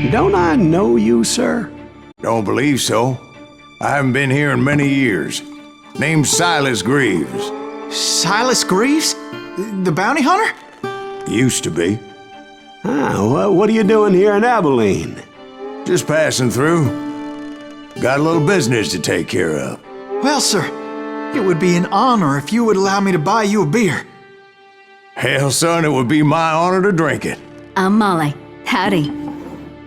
Don't I know you, sir? Don't believe so. I haven't been here in many years. Name's Silas Greaves. Silas Greaves? The bounty hunter? Used to be. Well, what are you doing here in Abilene? Just passing through. Got a little business to take care of. Well, sir, it would be an honor if you would allow me to buy you a beer. Hell, son, it would be my honor to drink it. I'm Molly. Howdy.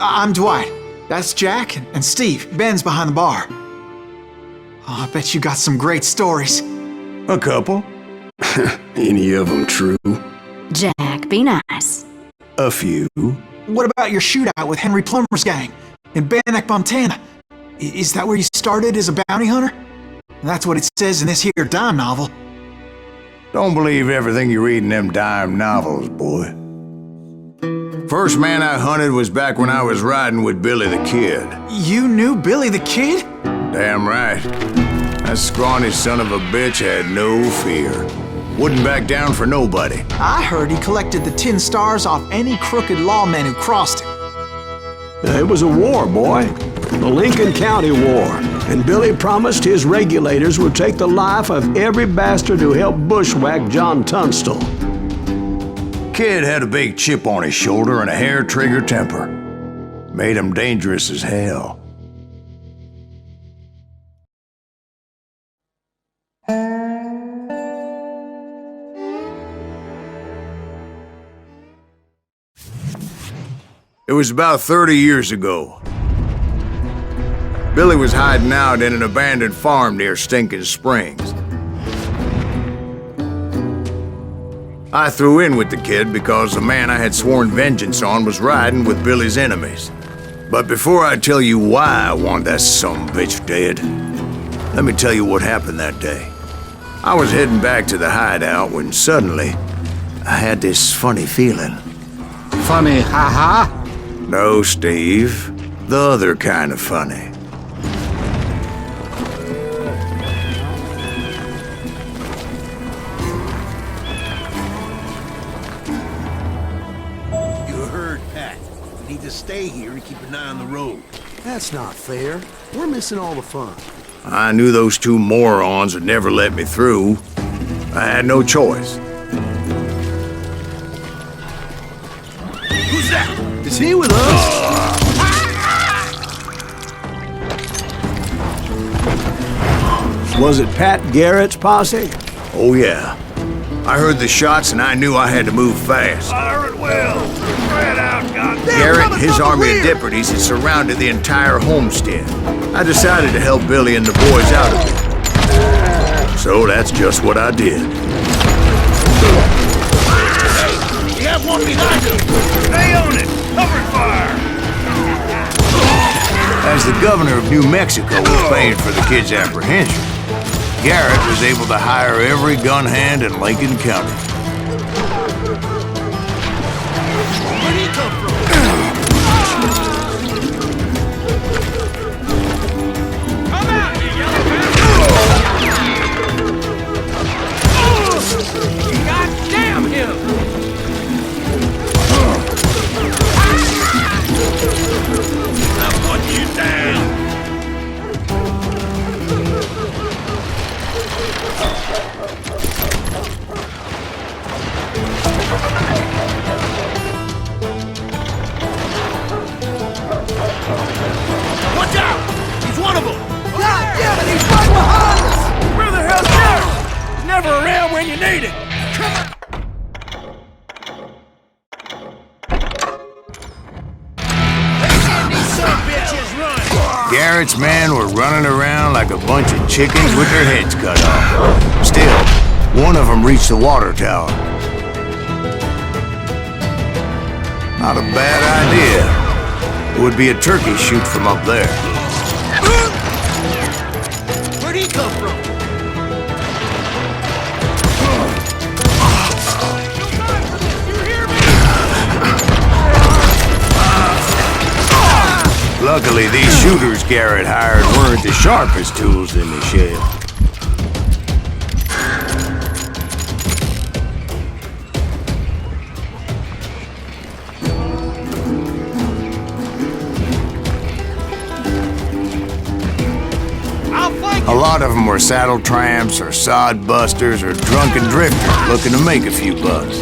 I'm Dwight. That's Jack and Steve. Ben's behind the bar. Oh, I bet you got some great stories. A couple. Any of them true? Jack, be nice. A few. What about your shootout with Henry Plummer's gang in Bannock, Montana? Is that where you started as a bounty hunter? That's what it says in this here dime novel. Don't believe everything you read in them dime novels, boy. First man I hunted was back when I was riding with Billy the Kid. You knew Billy the Kid? Damn right. That scrawny son of a bitch had no fear. Wouldn't back down for nobody. I heard he collected the 10 stars off any crooked lawmen who crossed him. It was a war, boy. The Lincoln County War. And Billy promised his regulators would take the life of every bastard who helped bushwhack John Tunstall. Kid had a big chip on his shoulder and a hair-trigger temper. Made him dangerous as hell. It was about 30 years ago. Billy was hiding out in an abandoned farm near Stinking Springs. I threw in with the kid because the man I had sworn vengeance on was riding with Billy's enemies. But before I tell you why I want that sumbitch dead, let me tell you what happened that day. I was heading back to the hideout when suddenly I had this funny feeling. Funny, haha? No, Steve. The other kind of funny. Stay here and keep an eye on the road. That's not fair. We're missing all the fun. I knew those two morons would never let me through. I had no choice. Who's that? Is he with us? Was it Pat Garrett's posse? Oh yeah. I heard the shots and I knew I had to move fast. Fire it well. Spread out, goddamn. Garrett and his army of deputies had surrounded the entire homestead. I decided to help Billy and the boys out of it. So that's just what I did. You have one behind you. Stay on it. Cover fire. As the governor of New Mexico was paying for the kid's apprehension, Garrett was able to hire every gun hand in Lincoln County. Where'd he come from? Come out, you yellow bastard! God damn him! I'll put you down! Watch out! He's one of them! God damn it, he's right behind us! Where the hell's Garrett? He's never around when you need it! Come on! These son of bitches run! Garrett's men were running around like a bunch of chickens with their heads cut off. Still, one of them reached the water tower. Not a bad idea. It would be a turkey shoot from up there. Where'd he come from? You hear me? Luckily, these shooters Garrett hired weren't the sharpest tools in the shed. lot of them were saddle tramps or sod busters or drunken drifters looking to make a few bucks.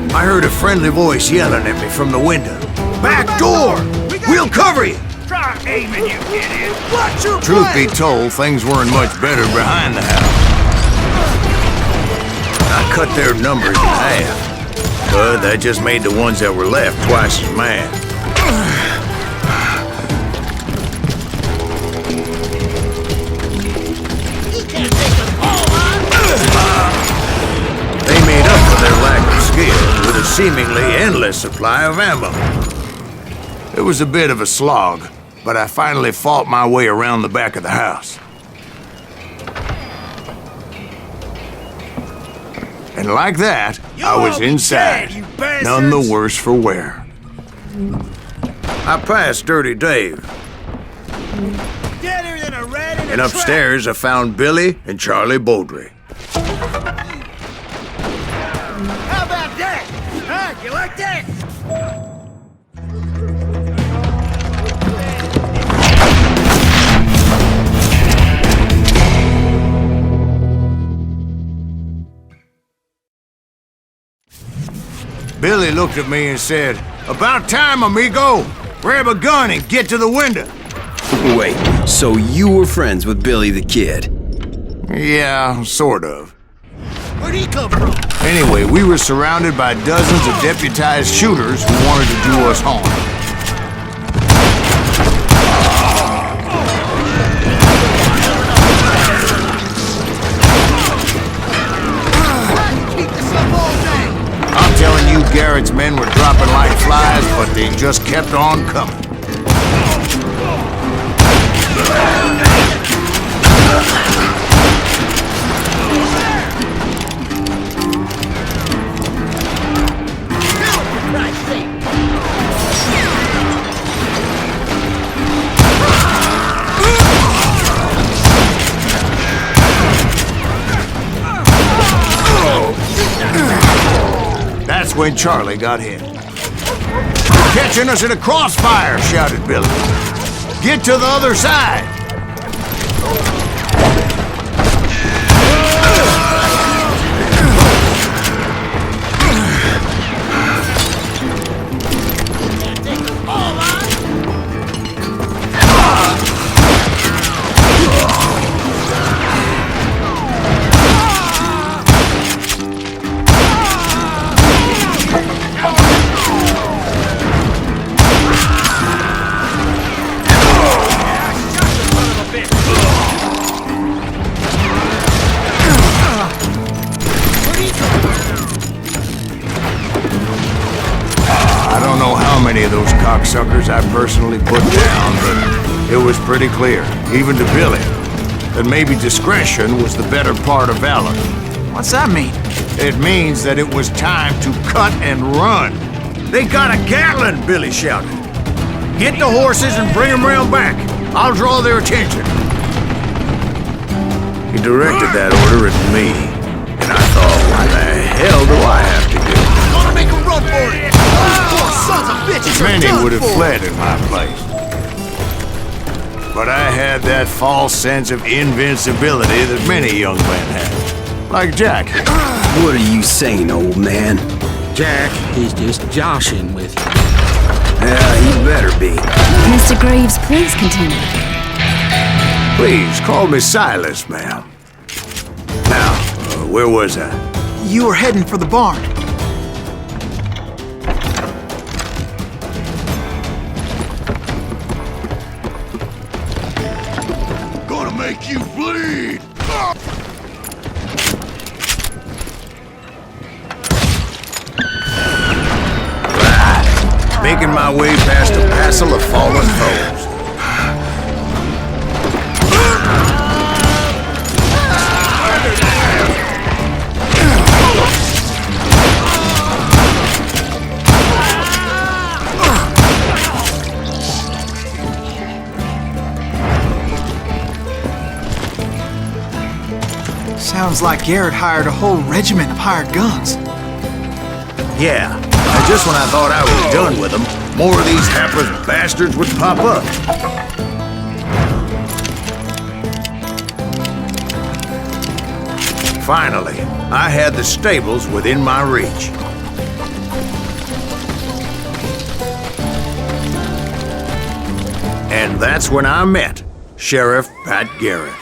I heard a friendly voice yelling at me from the window. Back door! We'll cover you! Try aiming, you idiot! Watch your Truth play! be told, things weren't much better behind the house. I cut their numbers in half, but that just made the ones that were left twice as mad. They made up for their lack of skill with a seemingly endless supply of ammo. It was a bit of a slog, but I finally fought my way around the back of the house. And like that, I was inside, none the worse for wear. I passed Dirty Dave, Deader than a rat in a and upstairs I found Billy and Charlie Beaudry. How about that? Huh? You like that? Billy looked at me and said, "About time, amigo! Grab a gun and get to the window." Wait, so you were friends with Billy the Kid? Yeah, sort of. Where'd he come from? Anyway, we were surrounded by dozens of deputized shooters who wanted to do us harm. Keep this up all day. I'm telling you, Garrett's men were dropping like flies, but they just kept on coming. That's when Charlie got hit. "You're catching us in a crossfire," shouted Billy. "Get to the other side!" I don't know how many of those cocksuckers I personally put down, but it was pretty clear, even to Billy, that maybe discretion was the better part of valor. What's that mean? It means that it was time to cut and run. "They got a Gatling!" Billy shouted. "Get the horses and bring them round back. I'll draw their attention." He directed that order at me, and I thought, what the hell do I have to do? Gonna make a run for it. Those poor sons of bitches are Many done would have for. fled in my place. But I had that false sense of invincibility that many young men have. Like Jack. What are you saying, old man? Jack, he's just joshing with you. Yeah, he better be. Mr. Greaves, please continue. Please, call me Silas, ma'am. Now, where was I? You were heading for the barn. Gonna make you bleed! Making making my way past a passel of fallen foes. Sounds like Garrett hired a whole regiment of hired guns. Yeah, and just when I thought I was done with them, more of these hapless bastards would pop up. Finally, I had the stables within my reach. And that's when I met Sheriff Pat Garrett.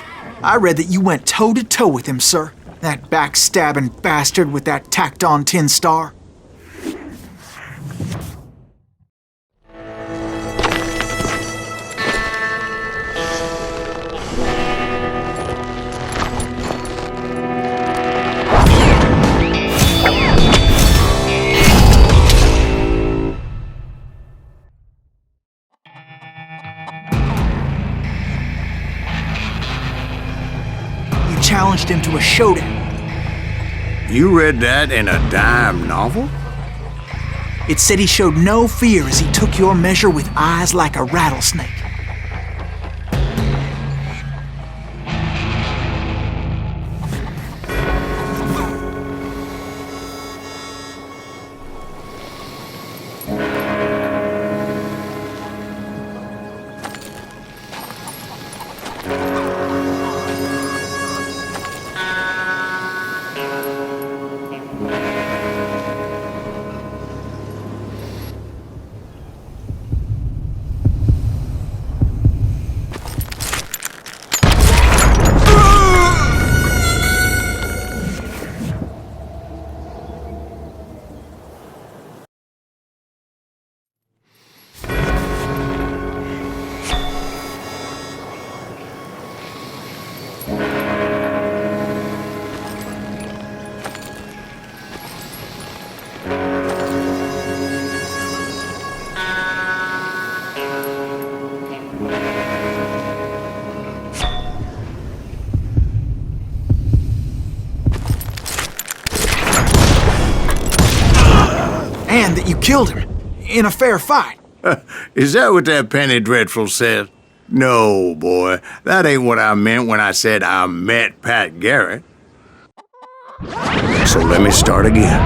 I read that you went toe-to-toe with him, sir. That backstabbing bastard with that tacked-on tin star. Challenged him to a showdown. You read that in a dime novel? It said he showed no fear as he took your measure with eyes like a rattlesnake. And that you killed him in a fair fight. Is that what that penny dreadful said? No, boy, that ain't what I meant when I said I met Pat Garrett. So let me start again.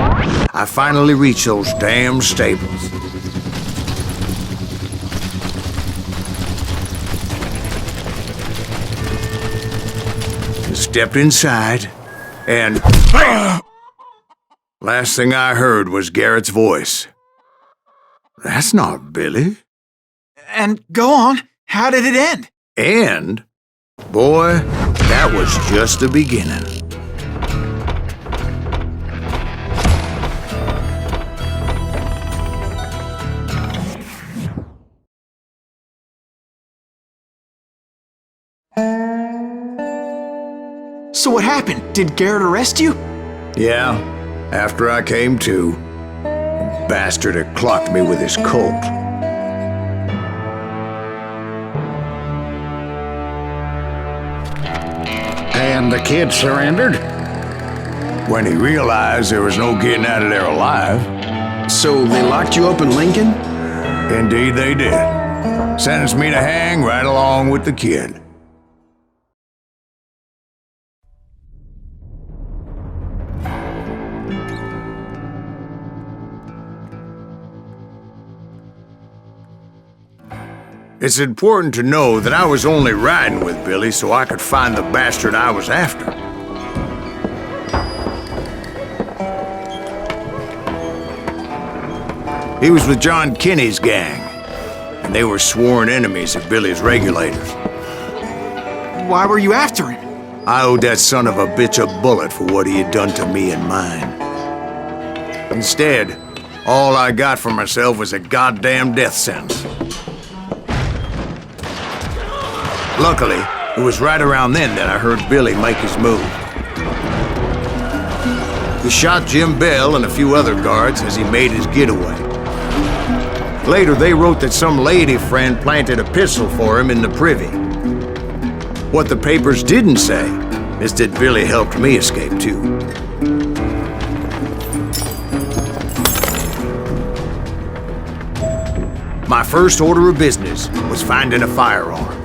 I finally reached those damn stables. Stepped inside, and last thing I heard was Garrett's voice. That's not Billy. And go on, how did it end? And, boy, that was just the beginning. So what happened? Did Garrett arrest you? Yeah, after I came to, the bastard had clocked me with his Colt. And the kid surrendered? When he realized there was no getting out of there alive. So they locked you up in Lincoln? Indeed they did. Sentenced me to hang right along with the kid. It's important to know that I was only riding with Billy so I could find the bastard I was after. He was with John Kinney's gang, and they were sworn enemies of Billy's regulators. Why were you after him? I owed that son of a bitch a bullet for what he had done to me and mine. Instead, all I got for myself was a goddamn death sentence. Luckily, it was right around then that I heard Billy make his move. He shot Jim Bell and a few other guards as he made his getaway. Later, they wrote that some lady friend planted a pistol for him in the privy. What the papers didn't say is that Billy helped me escape too. My first order of business was finding a firearm.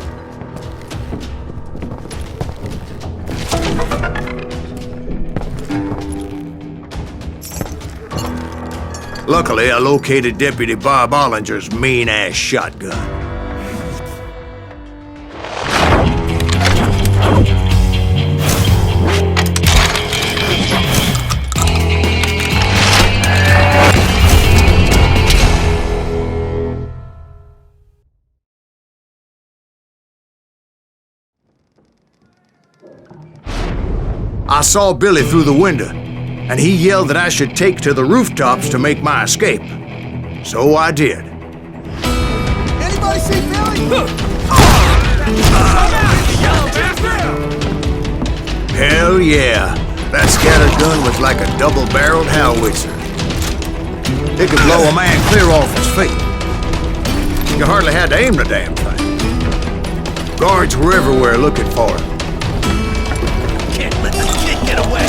Luckily, I located Deputy Bob Ollinger's mean-ass shotgun. I saw Billy through the window, and he yelled that I should take to the rooftops to make my escape. So I did. Anybody see Billy? Hell yeah. That scatter gun was like a double-barreled howitzer. It could blow a man clear off his feet. You hardly had to aim the damn thing. Guards were everywhere looking for him. Can't let this kid get away.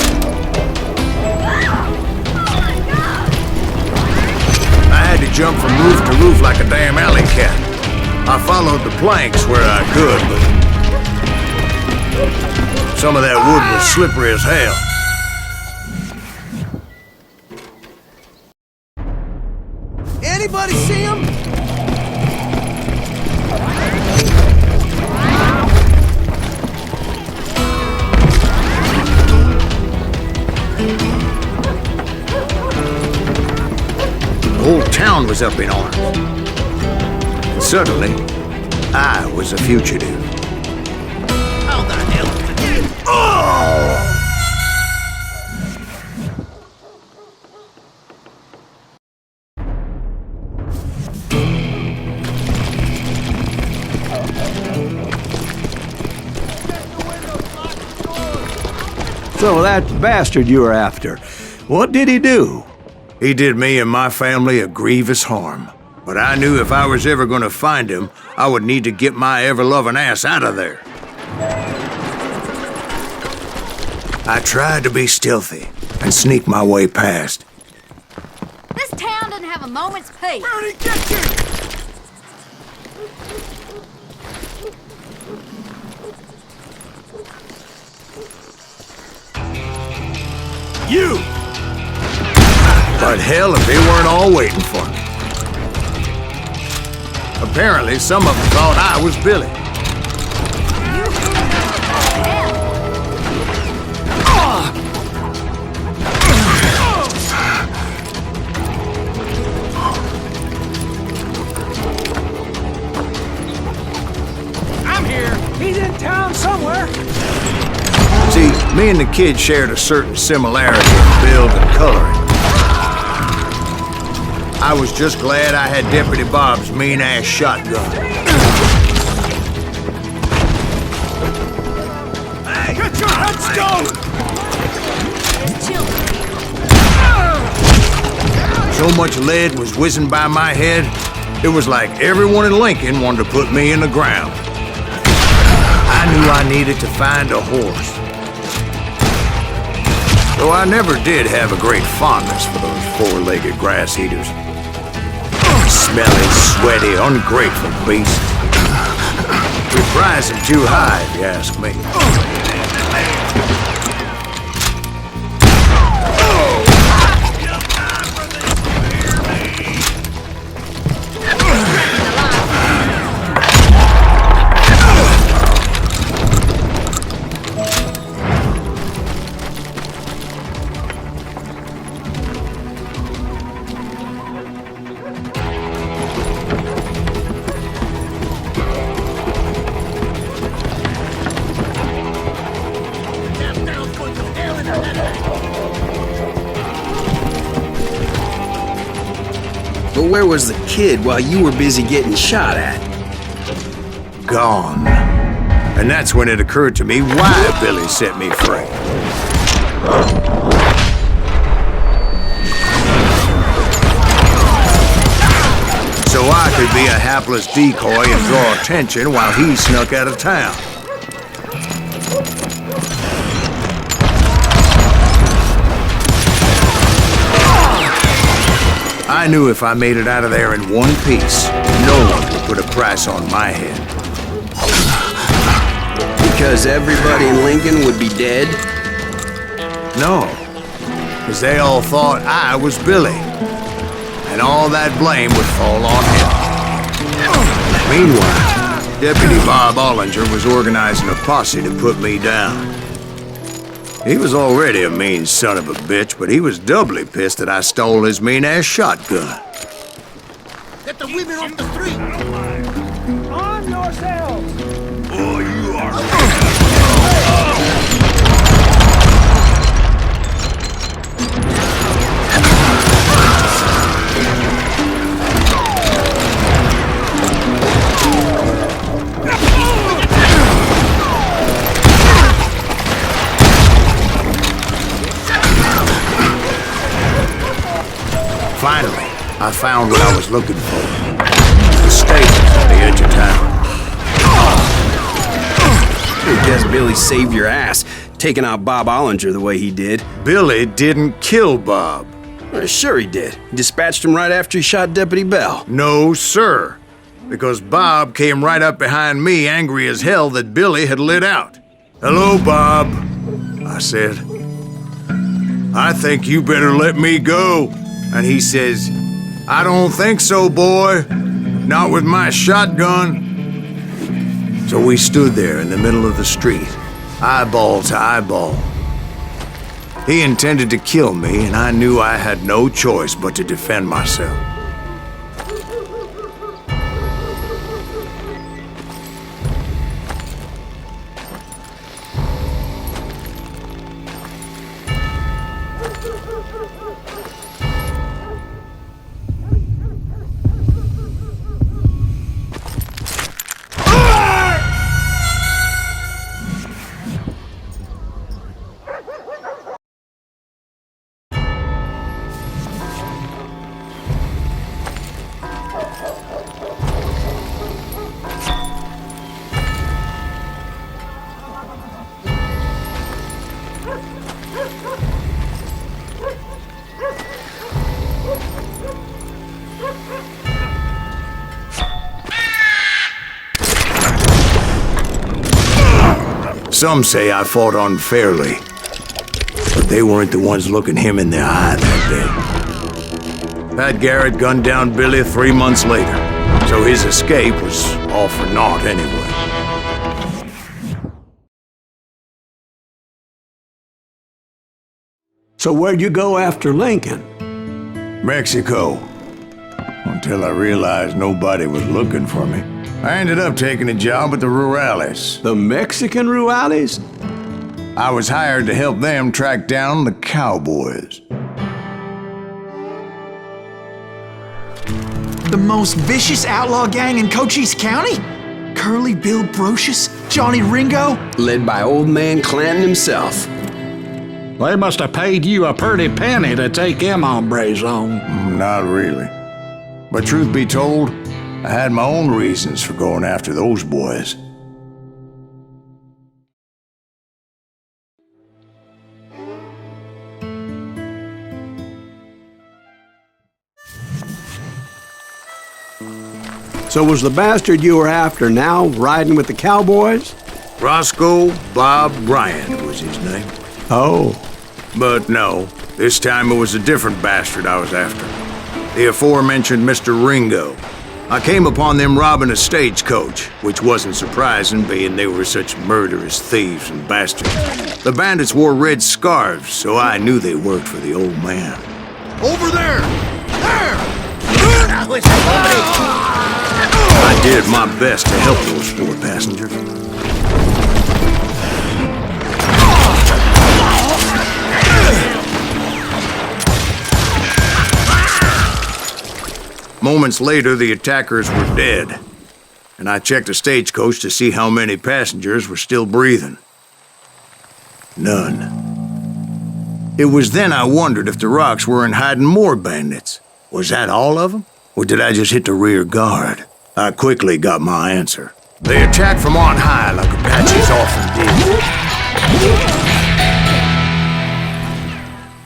I had to jump from roof to roof like a damn alley cat. I followed the planks where I could, but some of that wood was slippery as hell. Anybody see him? The whole town was up in arms. And suddenly, I was a fugitive. How the hell did you... Oh! So that bastard you were after, what did he do? He did me and my family a grievous harm. But I knew if I was ever gonna find him, I would need to get my ever-loving ass out of there. I tried to be stealthy and sneak my way past. This town doesn't have a moment's peace. Where'd he get you? You! But hell if they weren't all waiting for me. Apparently, some of them thought I was Billy. I'm here. He's in town somewhere. See, me and the kid shared a certain similarity in build and coloring. I was just glad I had Deputy Bob's mean-ass shotgun. Hey, get your headstone! So much lead was whizzing by my head, it was like everyone in Lincoln wanted to put me in the ground. I knew I needed to find a horse. Though I never did have a great fondness for those four-legged grass-eaters. Smelly, sweaty, ungrateful beasts. We prize them too high, if you ask me. But where was the kid while you were busy getting shot at? Gone. And that's when it occurred to me why Billy set me free. So hapless decoy and draw attention while he snuck out of town. I knew if I made it out of there in one piece, no one would put a price on my head. Because everybody in Lincoln would be dead? No, because they all thought I was Billy, and all that blame would fall on him. Meanwhile, Deputy Bob Ollinger was organizing a posse to put me down. He was already a mean son of a bitch, but he was doubly pissed that I stole his mean-ass shotgun. Get the women off the street! On yourselves! Oh, you are... Finally, I found what I was looking for. The stables at the edge of town. I guess Billy saved your ass, taking out Bob Ollinger the way he did. Billy didn't kill Bob. Sure he did. He dispatched him right after he shot Deputy Bell. No, sir. Because Bob came right up behind me, angry as hell that Billy had lit out. "Hello, Bob," I said. "I think you better let me go." And he says, "I don't think so, boy. Not with my shotgun." So we stood there in the middle of the street, eyeball to eyeball. He intended to kill me, and I knew I had no choice but to defend myself. Some say I fought unfairly, but they weren't the ones looking him in the eye that day. Pat Garrett gunned down Billy 3 months later, so his escape was all for naught anyway. So where'd you go after Lincoln? Mexico. Until I realized nobody was looking for me. I ended up taking a job at the Rurales. The Mexican Rurales? I was hired to help them track down the cowboys. The most vicious outlaw gang in Cochise County? Curly Bill Brocious? Johnny Ringo? Led by old man Clanton himself. They must have paid you a pretty penny to take them hombres on. Not really. But truth be told, I had my own reasons for going after those boys. So was the bastard you were after now riding with the cowboys? Roscoe Bob Bryant was his name. Oh. But no, this time it was a different bastard I was after. The aforementioned Mr. Ringo. I came upon them robbing a stagecoach, which wasn't surprising, being they were such murderous thieves and bastards. The bandits wore red scarves, so I knew they worked for the old man. Over there! There! I did my best to help those 4 passengers. Moments later, the attackers were dead, and I checked the stagecoach to see how many passengers were still breathing. None. It was then I wondered if the rocks weren't hiding more bandits. Was that all of them? Or did I just hit the rear guard? I quickly got my answer. They attacked from on high like Apaches often did.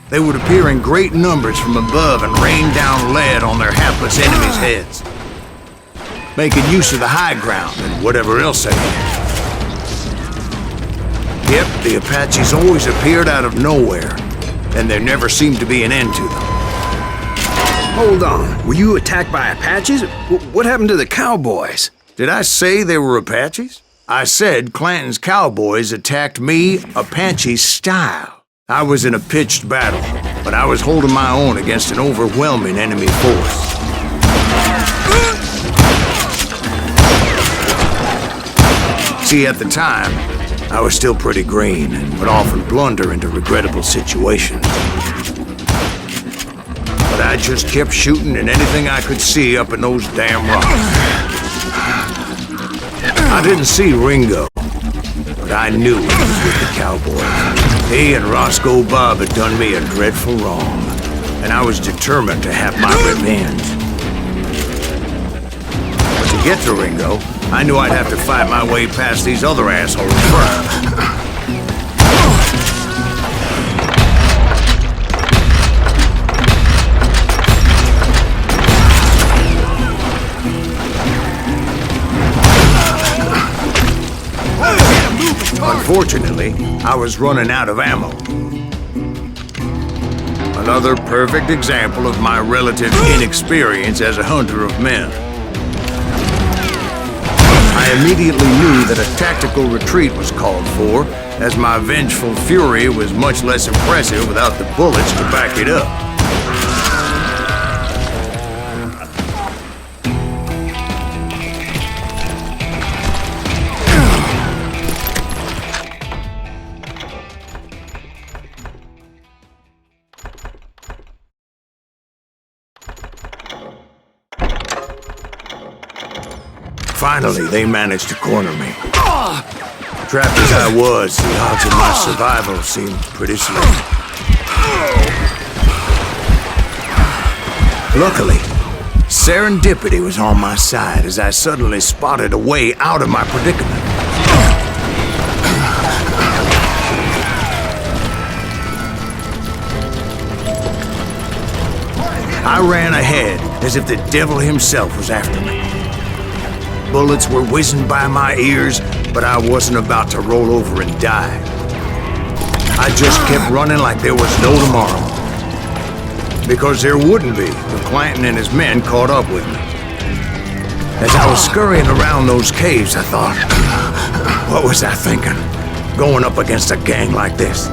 They would appear in great numbers from above and rain down lead on their hapless enemies' heads, making use of the high ground and whatever else they had. Yep, the Apaches always appeared out of nowhere, and there never seemed to be an end to them. Hold on. Were you attacked by Apaches? What happened to the cowboys? Did I say they were Apaches? I said Clanton's cowboys attacked me Apache style. I was in a pitched battle, but I was holding my own against an overwhelming enemy force. See, at the time, I was still pretty green and would often blunder into regrettable situations. But I just kept shooting at anything I could see up in those damn rocks. I didn't see Ringo, but I knew he was with the cowboys. He and Roscoe Bob had done me a dreadful wrong, and I was determined to have my revenge. But to get to Ringo, I knew I'd have to fight my way past these other assholes first. Unfortunately, I was running out of ammo. Another perfect example of my relative inexperience as a hunter of men. I immediately knew that a tactical retreat was called for, as my vengeful fury was much less impressive without the bullets to back it up. Finally, they managed to corner me. Trapped as I was, the odds of my survival seemed pretty slim. Luckily, serendipity was on my side as I suddenly spotted a way out of my predicament. I ran ahead as if the devil himself was after me. Bullets were whizzing by my ears, but I wasn't about to roll over and die. I just kept running like there was no tomorrow. Because there wouldn't be if Clanton and his men caught up with me. As I was scurrying around those caves, I thought, what was I thinking? Going up against a gang like this?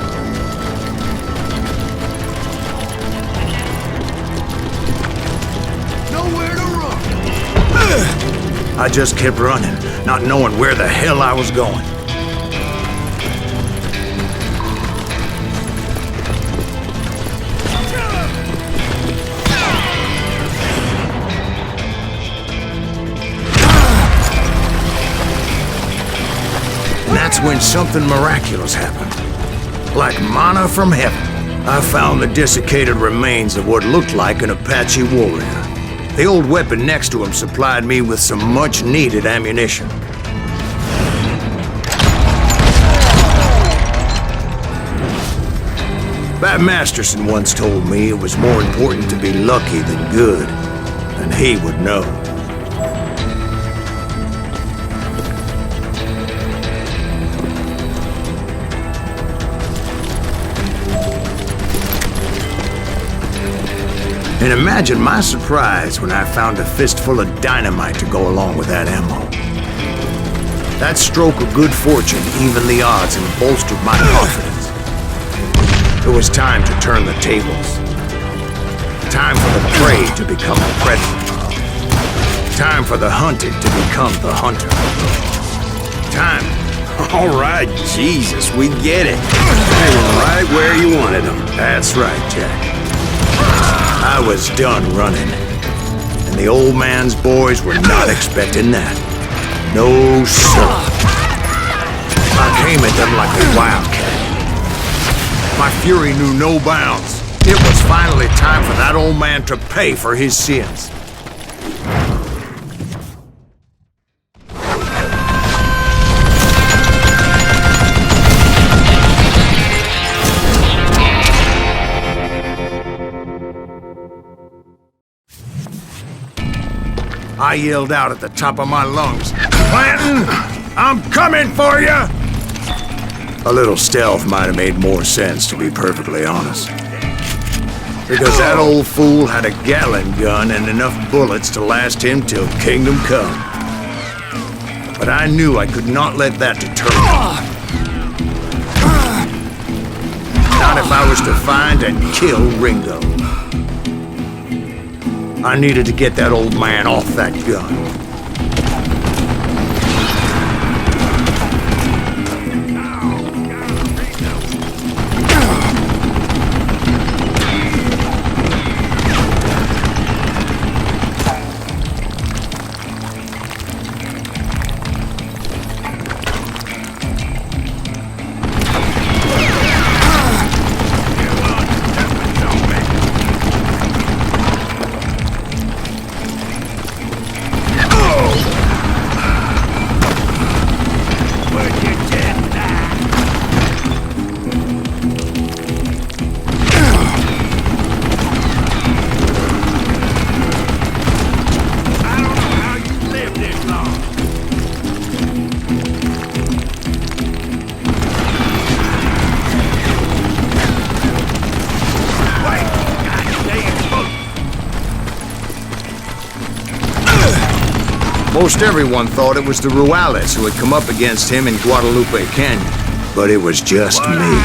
I just kept running, not knowing where the hell I was going. And that's when something miraculous happened. Like manna from heaven, I found the desiccated remains of what looked like an Apache warrior. The old weapon next to him supplied me with some much-needed ammunition. Bat Masterson once told me it was more important to be lucky than good, and he would know. And imagine my surprise when I found a fistful of dynamite to go along with that ammo. That stroke of good fortune evened the odds and bolstered my confidence. It was time to turn the tables. Time for the prey to become the predator. Time for the hunted to become the hunter. Time. All right, Jesus, we get it. They were right where you wanted them. That's right, Jack. I was done running, and the old man's boys were not expecting that. No, sir. I came at them like a wildcat. My fury knew no bounds. It was finally time for that old man to pay for his sins. I yelled out at the top of my lungs, "Clanton, I'm coming for you!" A little stealth might have made more sense, to be perfectly honest. Because that old fool had a Gatling gun and enough bullets to last him till kingdom come. But I knew I could not let that deter me. Not if I was to find and kill Ringo. I needed to get that old man off that gun. Most everyone thought it was the Ruales who had come up against him in Guadalupe Canyon, but it was just me.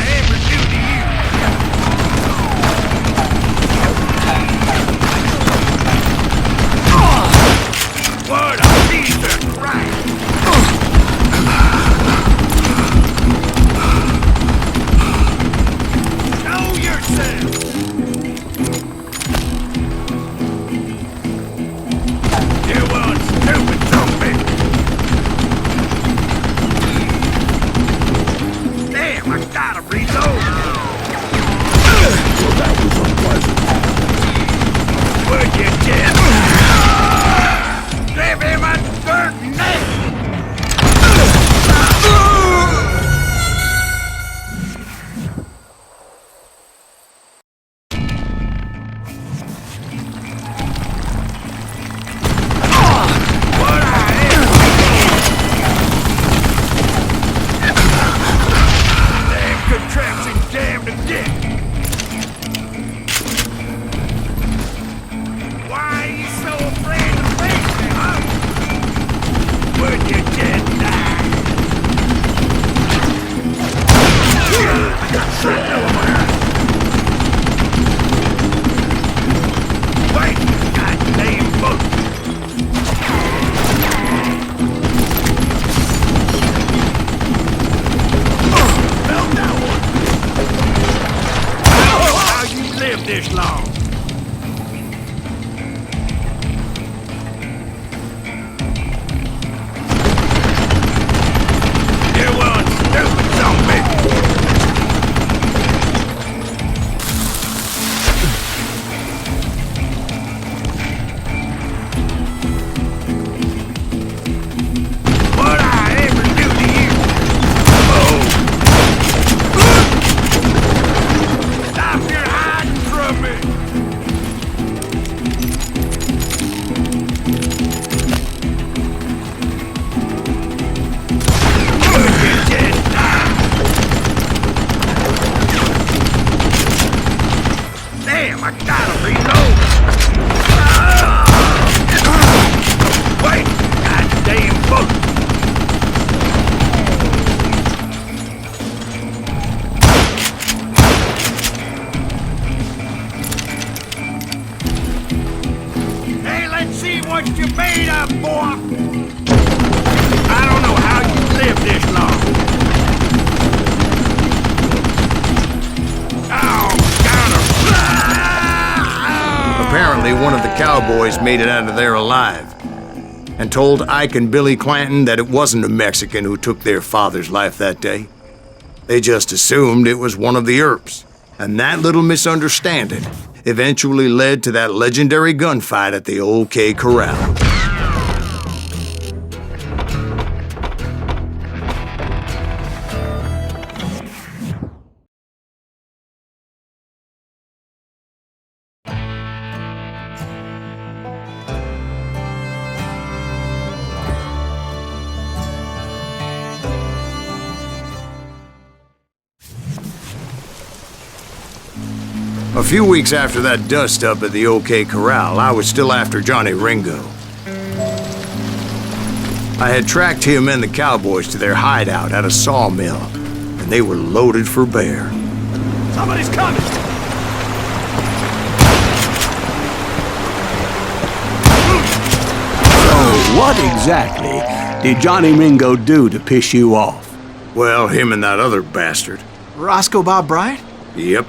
One of the cowboys made it out of there alive and told Ike and Billy Clanton that it wasn't a Mexican who took their father's life that day. They just assumed it was one of the Earps, and that little misunderstanding eventually led to that legendary gunfight at the OK Corral. A few weeks after that dust-up at the OK Corral, I was still after Johnny Ringo. I had tracked him and the cowboys to their hideout at a sawmill, and they were loaded for bear. Somebody's coming! So, what exactly did Johnny Ringo do to piss you off? Well, him and that other bastard. Roscoe Bob Bryant? Yep.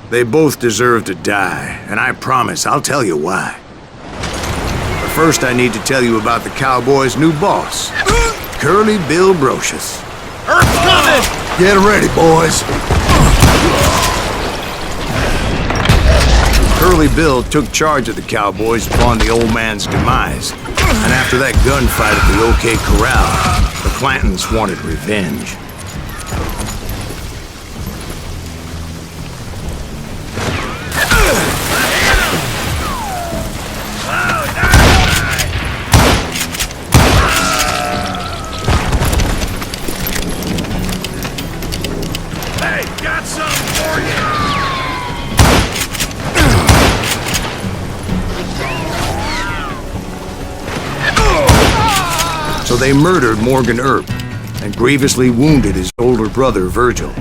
They both deserve to die, and I promise I'll tell you why. But first I need to tell you about the Cowboys' new boss, Curly Bill Brocious. Earth's coming! Get ready, boys. Curly Bill took charge of the Cowboys upon the old man's demise, and after that gunfight at the OK Corral, the Clantons wanted revenge. Hey, got something for you! So they murdered Morgan Earp and grievously wounded his older brother, Virgil. Is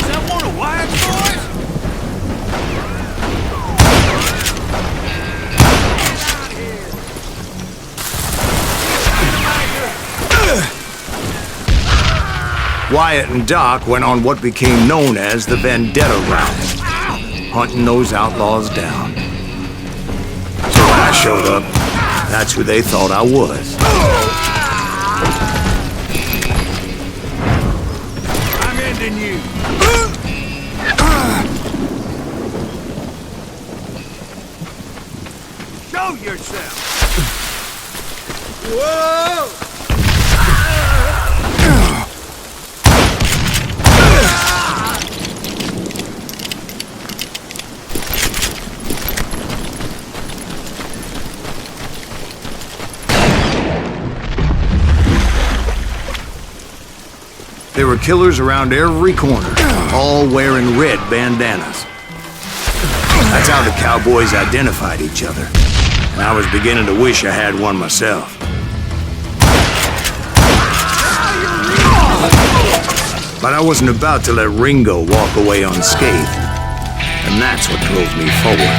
that one of Wyatt's boys? Wyatt and Doc went on what became known as the Vendetta Round, hunting those outlaws down. So when I showed up, that's who they thought I was. I'm ending you. Show yourself. Whoa! There were killers around every corner, all wearing red bandanas. That's how the Cowboys identified each other, and I was beginning to wish I had one myself. But I wasn't about to let Ringo walk away unscathed, and that's what drove me forward.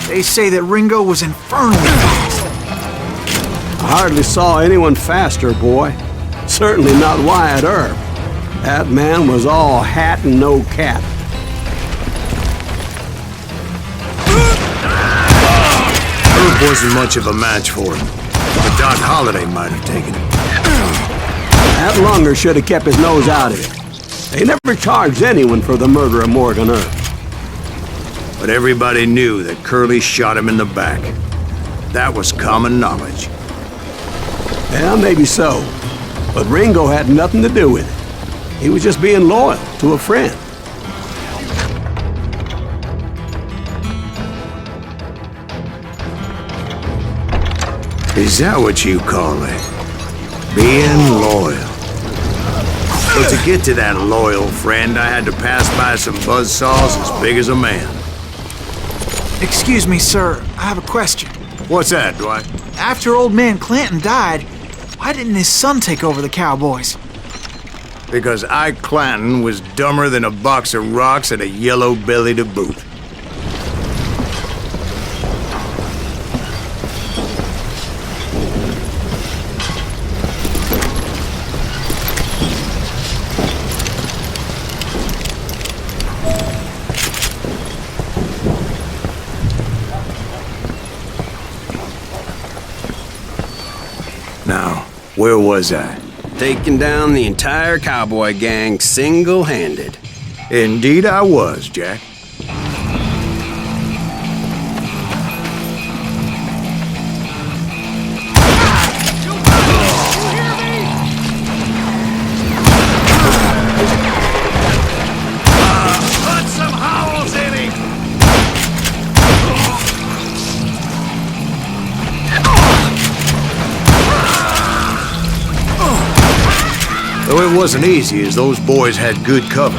They say that Ringo was infernally fast. I hardly saw anyone faster, boy. Certainly not Wyatt Earp. That man was all hat and no cap. Earp wasn't much of a match for him, but Doc Holliday might have taken him. That lunger should have kept his nose out of it. They never charged anyone for the murder of Morgan Earp. But everybody knew that Curly shot him in the back. That was common knowledge. Yeah, maybe so. But Ringo had nothing to do with it. He was just being loyal to a friend. Is that what you call it? Being loyal. But to get to that loyal friend, I had to pass by some buzzsaws as big as a man. Excuse me, sir. I have a question. What's that, Dwight? After old man Clanton died, why didn't his son take over the Cowboys? Because Ike Clanton was dumber than a box of rocks and a yellow belly to boot. Now, where was I? Taking down the entire cowboy gang single-handed. Indeed I was, Jack. Put some howls in him! So it wasn't easy, as those boys had good cover.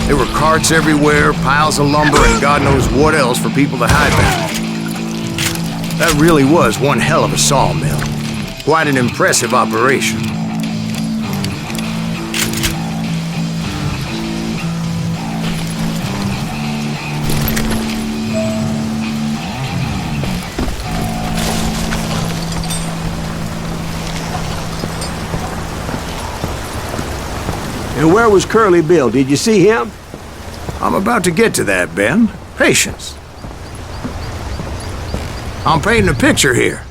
There were carts everywhere, piles of lumber, and God knows what else for people to hide behind. That really was one hell of a sawmill. Quite an impressive operation. And where was Curly Bill? Did you see him? I'm about to get to that, Ben. Patience. I'm painting a picture here.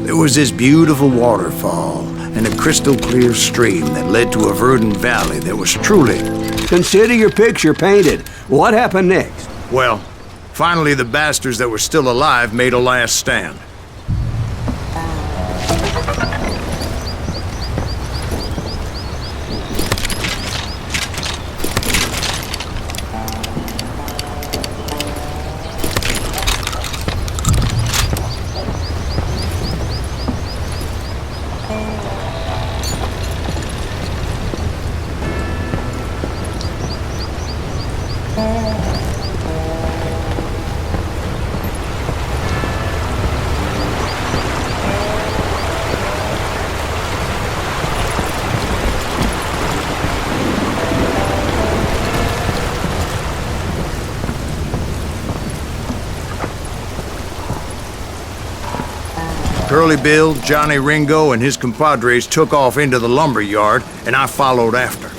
There was this beautiful waterfall and a crystal clear stream that led to a verdant valley that was truly... Consider your picture painted. What happened next? Well, finally the bastards that were still alive made a last stand. Curly Bill, Johnny Ringo, and his compadres took off into the lumber yard, and I followed after.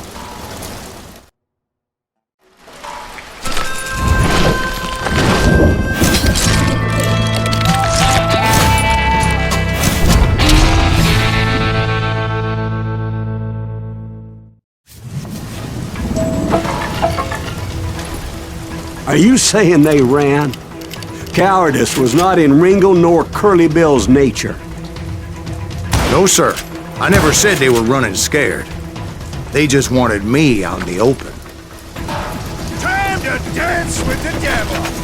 Are you saying they ran? Cowardice was not in Ringo nor Curly Bill's nature. No, sir. I never said they were running scared. They just wanted me out in the open. Time to dance with the devil!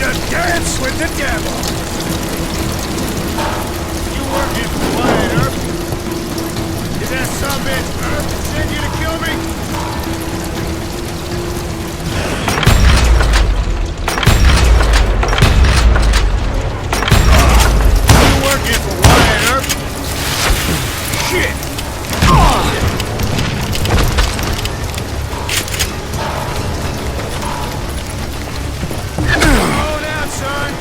to dance with the devil! You working for Wyatt Earp? Is that sumbitch Earp send you to kill me? You working for Wyatt Earp? Shit! Hold out, son!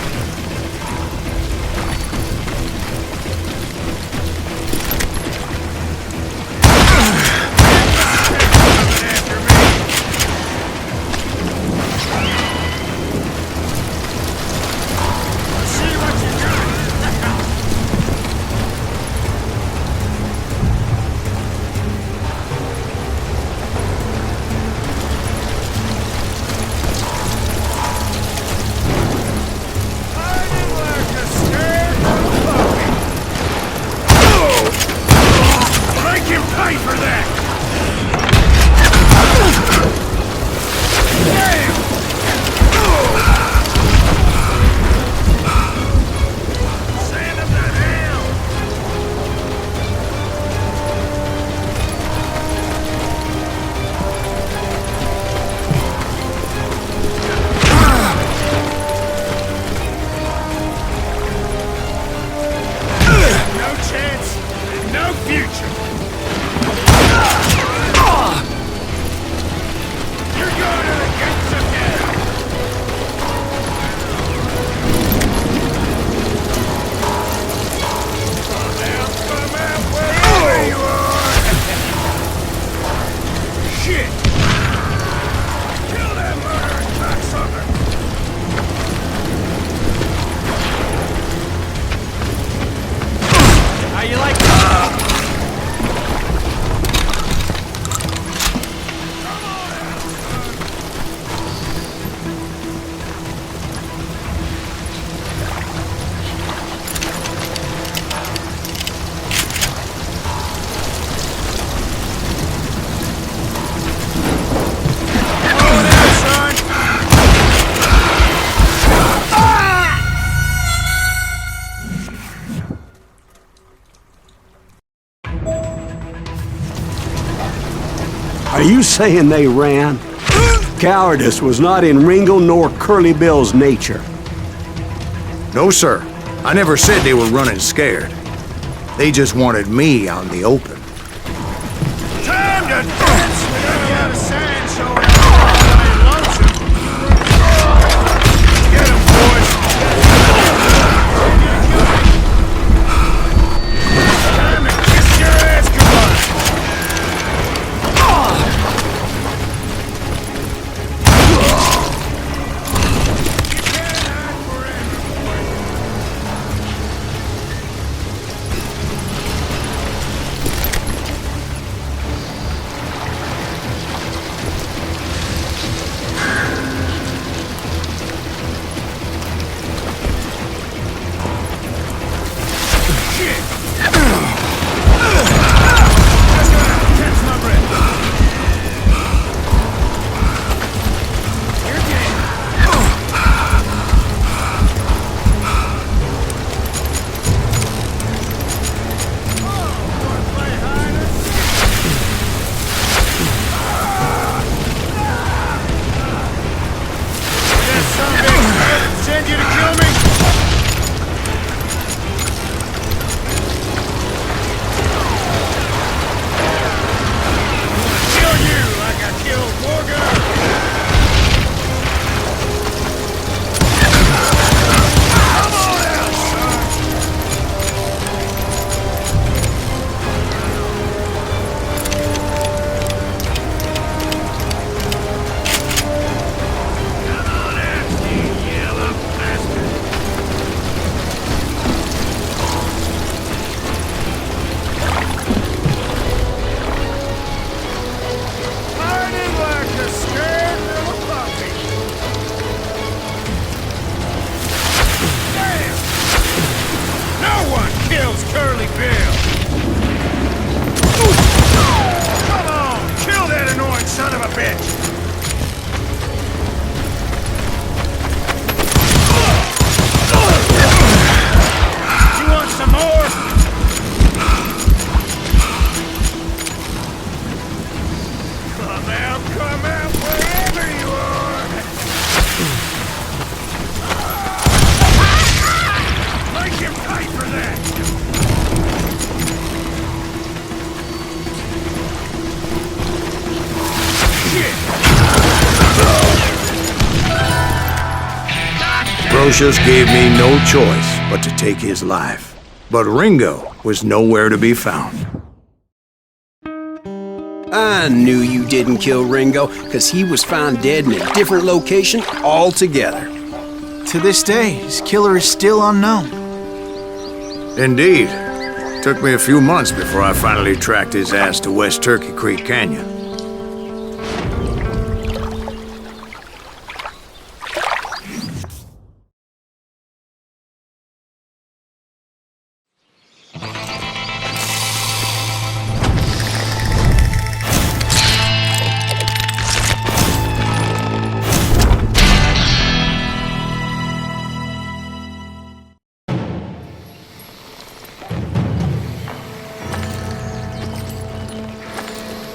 Are you saying they ran? Cowardice was not in Ringo nor Curly Bill's nature. No, sir. I never said they were running scared. They just wanted me out in the open. Time to dance with any other sign showing up. Lonesome. Get 'em, boys. Time to kiss your ass goodbye. Send you to kill me? Kill you like I killed Morgan. Come on out, son. Come on out, you yellow bastard. Hiding like a scared little puppy. Damn! No one kills Curly Bill! Come on! Kill that annoying son of a bitch! officials gave me no choice but to take his life. But Ringo was nowhere to be found. I knew you didn't kill Ringo, because he was found dead in a different location altogether. To this day, his killer is still unknown. Indeed. Took me a few months before I finally tracked his ass to West Turkey Creek Canyon.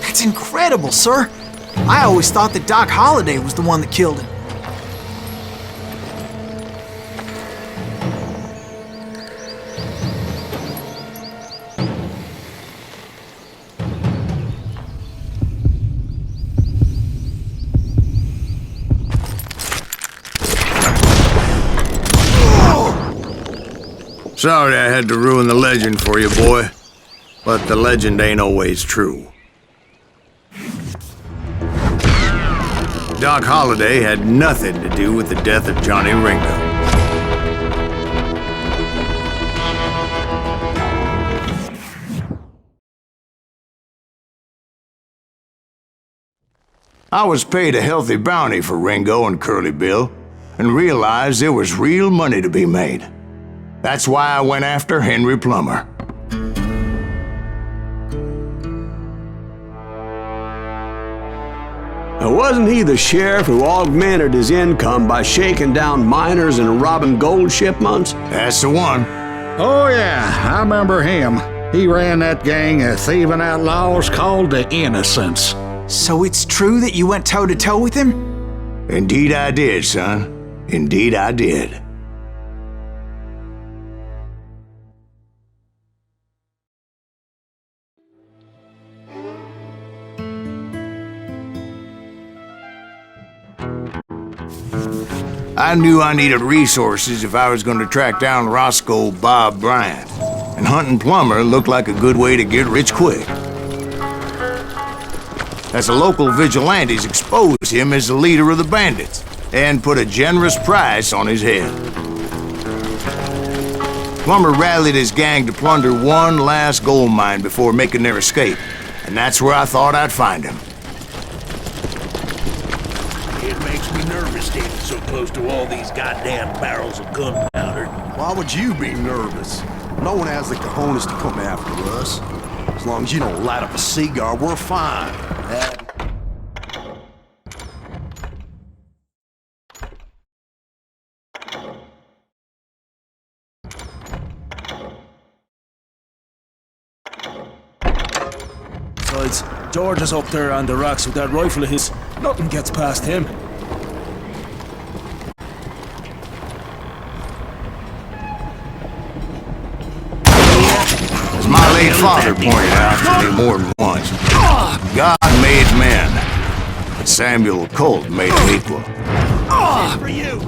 That's incredible, sir. I always thought that Doc Holliday was the one that killed him. Sorry I had to ruin the legend for you, boy. But the legend ain't always true. Doc Holliday had nothing to do with the death of Johnny Ringo. I was paid a healthy bounty for Ringo and Curly Bill, and realized there was real money to be made. That's why I went after Henry Plummer. Wasn't he the sheriff who augmented his income by shaking down miners and robbing gold shipments? That's the one. Oh, yeah, I remember him. He ran that gang of thieving outlaws called the Innocents. So it's true that you went toe-to-toe with him? Indeed I did, son. Indeed I did. I knew I needed resources if I was going to track down Roscoe Bob Bryant, and hunting Plummer looked like a good way to get rich quick. As the local vigilantes exposed him as the leader of the bandits, and put a generous price on his head. Plummer rallied his gang to plunder one last gold mine before making their escape, and that's where I thought I'd find him. It makes me nervous standing so close to all these goddamn barrels of gunpowder. Why would you be nervous? No one has the cojones to come after us. As long as you don't light up a cigar, we're fine. Besides, George is up there on the rocks with that rifle of his. Nothing gets past him. As my late father pointed out to me more than once, God made men, but Samuel Colt made them equal. For you!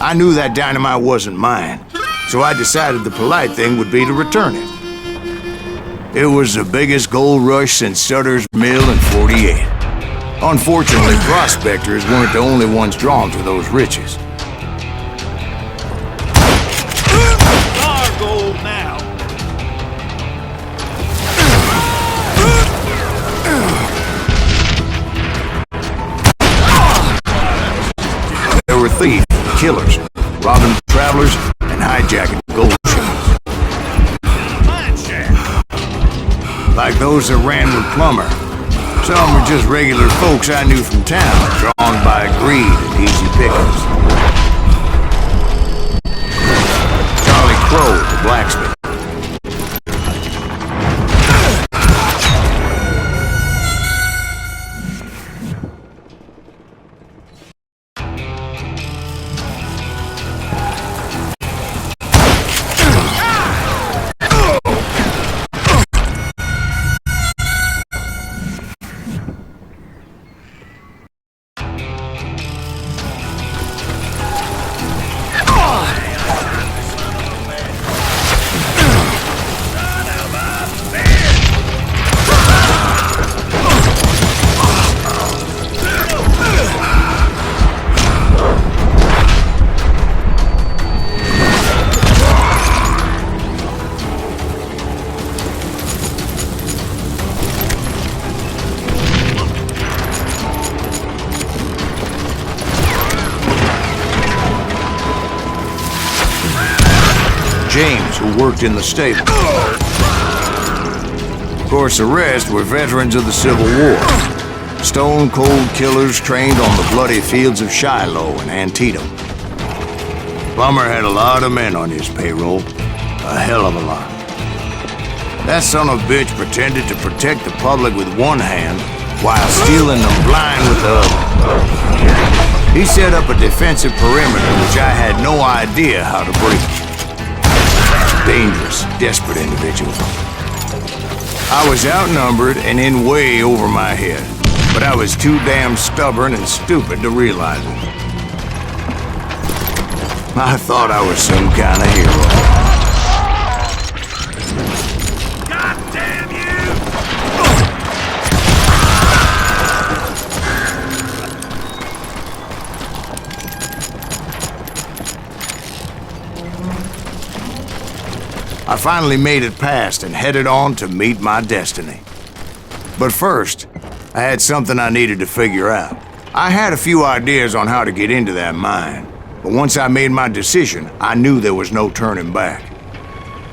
I knew that dynamite wasn't mine, so I decided the polite thing would be to return it. It was the biggest gold rush since Sutter's Mill in '48. Unfortunately, prospectors weren't the only ones drawn to those riches. Our gold now! killers, robbing travelers and hijacking gold ships. Like those that ran with Plummer. Some were just regular folks I knew from town, drawn by greed and easy pickings. Charlie Crow, the blacksmith. James, who worked in the stable. Of course, the rest were veterans of the Civil War. Stone-cold killers trained on the bloody fields of Shiloh and Antietam. Plummer had a lot of men on his payroll. A hell of a lot. That son of a bitch pretended to protect the public with one hand while stealing them blind with the other. He set up a defensive perimeter which I had no idea how to breach. Dangerous, desperate individual. I was outnumbered and in way over my head, but I was too damn stubborn and stupid to realize it. I thought I was some kind of hero. I finally made it past and headed on to meet my destiny. But first, I had something I needed to figure out. I had a few ideas on how to get into that mine, but once I made my decision, I knew there was no turning back.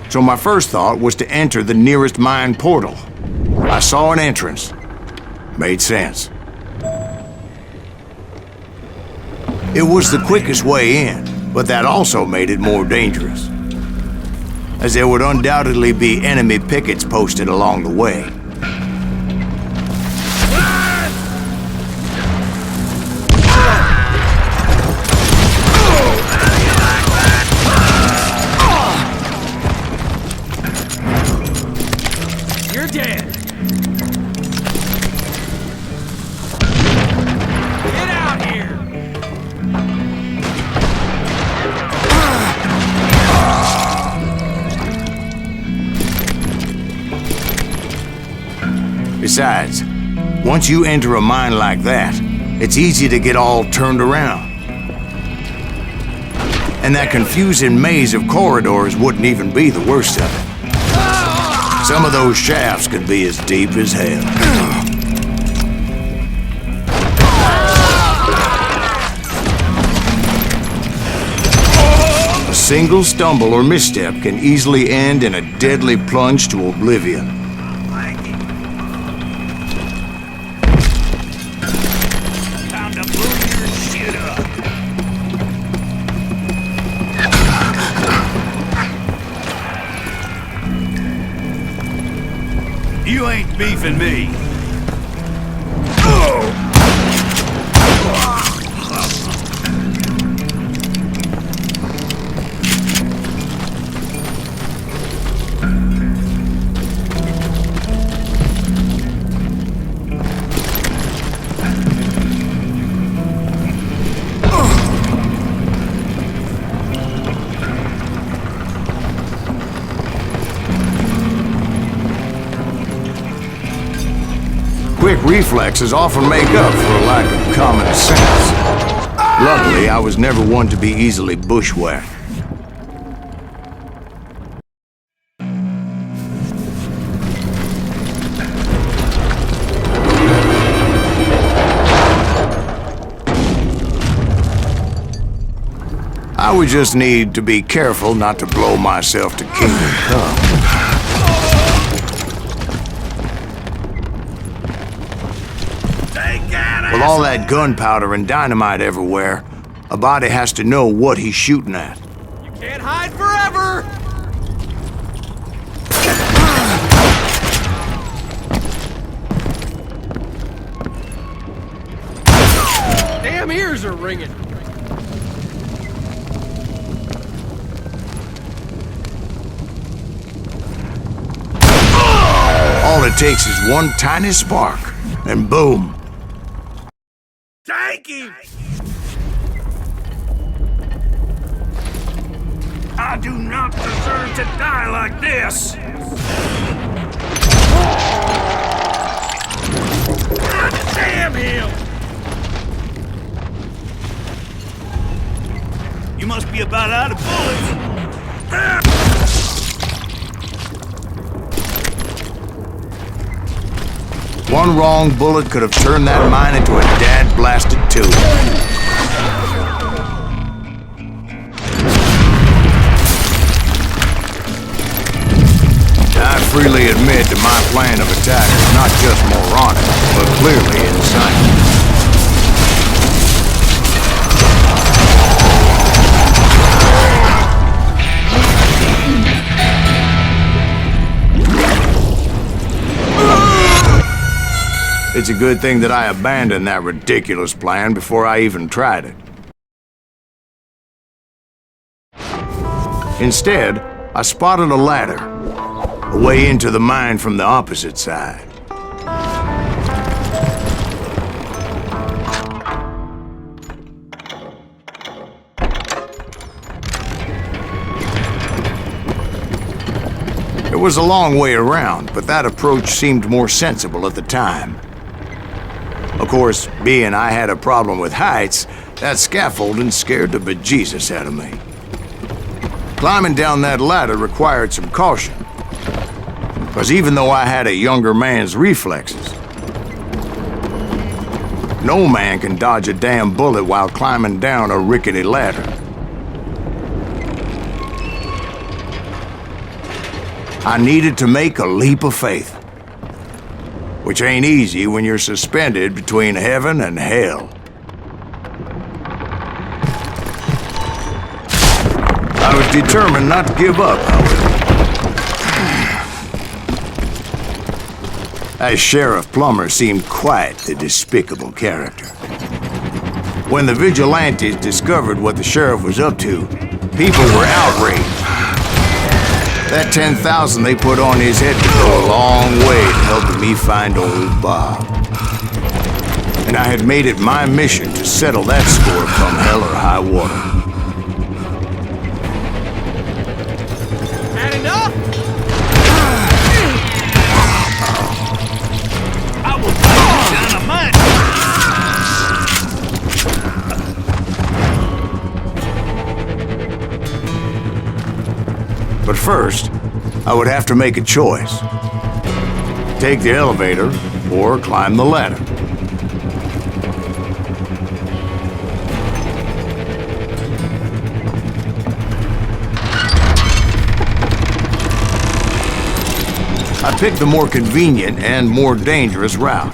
So my first thought was to enter the nearest mine portal. I saw an entrance. Made sense. It was the quickest way in, but that also made it more dangerous, as there would undoubtedly be enemy pickets posted along the way. You're dead. Get out here. Besides, once you enter a mine like that, it's easy to get all turned around. And that confusing maze of corridors wouldn't even be the worst of it. Some of those shafts could be as deep as hell. A single stumble or misstep can easily end in a deadly plunge to oblivion. You ain't beefing me. Quick reflexes often make up for a lack of common sense. Luckily, I was never one to be easily bushwhacked. I would just need to be careful not to blow myself to kingdom come. With all that gunpowder and dynamite everywhere, a body has to know what he's shooting at. You can't hide forever! Damn ears are ringing. All it takes is one tiny spark, and boom. Thank you! I do not deserve to die like this! God damn him! You must be about out of bullets. One wrong bullet could have turned that mine into a dad-blasted tube. I freely admit that my plan of attack is not just moronic, but clearly insane. It's a good thing that I abandoned that ridiculous plan before I even tried it. Instead, I spotted a ladder, a way into the mine from the opposite side. It was a long way around, but that approach seemed more sensible at the time. Of course, being I had a problem with heights, that scaffolding scared the bejesus out of me. Climbing down that ladder required some caution, because even though I had a younger man's reflexes, no man can dodge a damn bullet while climbing down a rickety ladder. I needed to make a leap of faith, which ain't easy when you're suspended between heaven and hell. I was determined not to give up, however. As Sheriff Plummer seemed quite the despicable character. When the vigilantes discovered what the sheriff was up to, people were outraged. That 10,000 they put on his head would go a long way to helping me find old Bob. And I had made it my mission to settle that score come hell or high water. Had enough? I will fight down a mine. But first, I would have to make a choice. Take the elevator or climb the ladder. I picked the more convenient and more dangerous route.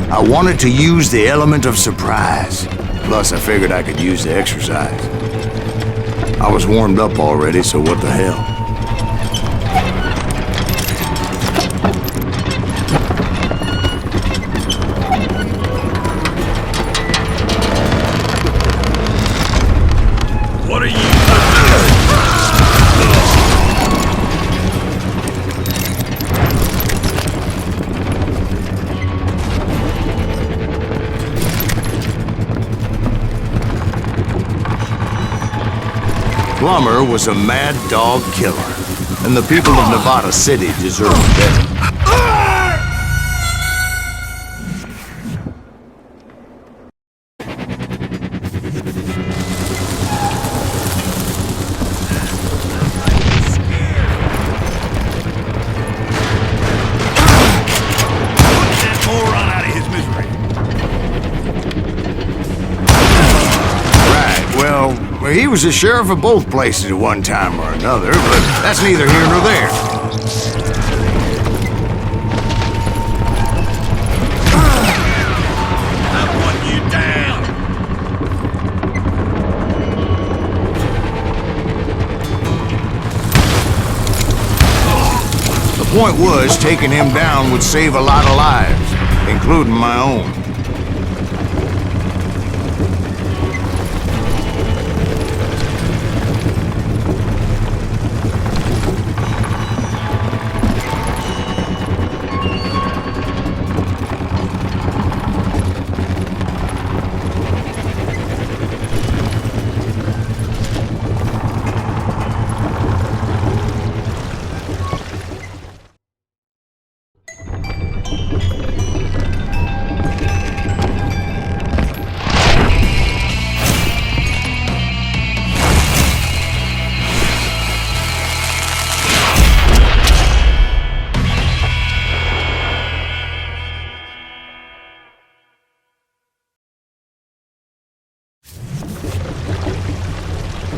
I wanted to use the element of surprise. Plus, I figured I could use the exercise. I was warmed up already, so what the hell? What are you? Plummer was a mad dog killer, and the people of Nevada City deserved better. He was the sheriff of both places at one time or another, but that's neither here nor there. I want you down! The point was, taking him down would save a lot of lives, including my own.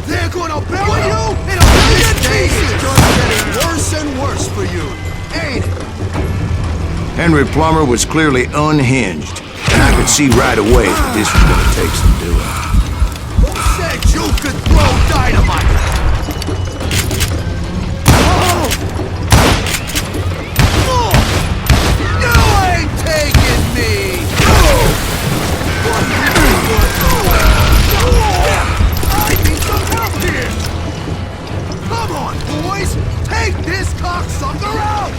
They're gonna bury you in a million pieces! It's just getting worse and worse for you, ain't it? Henry Plummer was clearly unhinged, and I could see right away that this was gonna take some doing. Who said you could throw dynamite? Oh! Oh! You ain't taking me! What do you think you're doing? I need some help here! Come on, boys! Take this cocksucker out!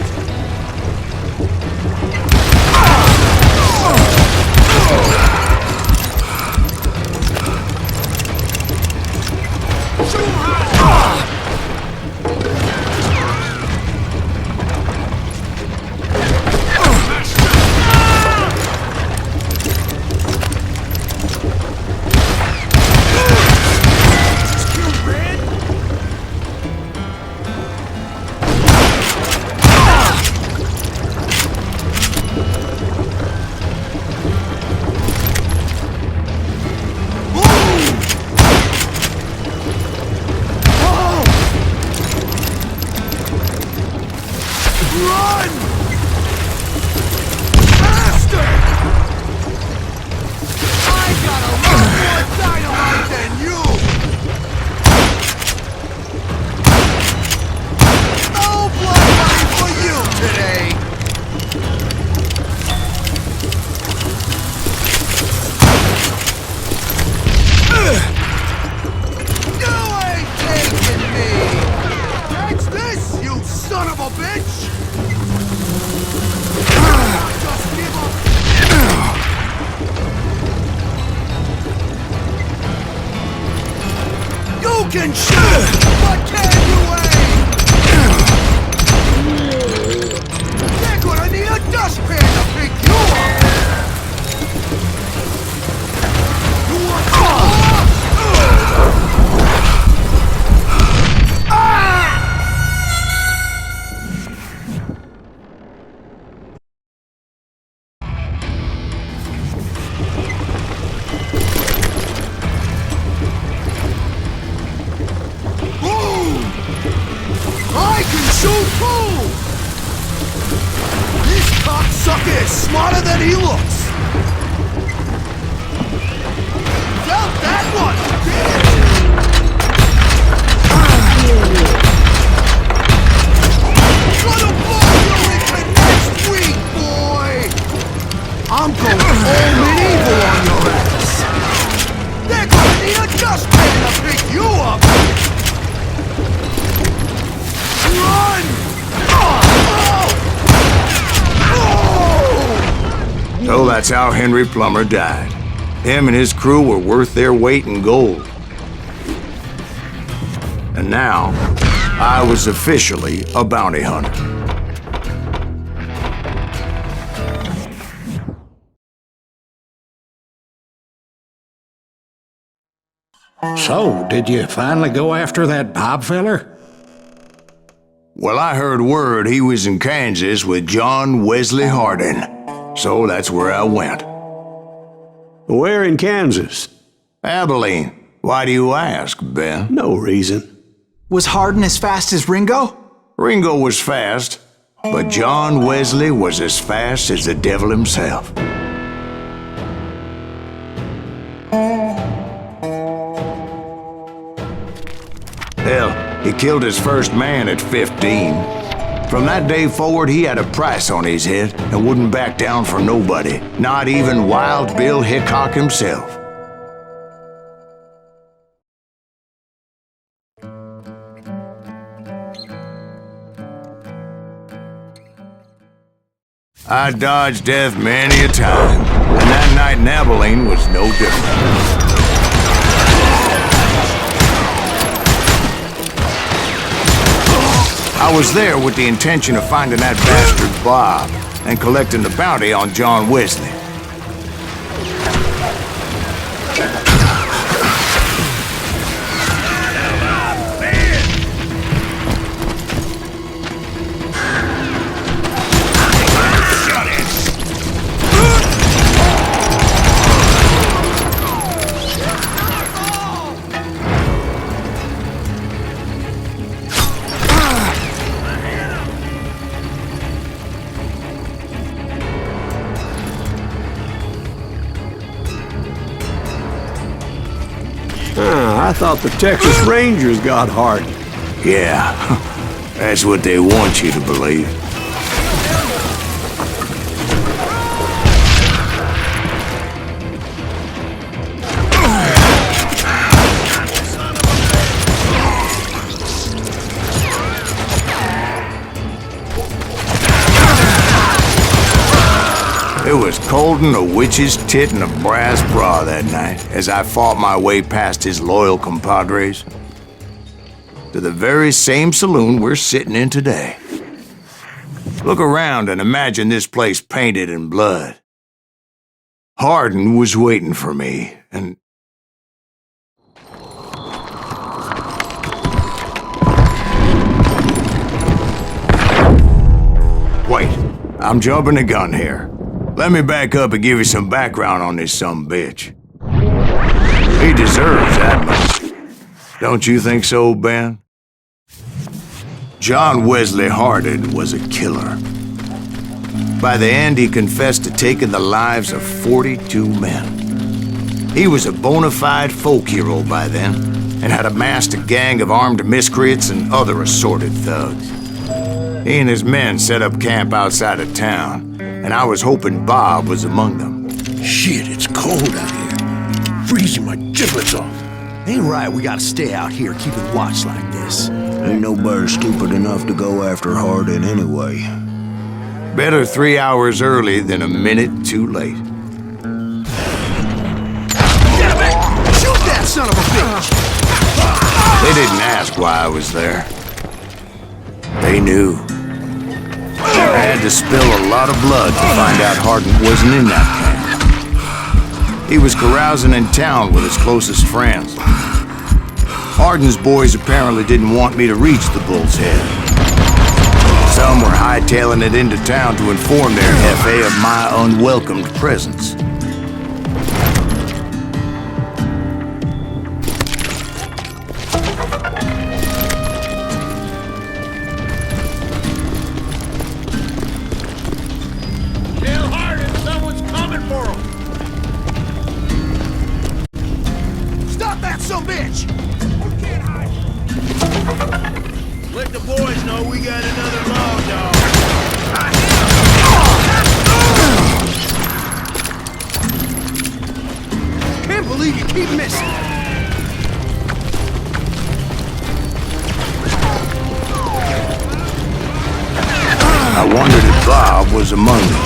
Run! Faster! I got a lot more dynamite than you! No blood money for you today! You ain't taking me! Catch this, you son of a bitch! Just give up! You can shoot, but can you aim? They're gonna need a dustpan to pick you up! You want I can shoot too! This cocksucker is smarter than he looks! Felt that one, did it? Gonna blow you into next week, boy! I'm going all medieval on your ass! They're gonna need a dustpan to pick you up! Run! So that's how Henry Plummer died. Him and his crew were worth their weight in gold. And now, I was officially a bounty hunter. So, did you finally go after that Bob feller? Well, I heard word he was in Kansas with John Wesley Hardin, so that's where I went. Where in Kansas? Abilene. Why do you ask, Ben? No reason. Was Hardin as fast as Ringo? Ringo was fast, but John Wesley was as fast as the devil himself. Hell, he killed his first man at 15. From that day forward, he had a price on his head and wouldn't back down for nobody, not even Wild Bill Hickok himself. I dodged death many a time, and that night in Abilene was no different. I was there with the intention of finding that bastard Bob and collecting the bounty on John Wesley. I thought the Texas Rangers got Hardin. Yeah, that's what they want you to believe. It was cold in a witch's tit and a brass bra that night as I fought my way past his loyal compadres to the very same saloon we're sitting in today. Look around and imagine this place painted in blood. Hardin was waiting for me, and wait, I'm jumping the gun here. Let me back up and give you some background on this sumbitch. He deserves that much. Don't you think so, Ben? John Wesley Hardin was a killer. By the end, he confessed to taking the lives of 42 men. He was a bona fide folk hero by then, and had amassed a gang of armed miscreants and other assorted thugs. He and his men set up camp outside of town, and I was hoping Bob was among them. Shit, it's cold out here. Freezing my giblets off. Ain't right we gotta stay out here keeping watch like this. Ain't nobody stupid enough to go after Hardin anyway. Better 3 hours early than a minute too late. Shoot that son of a bitch! They didn't ask why I was there. They knew. I had to spill a lot of blood to find out Hardin wasn't in that camp. He was carousing in town with his closest friends. Hardin's boys apparently didn't want me to reach the Bull's Head. Some were hightailing it into town to inform their F.A. of my unwelcomed presence. Let the boys know we got another law dog. Can't believe you keep missing. I wondered if Bob was among them.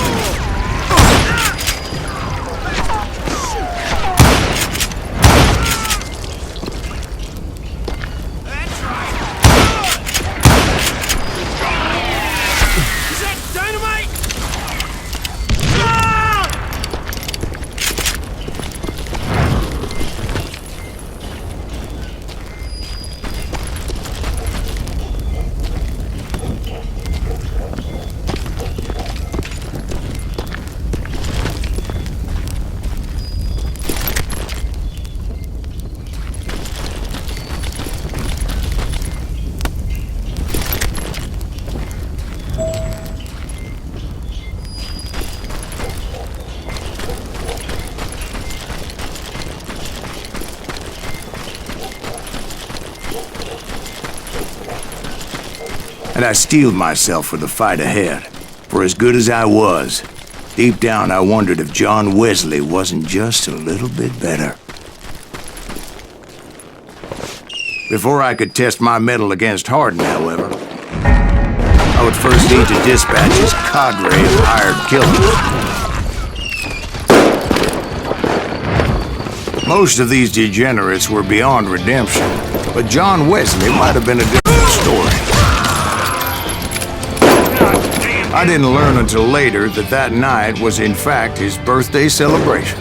and I steeled myself for the fight ahead. For as good as I was, deep down I wondered if John Wesley wasn't just a little bit better. Before I could test my mettle against Hardin, however, I would first need to dispatch his cadre of hired killers. Most of these degenerates were beyond redemption, but John Wesley might have been a different story. I didn't learn until later that that night was in fact his birthday celebration.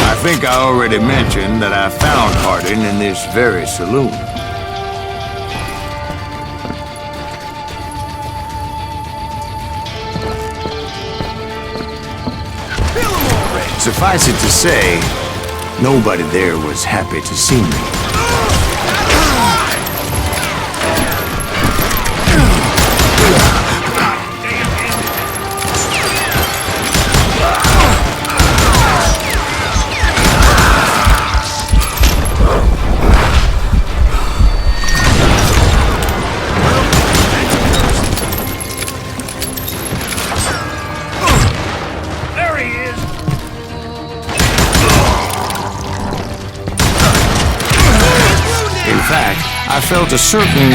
I think I already mentioned that I found Hardin in this very saloon. Suffice it to say, nobody there was happy to see me. I felt a certain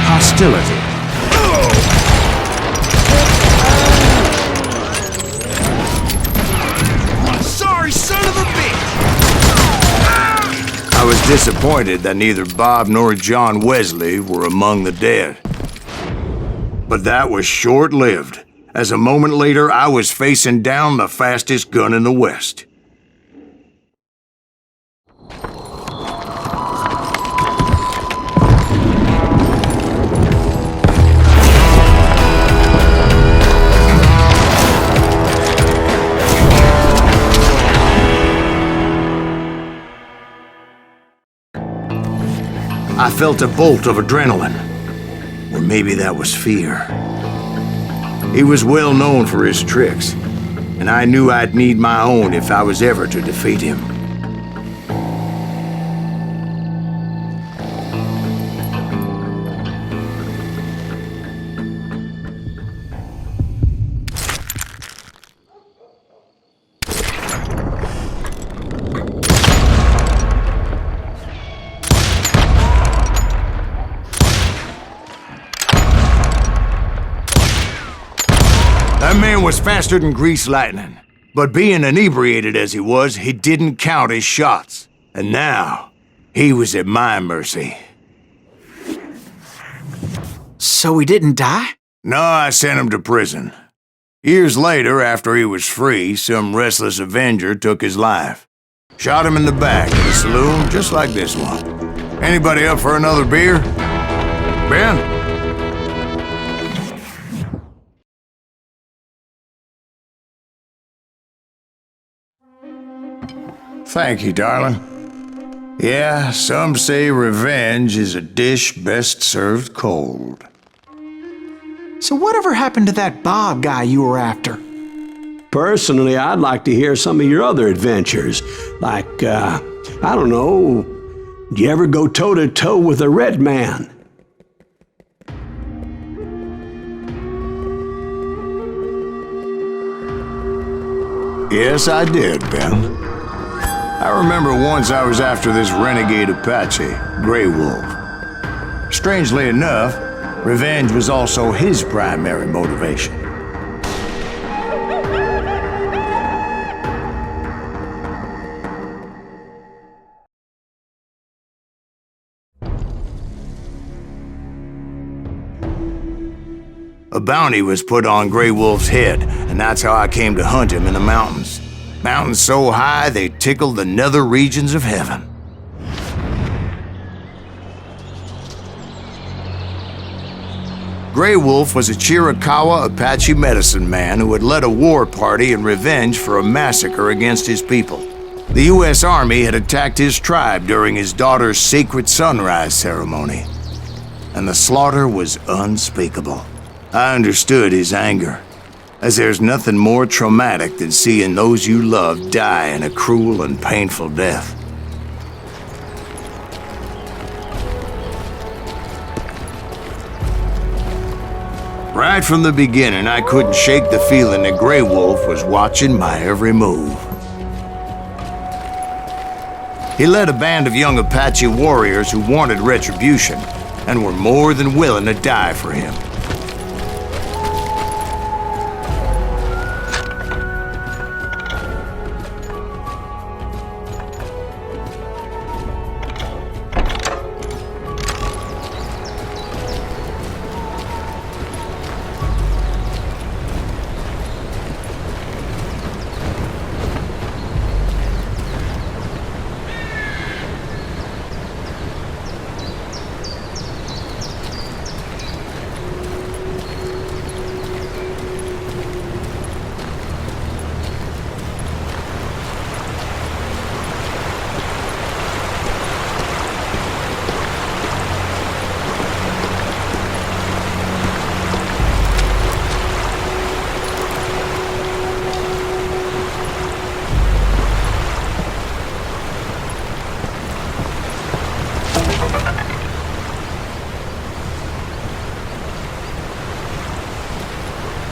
hostility. Sorry, son of a bitch! I was disappointed that neither Bob nor John Wesley were among the dead. But that was short-lived, as a moment later I was facing down the fastest gun in the West. I felt a bolt of adrenaline, or maybe that was fear. He was well known for his tricks, and I knew I'd need my own if I was ever to defeat him. That man was faster than greased lightning, but being inebriated as he was, he didn't count his shots. And now, he was at my mercy. So he didn't die? No, I sent him to prison. Years later, after he was free, some restless avenger took his life. Shot him in the back of the saloon, just like this one. Anybody up for another beer? Ben? Thank you, darling. Yeah, some say revenge is a dish best served cold. So whatever happened to that Bob guy you were after? Personally, I'd like to hear some of your other adventures. Like, I don't know, did you ever go toe-to-toe with a red man? Yes, I did, Ben. I remember once I was after this renegade Apache, Grey Wolf. Strangely enough, revenge was also his primary motivation. A bounty was put on Grey Wolf's head, and that's how I came to hunt him in the mountains. Mountains so high they tickled the nether regions of heaven. Grey Wolf was a Chiricahua Apache medicine man who had led a war party in revenge for a massacre against his people. The U.S. Army had attacked his tribe during his daughter's sacred sunrise ceremony, and the slaughter was unspeakable. I understood his anger, as there's nothing more traumatic than seeing those you love die in a cruel and painful death. Right from the beginning, I couldn't shake the feeling that Grey Wolf was watching my every move. He led a band of young Apache warriors who wanted retribution and were more than willing to die for him.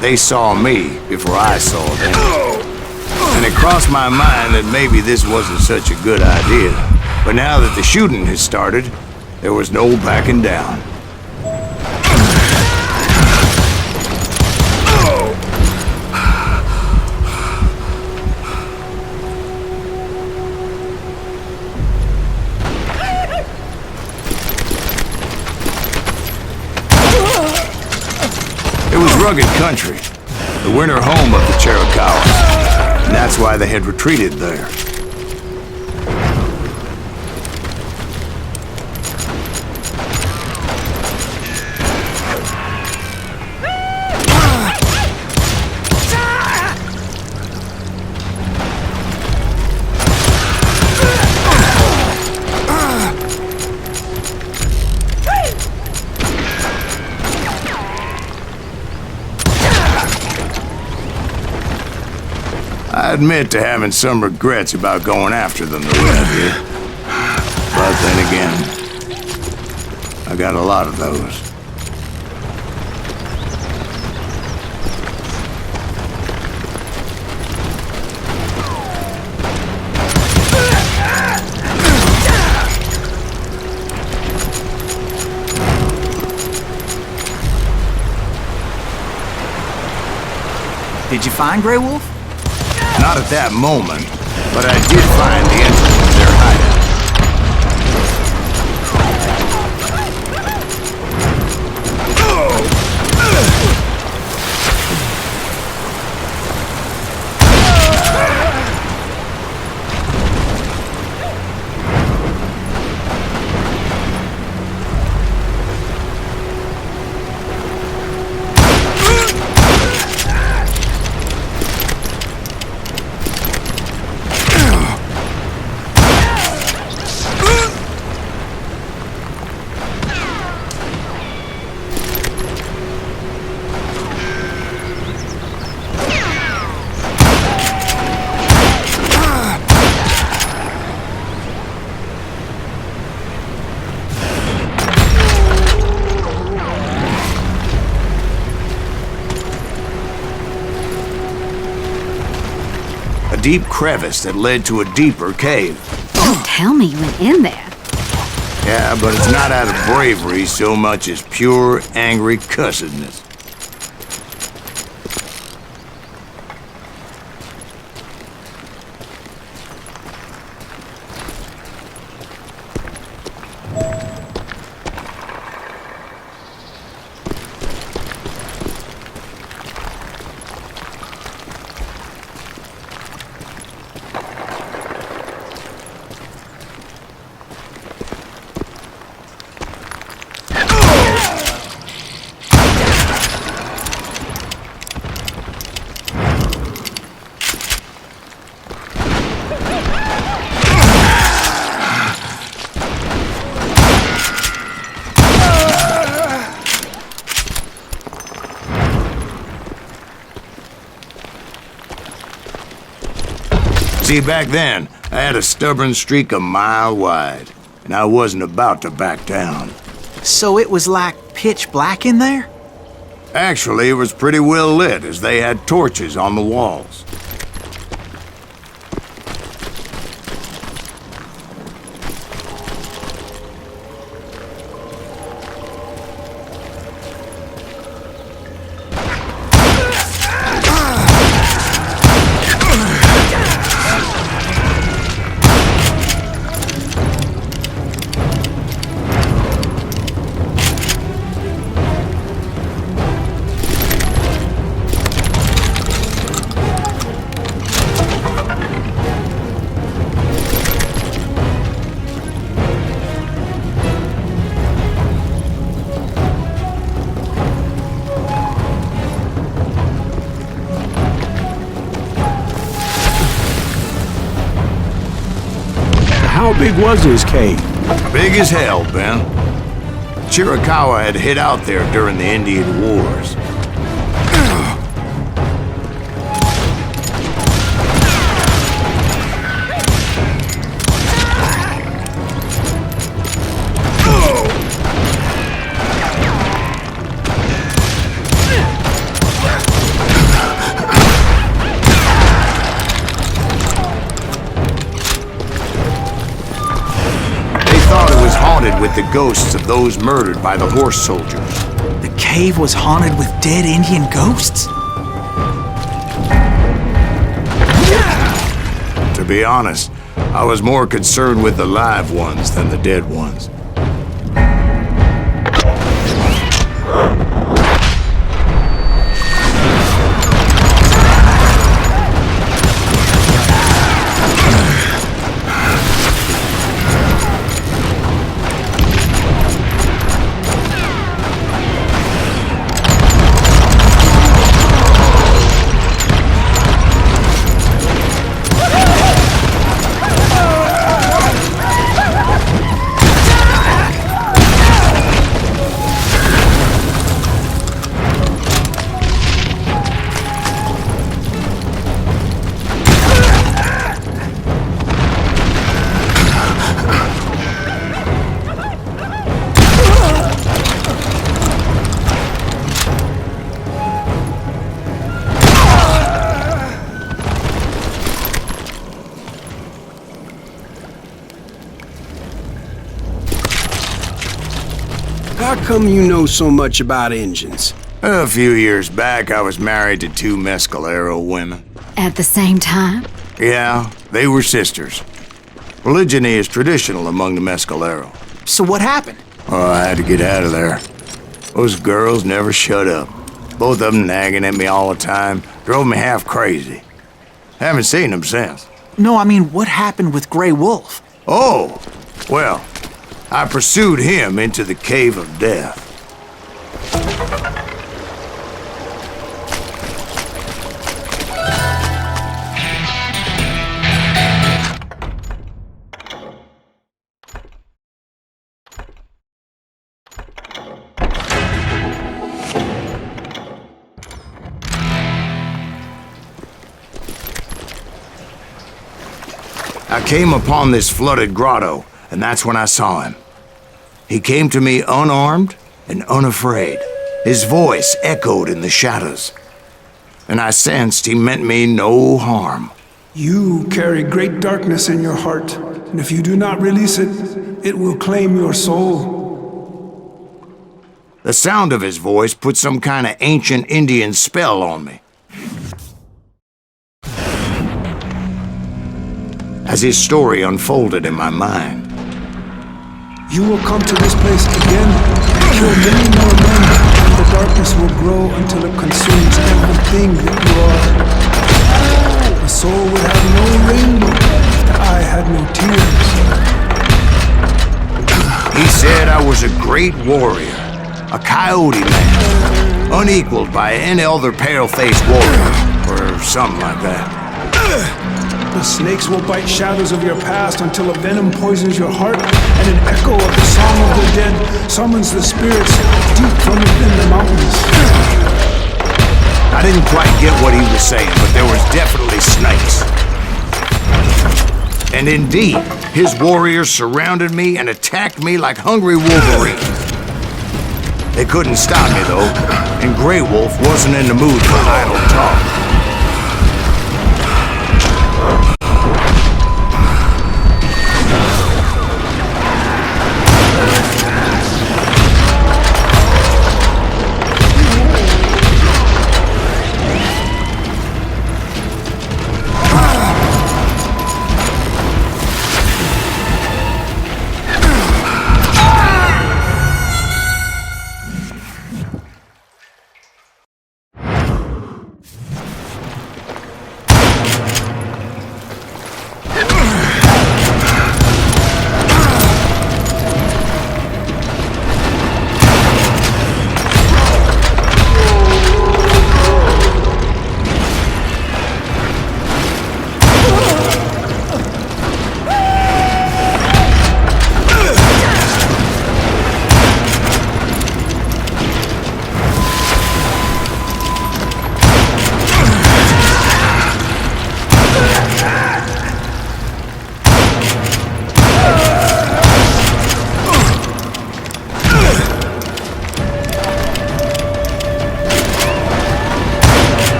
They saw me before I saw them. And it crossed my mind that maybe this wasn't such a good idea. But now that the shooting had started, there was no backing down. It was rugged country, the winter home of the Chiricahuas, and that's why they had retreated there. I admit to having some regrets about going after them the way I did. But then again, I got a lot of those. Did you find Grey Wolf? Not at that moment, but I did find the entrance to their hideout. deep crevice that led to a deeper cave. Don't tell me you went in there. Yeah, but it's not out of bravery so much as pure, angry cussedness. See, back then, I had a stubborn streak a mile wide, and I wasn't about to back down. So it was like pitch black in there? Actually, it was pretty well lit, as they had torches on the walls. How big was his cave? Big as hell, Ben. Chiricahua had hid out there during the Indian Wars. With the ghosts of those murdered by the horse soldiers. The cave was haunted with dead Indian ghosts? To be honest, I was more concerned with the live ones than the dead ones. How come you know so much about engines? A few years back, I was married to 2 Mescalero women. At the same time? Yeah, they were sisters. Polygyny is traditional among the Mescalero. So what happened? Oh, I had to get out of there. Those girls never shut up. Both of them nagging at me all the time. Drove me half crazy. Haven't seen them since. No, I mean, what happened with Grey Wolf? Oh, well, I pursued him into the Cave of Death. I came upon this flooded grotto, and that's when I saw him. He came to me unarmed and unafraid. His voice echoed in the shadows, and I sensed he meant me no harm. You carry great darkness in your heart, and if you do not release it, it will claim your soul. The sound of his voice put some kind of ancient Indian spell on me. As his story unfolded in my mind. You will come to this place again and kill many more men, and the darkness will grow until it consumes everything that you are. The soul would have no rainbow if the eye had no tears. He said I was a great warrior, a coyote man, unequaled by any other pale-faced warrior, or something like that. The snakes will bite shadows of your past until a venom poisons your heart, and an echo of the song of the dead summons the spirits deep from within the mountains. I didn't quite get what he was saying, but there was definitely snakes. And indeed, his warriors surrounded me and attacked me like hungry wolverines. They couldn't stop me, though, and Grey Wolf wasn't in the mood for idle talk.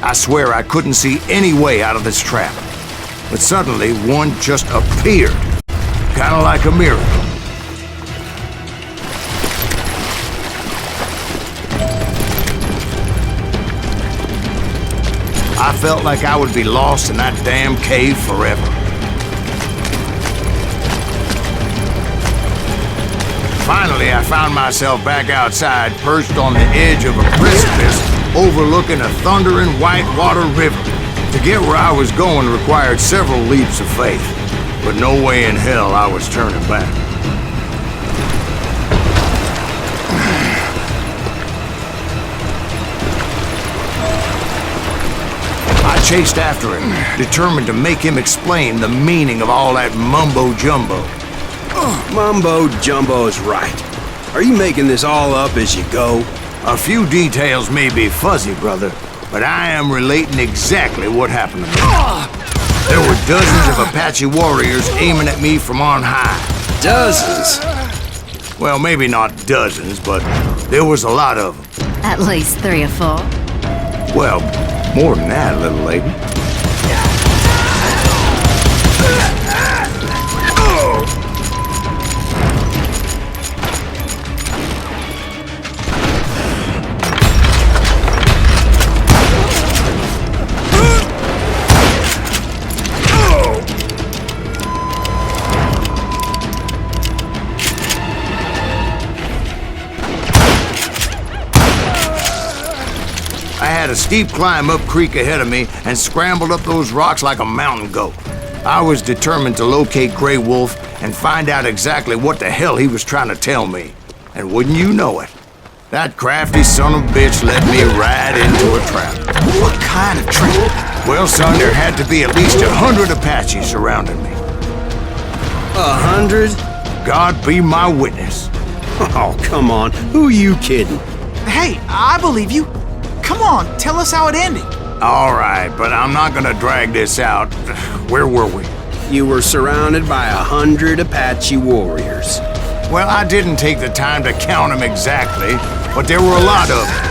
I swear I couldn't see any way out of this trap. But suddenly, one just appeared. Kinda like a miracle. I felt like I would be lost in that damn cave forever. Finally, I found myself back outside, perched on the edge of a precipice, overlooking a thundering whitewater river. To get where I was going required several leaps of faith, but no way in hell I was turning back. I chased after him, determined to make him explain the meaning of all that mumbo-jumbo. Mumbo-jumbo is right. Are you making this all up as you go? A few details may be fuzzy, brother, but I am relating exactly what happened to me. There were dozens of Apache warriors aiming at me from on high. Dozens? Well, maybe not dozens, but there was a lot of them. At least 3 or 4. Well, more than that, little lady. I had a steep climb up creek ahead of me and scrambled up those rocks like a mountain goat. I was determined to locate Grey Wolf and find out exactly what the hell he was trying to tell me. And wouldn't you know it, that crafty son of a bitch led me right into a trap. What kind of trap? Well, son, there had to be at least 100 Apaches surrounding me. 100? God be my witness. Oh, come on. Who are you kidding? Hey, I believe you. Come on, tell us how it ended. All right, but I'm not gonna drag this out. Where were we? you were surrounded by 100 Apache warriors. Well, I didn't take the time to count them exactly, but there were a lot of them.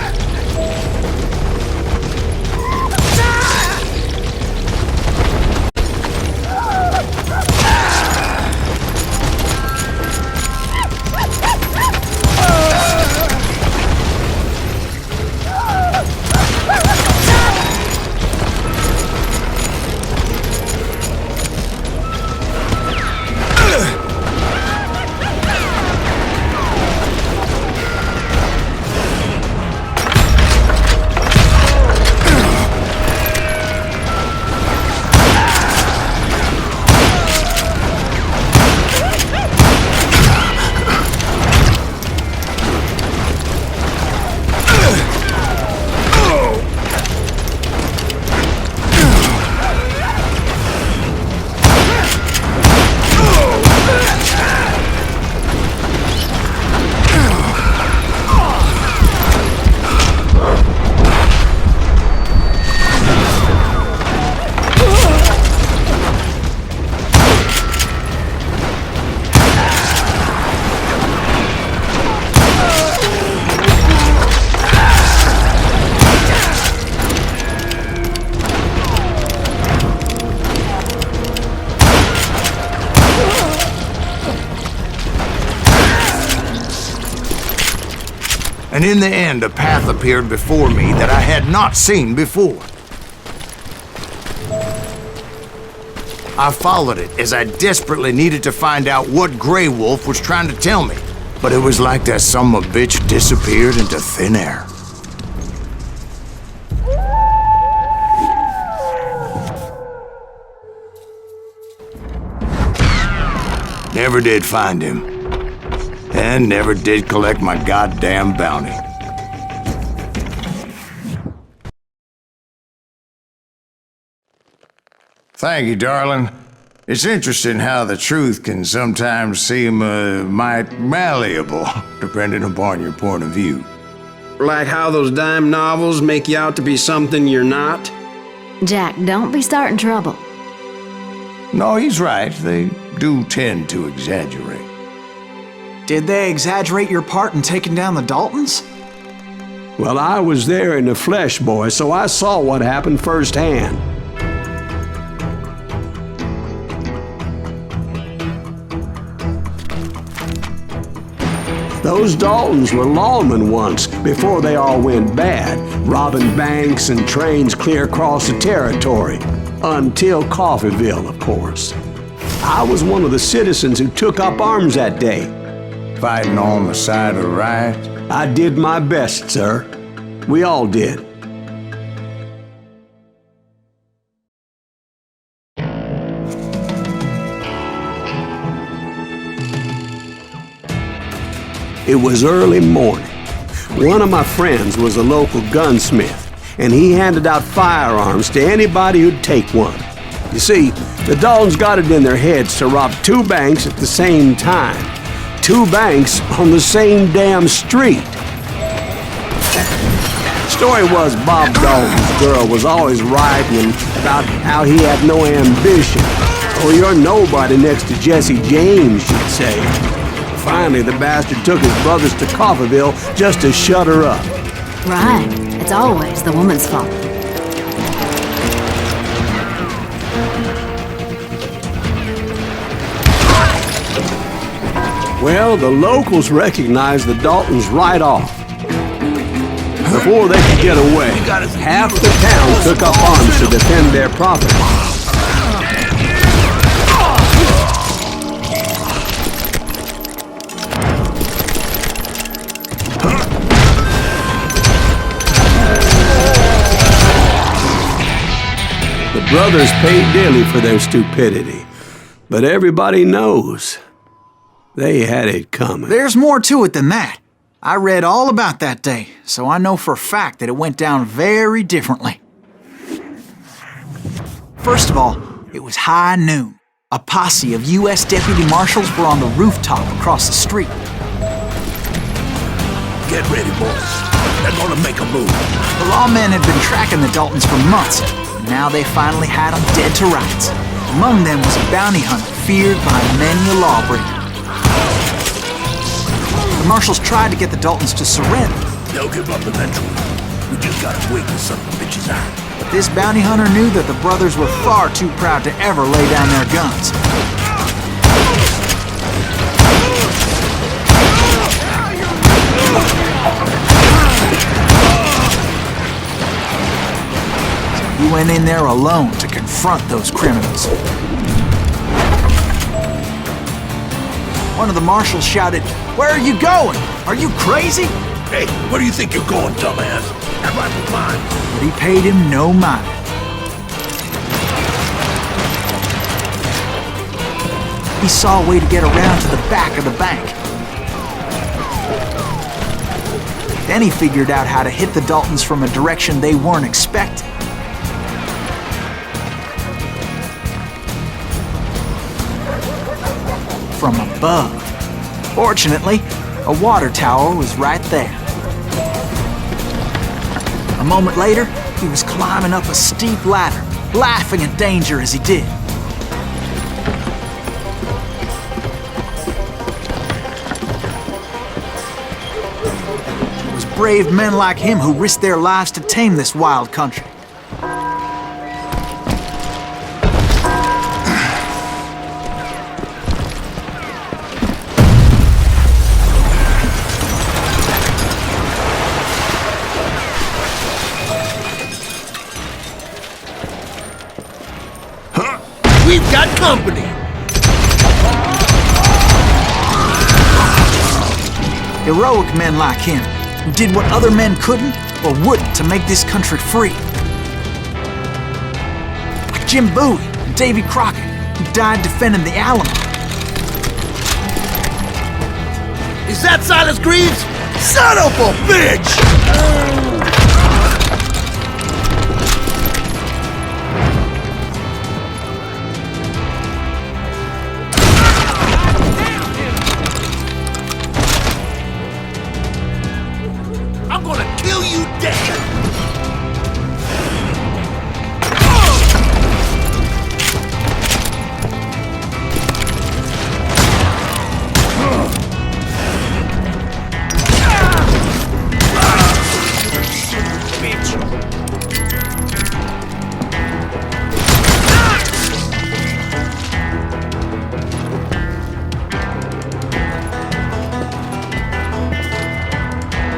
And in the end, a path appeared before me that I had not seen before. I followed it as I desperately needed to find out what Grey Wolf was trying to tell me. But it was like that son of a bitch disappeared into thin air. Never did find him. And never did collect my goddamn bounty. Thank you, darling. It's interesting how the truth can sometimes seem, might malleable, depending upon your point of view. Like how those dime novels make you out to be something you're not? Jack, don't be starting trouble. No, he's right. They do tend to exaggerate. Did they exaggerate your part in taking down the Daltons? Well, I was there in the flesh, boy, so I saw what happened firsthand. Those Daltons were lawmen once, before they all went bad, robbing banks and trains clear across the territory. Until Coffeeville, of course. I was one of the citizens who took up arms that day. Fighting on the side of the right? I did my best, sir. We all did. It was early morning. One of my friends was a local gunsmith, and he handed out firearms to anybody who'd take one. You see, the Daltons got it in their heads to rob 2 banks at the same time. 2 banks on the same damn street. Story was Bob Dalton's girl was always writing about how he had no ambition. Oh, you're nobody next to Jesse James, she'd say. Finally, the bastard took his brothers to Coffeeville just to shut her up. Right. It's always the woman's fault. Well, the locals recognized the Daltons right off. Before they could get away, half the town took up arms to defend their property. The brothers paid dearly for their stupidity, but everybody knows they had it coming. There's more to it than that. I read all about that day, so I know for a fact that it went down very differently. First of all, it was high noon. A posse of U.S. deputy marshals were on the rooftop across the street. Get ready, boys. They're gonna make a move. The lawmen had been tracking the Daltons for months, and now they finally had them dead to rights. Among them was a bounty hunter feared by many a lawbreaker. The marshals tried to get the Daltons to surrender. They'll give up eventually. We just gotta wait till some bitches out. But this bounty hunter knew that the brothers were far too proud to ever lay down their guns. He went in there alone to confront those criminals. One of the marshals shouted, "Where are you going? Are you crazy?" Hey, where do you think you're going, dumbass? That rifle's mine. But he paid him no mind. He saw a way to get around to the back of the bank. Then he figured out how to hit the Daltons from a direction they weren't expecting. From above. Fortunately, a water tower was right there. A moment later, he was climbing up a steep ladder, laughing at danger as he did. It was brave men like him who risked their lives to tame this wild country. We've got company! Heroic men like him, who did what other men couldn't or wouldn't to make this country free. Like Jim Bowie and Davy Crockett, who died defending the Alamo. Is that Silas Greaves? Son of a bitch! I'm gonna kill you dead!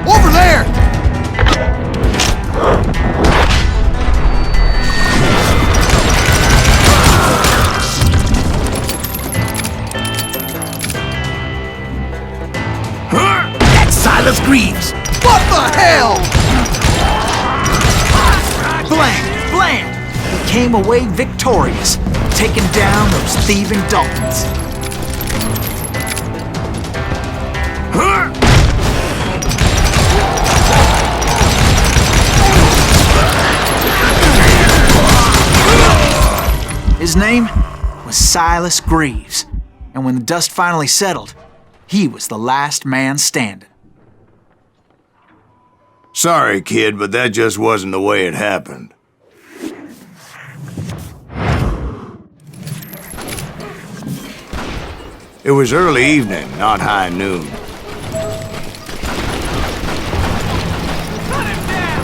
Over there! That's Silas Greaves! What the hell? Blam! Blam! He came away victorious, taking down those thieving Daltons. His name was Silas Greaves, and when the dust finally settled, he was the last man standing. Sorry, kid, but that just wasn't the way it happened. It was early evening, not high noon.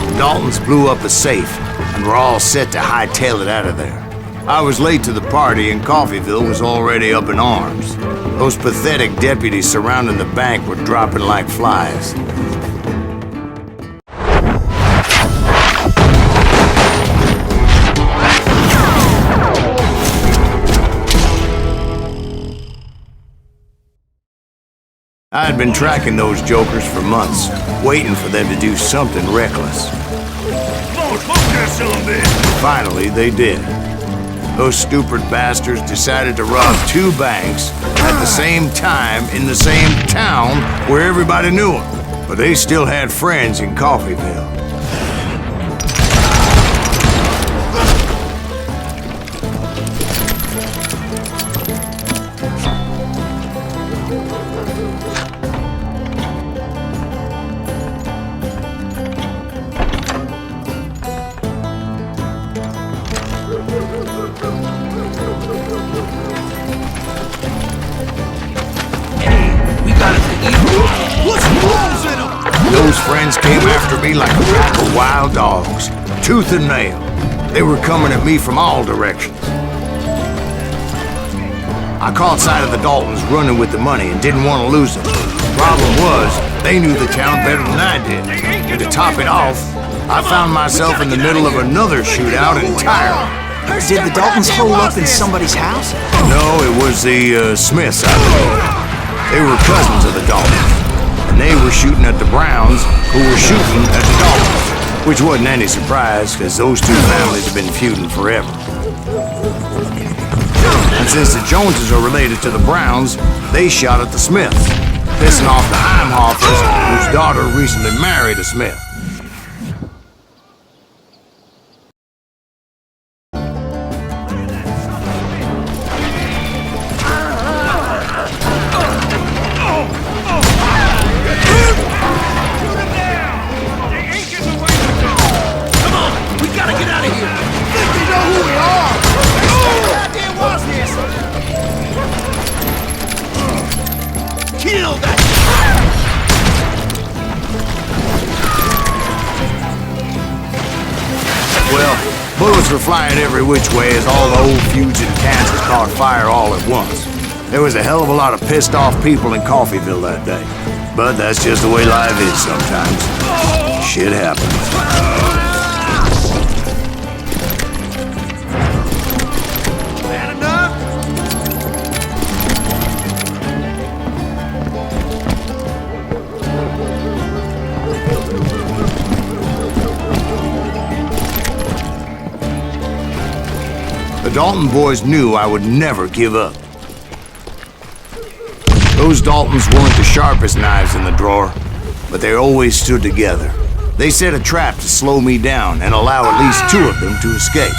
The Daltons blew up a safe, and were all set to hightail it out of there. I was late to the party, and Coffeyville was already up in arms. Those pathetic deputies surrounding the bank were dropping like flies. I had been tracking those jokers for months, waiting for them to do something reckless. Finally, they did. Those stupid bastards decided to rob two banks at the same time in the same town where everybody knew them. But they still had friends in Coffeyville. friends came after me like a pack of wild dogs, tooth and nail. They were coming at me from all directions. I caught sight of the Daltons running with the money and didn't want to lose them. Problem was, they knew the town better than I did. And to top it off, I found myself in the middle of another shootout entirely. Did the Daltons hole up in somebody's house? No, it was the Smiths, I believe. They were cousins of the Daltons. And they were shooting at the Browns, who were shooting at the Daltons. Which wasn't any surprise, because those two families have been feuding forever. And since the Joneses are related to the Browns, they shot at the Smiths, pissing off the Heimhoffers, whose daughter recently married a Smith. Well, bullets were flying every which way as all the old feuds in Kansas caught fire all at once. There was a hell of a lot of pissed off people in Coffeyville that day. But that's just the way life is sometimes. Shit happens. The Dalton boys knew I would never give up. Those Daltons weren't the sharpest knives in the drawer, but they always stood together. They set a trap to slow me down and allow at least two of them to escape.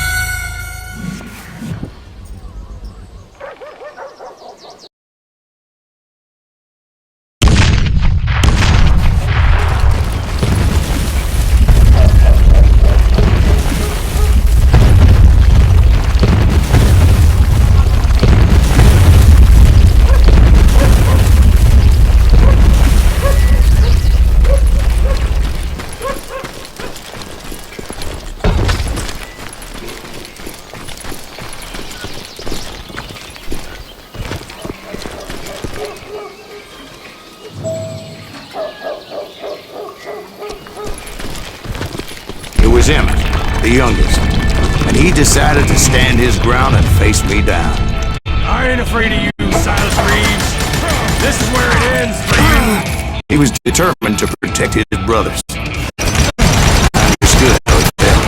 Was Emmett, the youngest, and he decided to stand his ground and face me down. I ain't afraid of you, Silas Reeves. This is where it ends for you. He was determined to protect his brothers. I understood how he felt.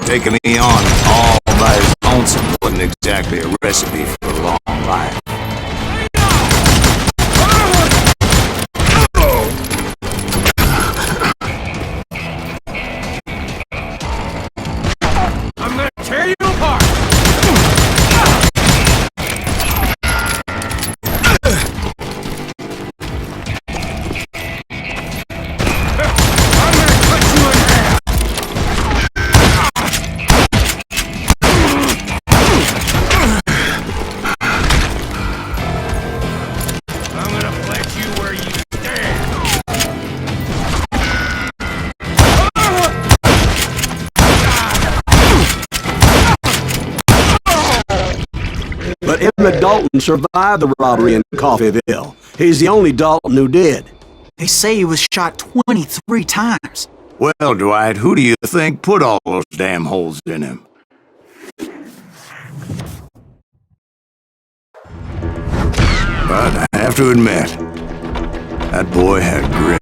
Taking me on all by his lonesome wasn't exactly a recipe for a long life. Tear you apart! I'm gonna cut you in half! I'm gonna plant you where you stand! But Emmett Dalton survived the robbery in Coffeyville. He's the only Dalton who did. They say he was shot 23 times. Well, Dwight, who do you think put all those damn holes in him? But I have to admit, that boy had grit.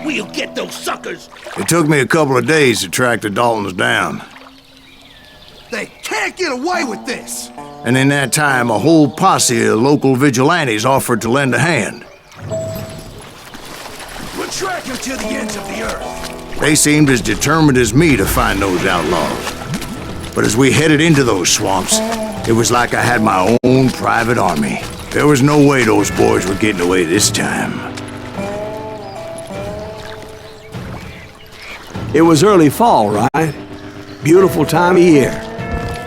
We'll get those suckers! It took me a couple of days to track the Daltons down. They can't get away with this! And in that time, a whole posse of local vigilantes offered to lend a hand. We'll track them to the ends of the earth! They seemed as determined as me to find those outlaws. But as we headed into those swamps, it was like I had my own private army. There was no way those boys were getting away this time. It was early fall, right? Beautiful time of year.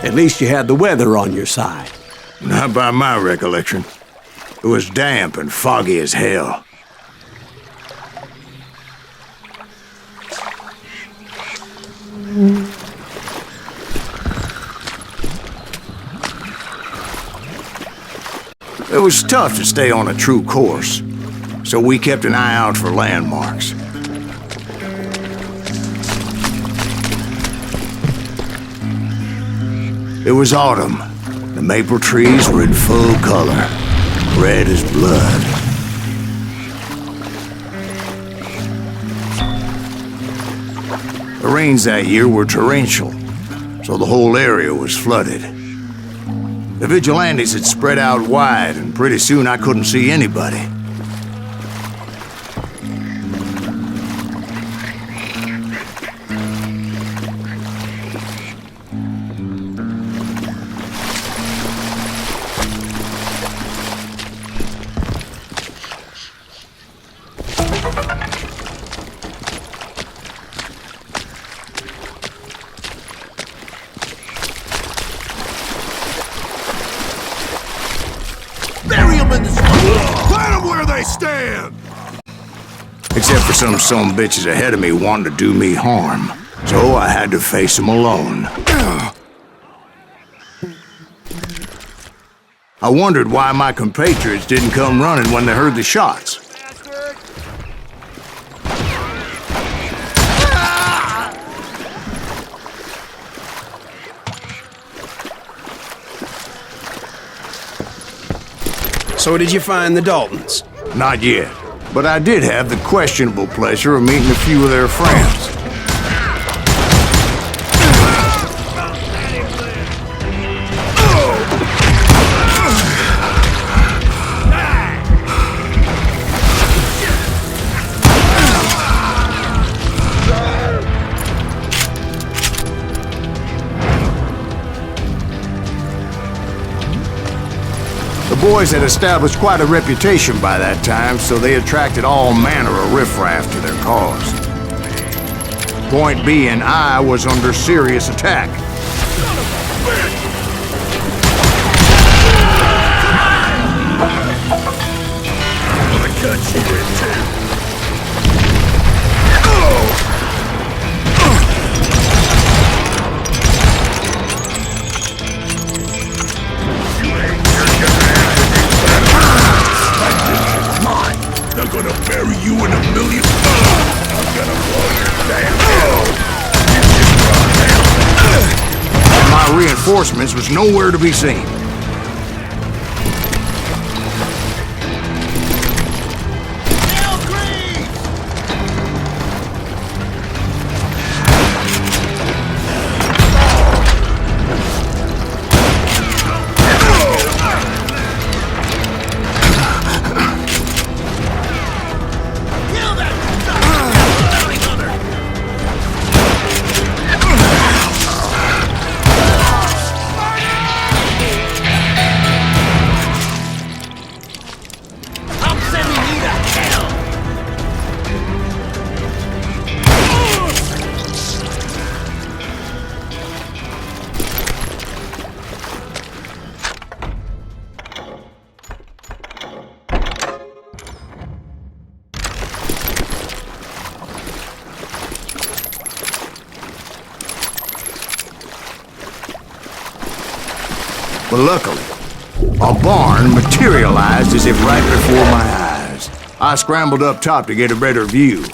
At least you had the weather on your side. Not by my recollection. It was damp and foggy as hell. It was tough to stay on a true course, so we kept an eye out for landmarks. It was autumn. The maple trees were in full color, red as blood. The rains that year were torrential, so the whole area was flooded. The vigilantes had spread out wide, and pretty soon I couldn't see anybody. Plant them where they stand! Except for some bitches ahead of me wanting to do me harm. So I had to face them alone. I wondered why my compatriots didn't come running when they heard the shots. So did you find the Daltons? Not yet, but I did have the questionable pleasure of meeting a few of their friends. The boys had established quite a reputation by that time, so they attracted all manner of riffraff to their cause. Point being, I was under serious attack. I'm gonna cut you in two. I'm gonna bury you in a million. I'm gonna blow your damn head. And my reinforcements was nowhere to be seen. But luckily, a barn materialized as if right before my eyes. I scrambled up top to get a better view,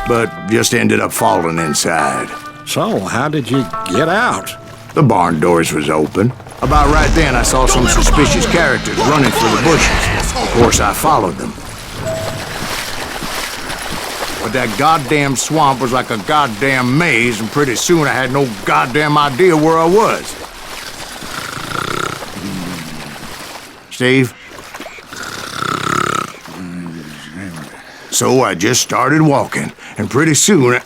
but just ended up falling inside. So, how did you get out? The barn doors was open. About right then, I saw some suspicious characters running for the bushes. Of course, I followed them. But that goddamn swamp was like a goddamn maze, and pretty soon I had no goddamn idea where I was. Steve? So I just started walking, and pretty soon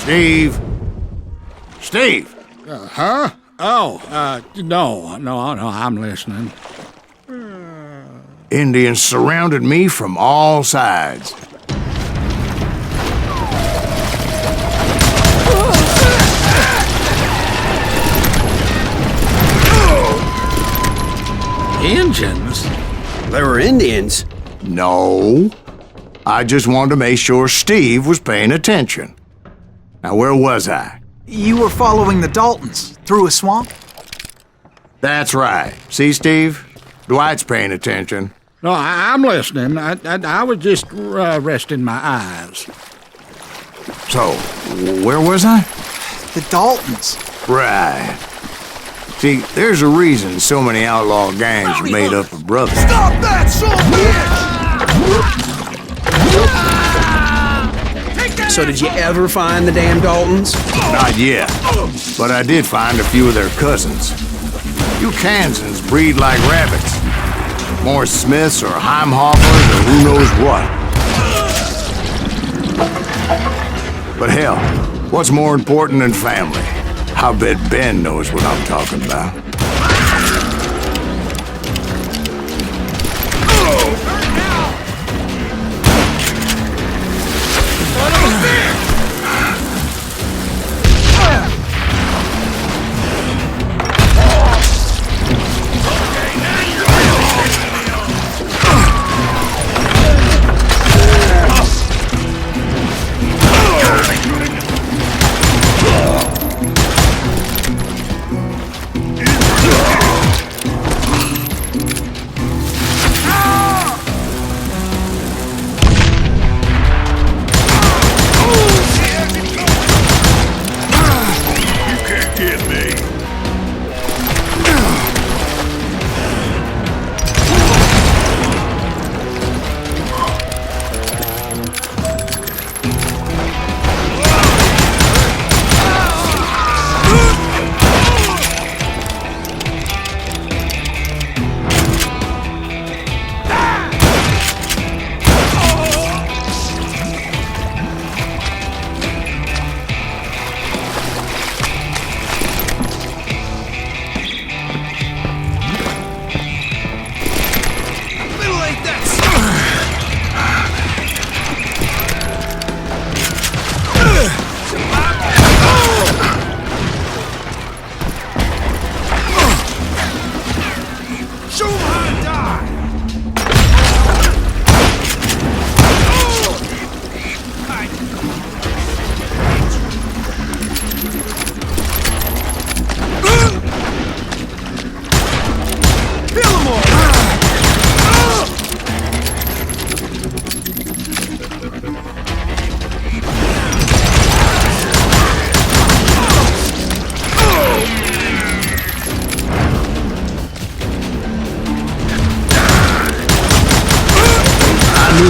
Steve? Steve! Huh? Oh, no, I'm listening. Indians surrounded me from all sides. Indians? They were Indians. No. I just wanted to make sure Steve was paying attention. Now, where was I? You were following the Daltons through a swamp? That's right. See, Steve? Dwight's paying attention. No, I'm listening. I was just resting my eyes. So, where was I? The Daltons. Right. See, there's a reason so many outlaw gangs are made up of brothers. Stop that, son of a bitch! So did you ever find the damn Daltons? Not yet, but I did find a few of their cousins. You Kansans breed like rabbits. More Smiths or Heimhoffers or who knows what. But hell, what's more important than family? I bet Ben knows what I'm talking about.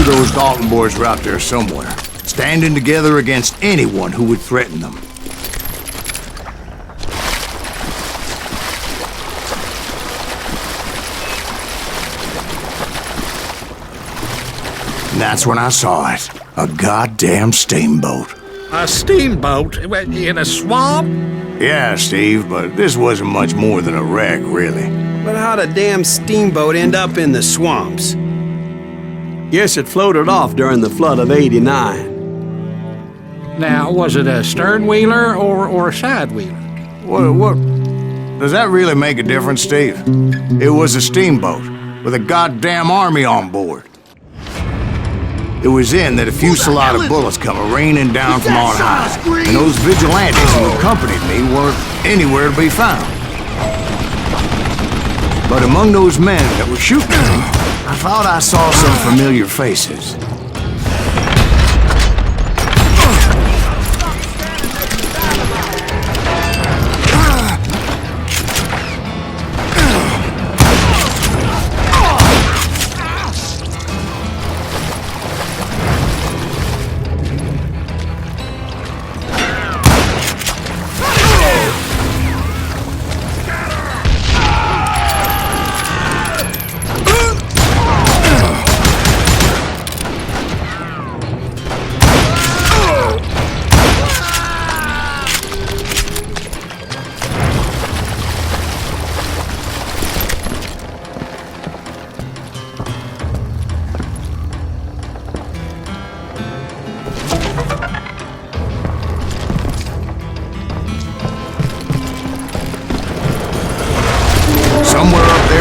Those Dalton boys were out there somewhere, standing together against anyone who would threaten them. And that's when I saw it. A goddamn steamboat. A steamboat? In a swamp? Yeah, Steve, but this wasn't much more than a wreck, really. But how'd a damn steamboat end up in the swamps? Guess it floated off during the flood of '89. Now, was it a stern-wheeler or a side-wheeler? What? Does that really make a difference, Steve? It was a steamboat with a goddamn army on board. It was then that a fusillade of bullets come raining down from on high, and those vigilantes who accompanied me weren't anywhere to be found. But among those men that were shooting me, I thought I saw some familiar faces.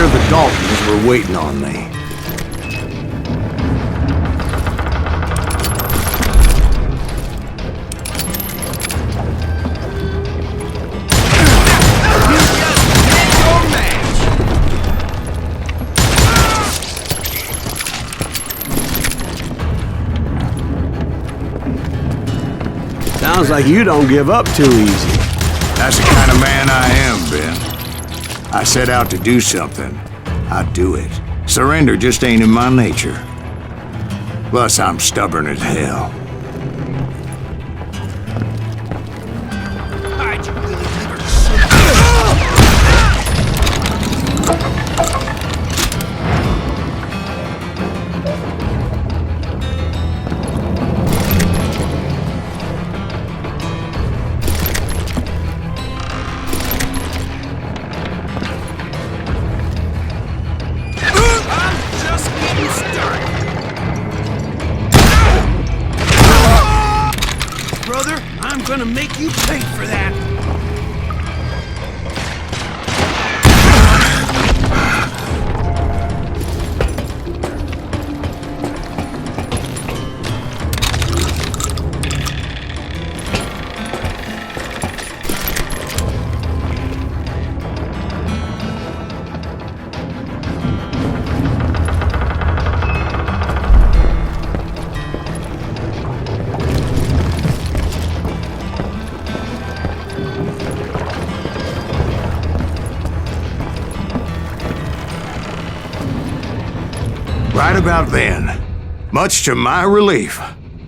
sure the Daltons were waiting on me. Sounds like you don't give up too easy. That's the kind of man I am, Ben. I set out to do something. I do it. Surrender just ain't in my nature. Plus, I'm stubborn as hell. Brother, I'm gonna make you pay for that. Right about then, much to my relief,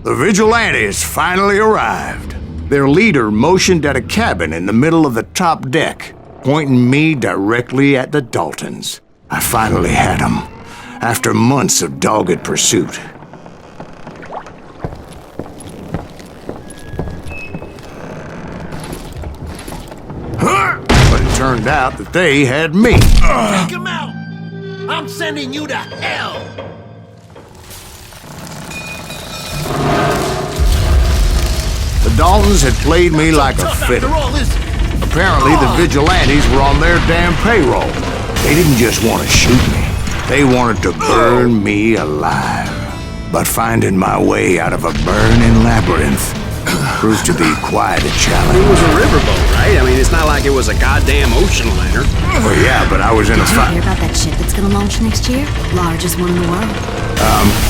the vigilantes finally arrived. Their leader motioned at a cabin in the middle of the top deck, pointing me directly at the Daltons. I finally had them, after months of dogged pursuit. But it turned out that they had me. Take him out! I'm sending you to hell! The Daltons had played me like a fiddle. Apparently, the vigilantes were on their damn payroll. They didn't just want to shoot me. They wanted to burn me alive. But finding my way out of a burning labyrinth proved to be quite a challenge. It was a riverboat, right? I mean, it's not like it was a goddamn ocean liner. Well, yeah, but I was in a Did you fight. hear about that ship that's gonna launch next year? Largest one in the world.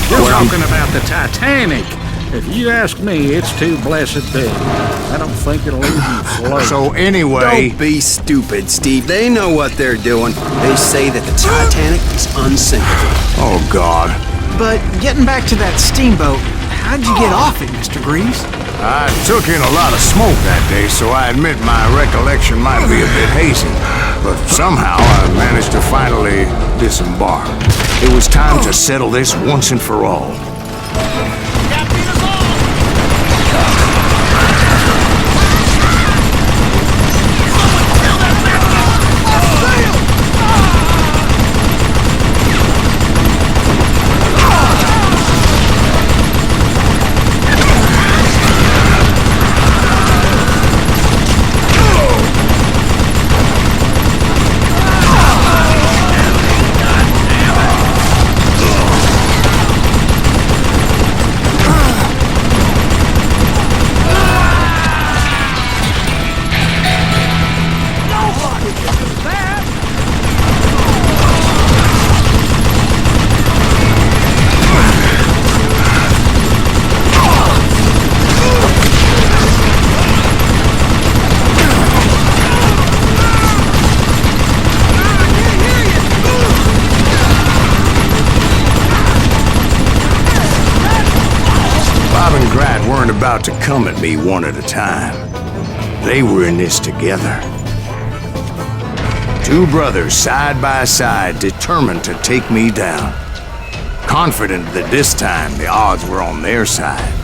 We're talking about the Titanic. If you ask me, it's too blessed big. I don't think it'll even float. So anyway... Don't be stupid, Steve. They know what they're doing. They say that the Titanic is unsinkable. Oh, God. But getting back to that steamboat, how'd you get off it, Mr. Greaves? I took in a lot of smoke that day, so I admit my recollection might be a bit hazy. But somehow I managed to finally disembark. It was time to settle this once and for all. Weren't about to come at me one at a time. They were in this together. Two brothers side by side, determined to take me down. Confident that this time the odds were on their side.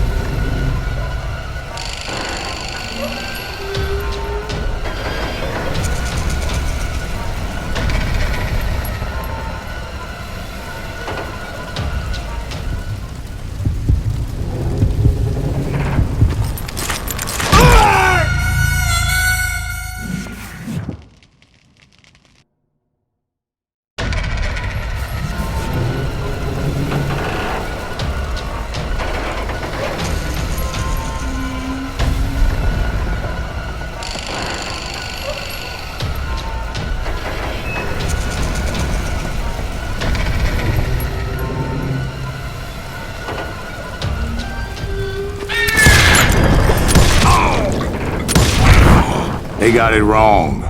got it wrong.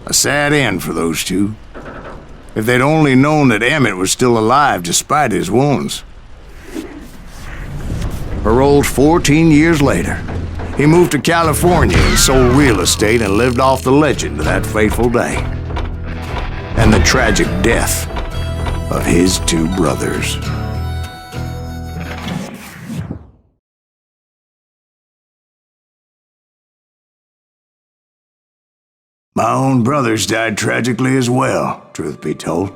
A sad end for those two. If they'd only known that Emmett was still alive despite his wounds. Paroled 14 years later, he moved to California and sold real estate and lived off the legend of that fateful day. And the tragic death of his two brothers. My own brothers died tragically as well, truth be told.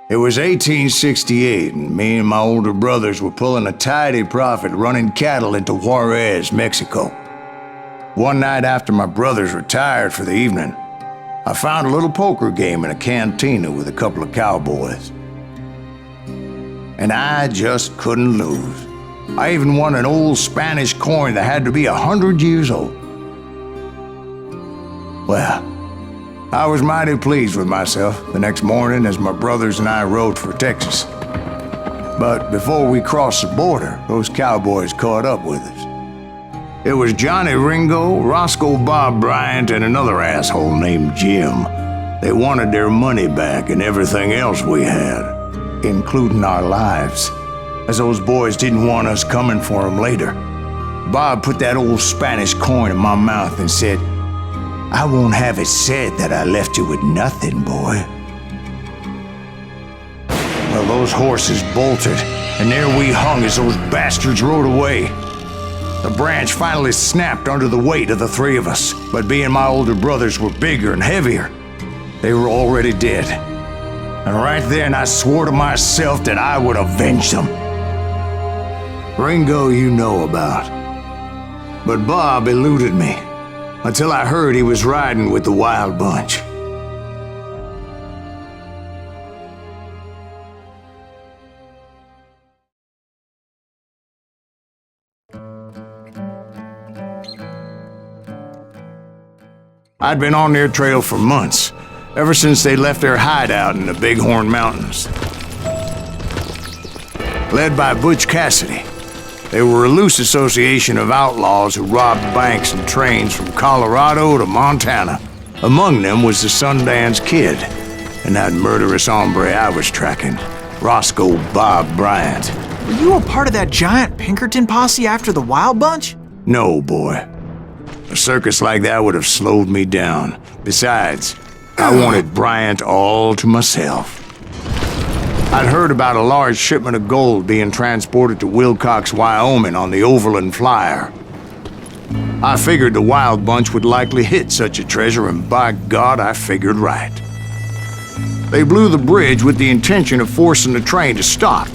It was 1868, and me and my older brothers were pulling a tidy profit running cattle into Juarez, Mexico. One night after my brothers retired for the evening, I found a little poker game in a cantina with a couple of cowboys. And I just couldn't lose. I even won an old Spanish coin that had to be 100 years old. Well, I was mighty pleased with myself the next morning as my brothers and I rode for Texas. But before we crossed the border, those cowboys caught up with us. It was Johnny Ringo, Roscoe Bob Bryant, and another asshole named Jim. They wanted their money back and everything else we had, including our lives, as those boys didn't want us coming for them later. Bob put that old Spanish coin in my mouth and said, "I won't have it said that I left you with nothing, boy." Well, those horses bolted, and there we hung as those bastards rode away. The branch finally snapped under the weight of the three of us, but being my older brothers were bigger and heavier, they were already dead. And right then I swore to myself that I would avenge them. Ringo you know about. But Bob eluded me, until I heard he was riding with the Wild Bunch. I'd been on their trail for months, ever since they left their hideout in the Bighorn Mountains. Led by Butch Cassidy, they were a loose association of outlaws who robbed banks and trains from Colorado to Montana. Among them was the Sundance Kid, and that murderous hombre I was tracking, Roscoe Bob Bryant. Were you a part of that giant Pinkerton posse after the Wild Bunch? No, boy. A circus like that would have slowed me down. Besides, I wanted Bryant all to myself. I'd heard about a large shipment of gold being transported to Wilcox, Wyoming on the Overland Flyer. I figured the Wild Bunch would likely hit such a treasure, and by God, I figured right. They blew the bridge with the intention of forcing the train to stop.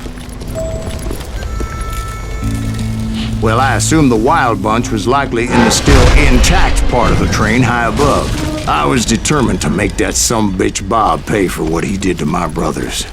Well, I assumed the Wild Bunch was likely in the still intact part of the train high above. I was determined to make that sumbitch Bob pay for what he did to my brothers.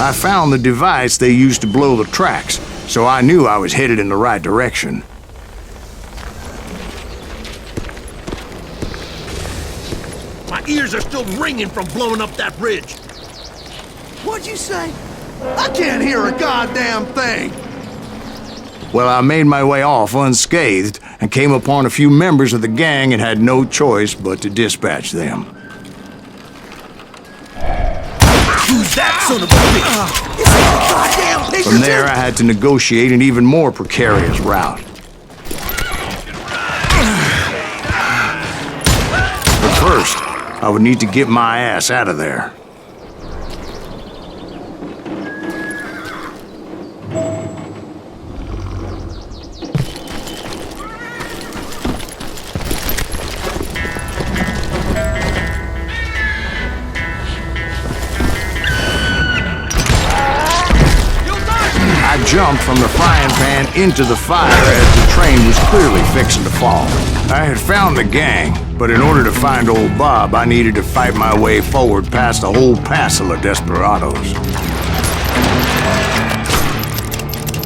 I found the device they used to blow the tracks, so I knew I was headed in the right direction. My ears are still ringing from blowing up that bridge. What'd you say? I can't hear a goddamn thing! Well, I made my way off unscathed and came upon a few members of the gang and had no choice but to dispatch them. Who's that son of a bitch? From there, I had to negotiate an even more precarious route. But first, I would need to get my ass out of there. jumped from the frying pan into the fire as the train was clearly fixing to fall. I had found the gang, but in order to find old Bob, I needed to fight my way forward past a whole passel of desperados.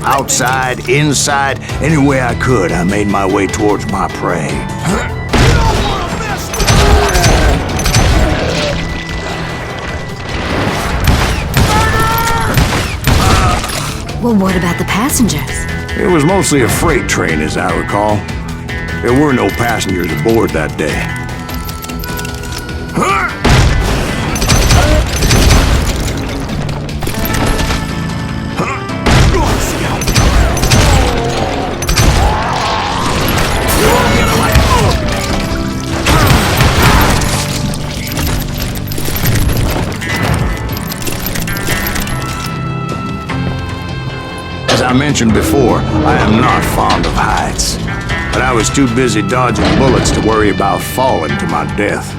Outside, inside, any way I could, I made my way towards my prey. Well, what about the passengers? It was mostly a freight train, as I recall. There were no passengers aboard that day. As I mentioned before, I am not fond of heights, but I was too busy dodging bullets to worry about falling to my death.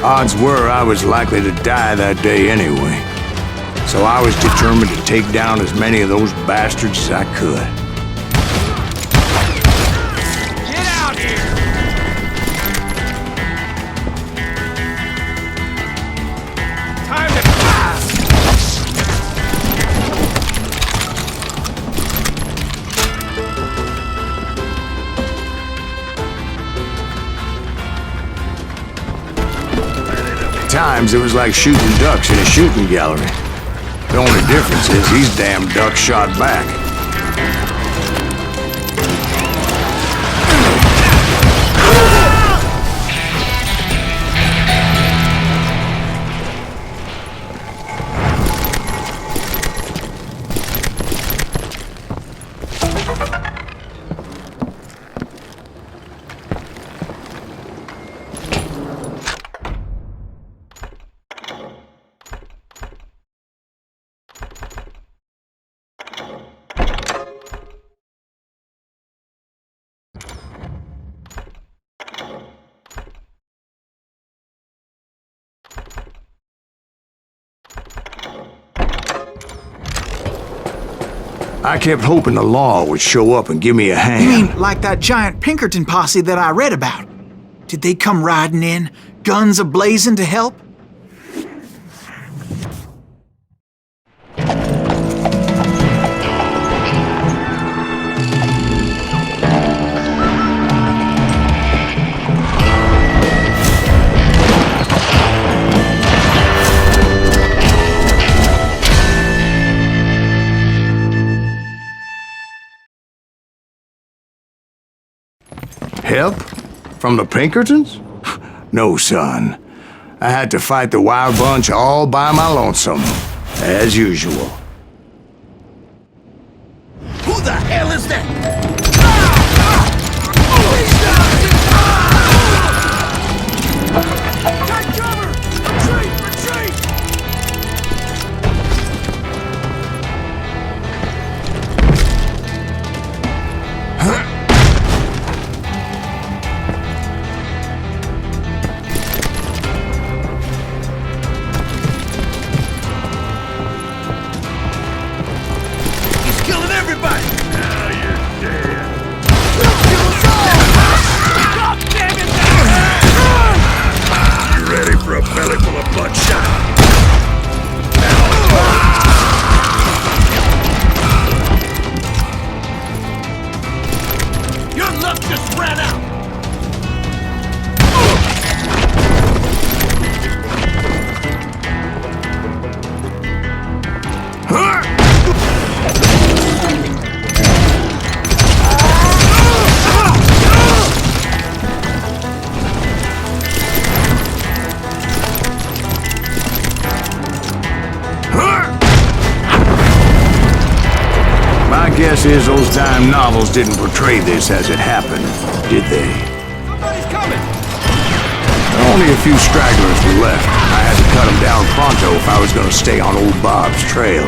Odds were I was likely to die that day anyway, so I was determined to take down as many of those bastards as I could. Get out here! Time to fly! At times, it was like shooting ducks in a shooting gallery. The only difference is these damn ducks shot back. I kept hoping the law would show up and give me a hand. You mean like that giant Pinkerton posse that I read about? Did they come riding in, guns a-blazing to help? Help? From the Pinkertons? No, son. I had to fight the wild bunch all by my lonesome, as usual. Who the hell is that? Take cover! Retreat! Retreat! Killing everybody! Now you're dead. God damn it! You ready for a belly full of bloodshot? Your luck just ran out! My guess is those dime novels didn't portray this as it happened, did they? Somebody's coming! Only a few stragglers were left. I had to cut them down pronto if I was going to stay on old Bob's trail.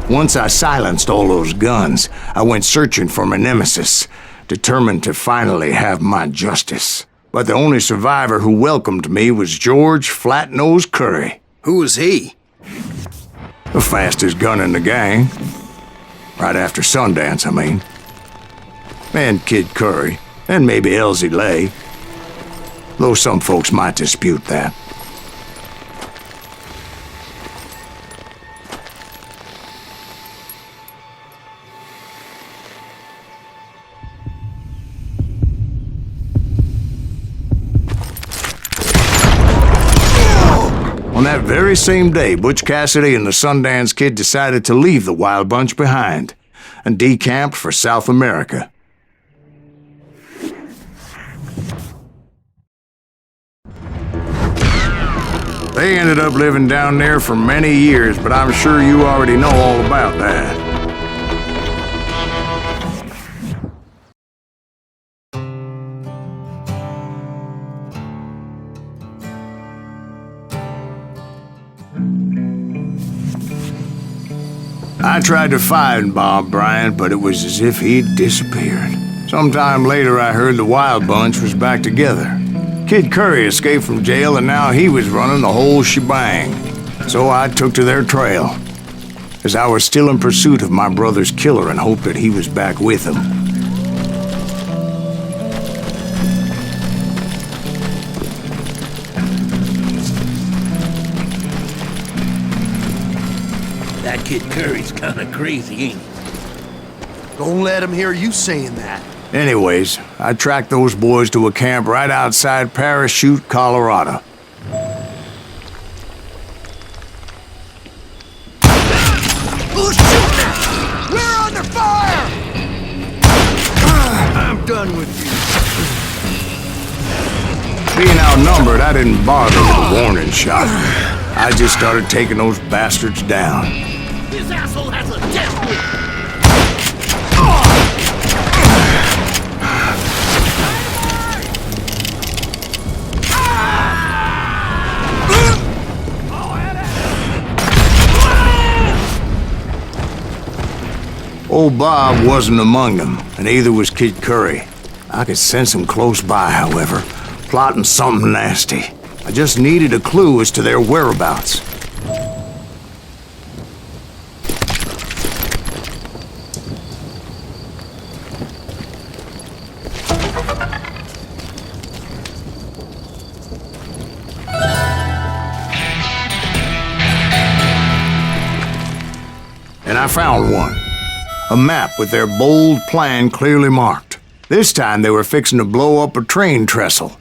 Once I silenced all those guns, I went searching for my nemesis, determined to finally have my justice. But the only survivor who welcomed me was George Flat-Nose Curry. Who was he? The fastest gun in the gang. Right after Sundance, I mean. And Kid Curry, and maybe Elsie Lay. Though some folks might dispute that. On that very same day, Butch Cassidy and the Sundance Kid decided to leave the Wild Bunch behind and decamped for South America. They ended up living down there for many years, but I'm sure you already know all about that. I tried to find Bob Bryant, but it was as if he'd disappeared. Sometime later, I heard the Wild Bunch was back together. Kid Curry escaped from jail, and now he was running the whole shebang. So I took to their trail, as I was still in pursuit of my brother's killer and hoped that he was back with him. That Kid Curry's kinda crazy, ain't he? Don't let him hear you saying that. Anyways, I tracked those boys to a camp right outside Parachute, Colorado. Who's shooting? We're under fire! I'm done with you. Being outnumbered, I didn't bother with a warning shot. I just started taking those bastards down. This asshole has a death wish! Old Bob wasn't among them, and neither was Kid Curry. I could sense him close by, however, plotting something nasty. I just needed a clue as to their whereabouts. And I found one. A map with their bold plan clearly marked. This time they were fixing to blow up a train trestle.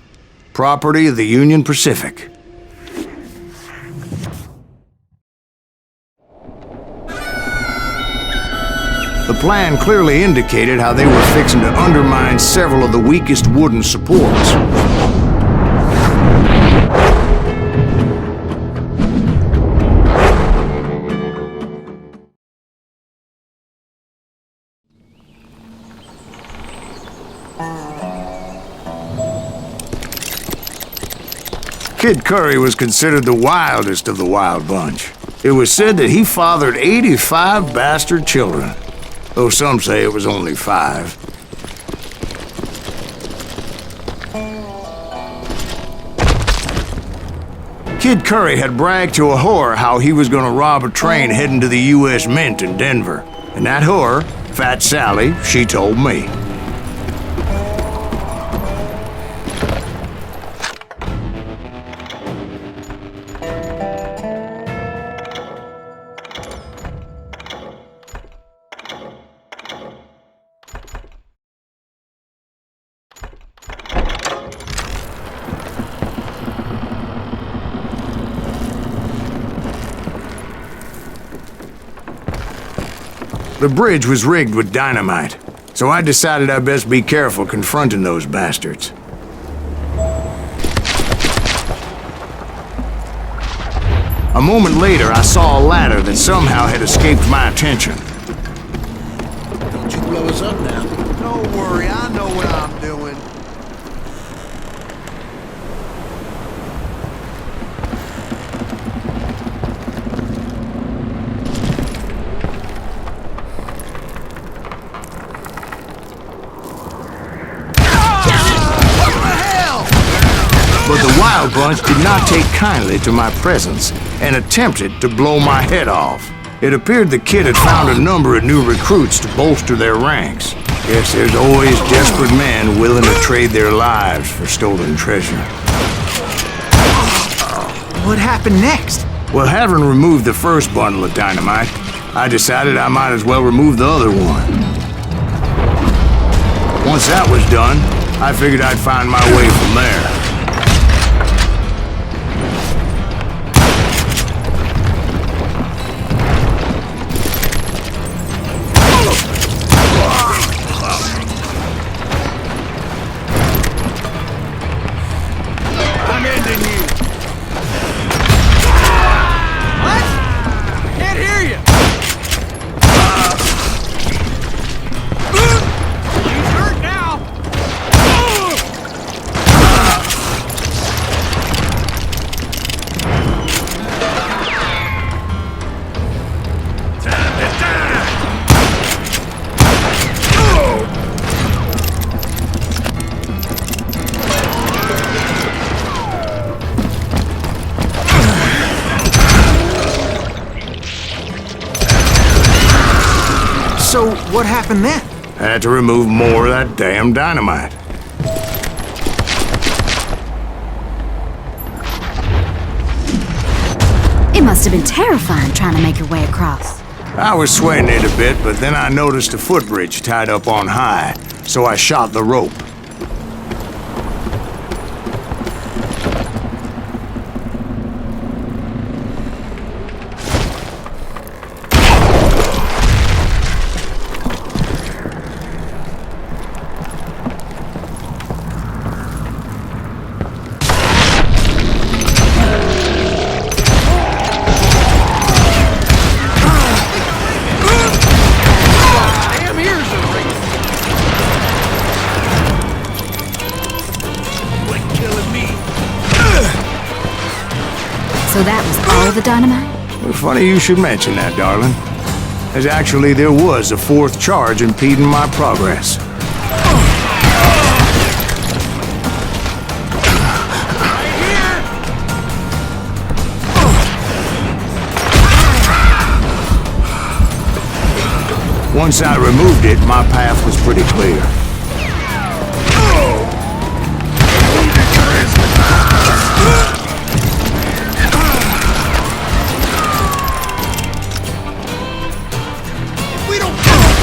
Property of the Union Pacific. The plan clearly indicated how they were fixing to undermine several of the weakest wooden supports. Kid Curry was considered the wildest of the Wild Bunch. It was said that he fathered 85 bastard children, though some say it was only 5. Kid Curry had bragged to a whore how he was gonna rob a train heading to the U.S. Mint in Denver. And that whore, Fat Sally, she told me. The bridge was rigged with dynamite, so I decided I'd best be careful confronting those bastards. A moment later, I saw a ladder that somehow had escaped my attention. Don't you blow us up now. Don't worry, I know what I'm doing. Wild Bunch did not take kindly to my presence and attempted to blow my head off. It appeared the kid had found a number of new recruits to bolster their ranks. Guess there's always desperate men willing to trade their lives for stolen treasure. What happened next? Well, having removed the first bundle of dynamite, I decided I might as well remove the other one. Once that was done, I figured I'd find my way from there. I'm ending you. What? Can't hear you. He's hurt now. Time to die. So, what happened then? I had to remove more of that damn dynamite. It must have been terrifying trying to make your way across. I was sweating it a bit, but then I noticed a footbridge tied up on high, so I shot the rope. Damn ears are ringing. Quit killing me. So that was all the dynamite? Funny you should mention that, darling. As actually there was a fourth charge impeding my progress. Once I removed it, my path was pretty clear. We don't kill him.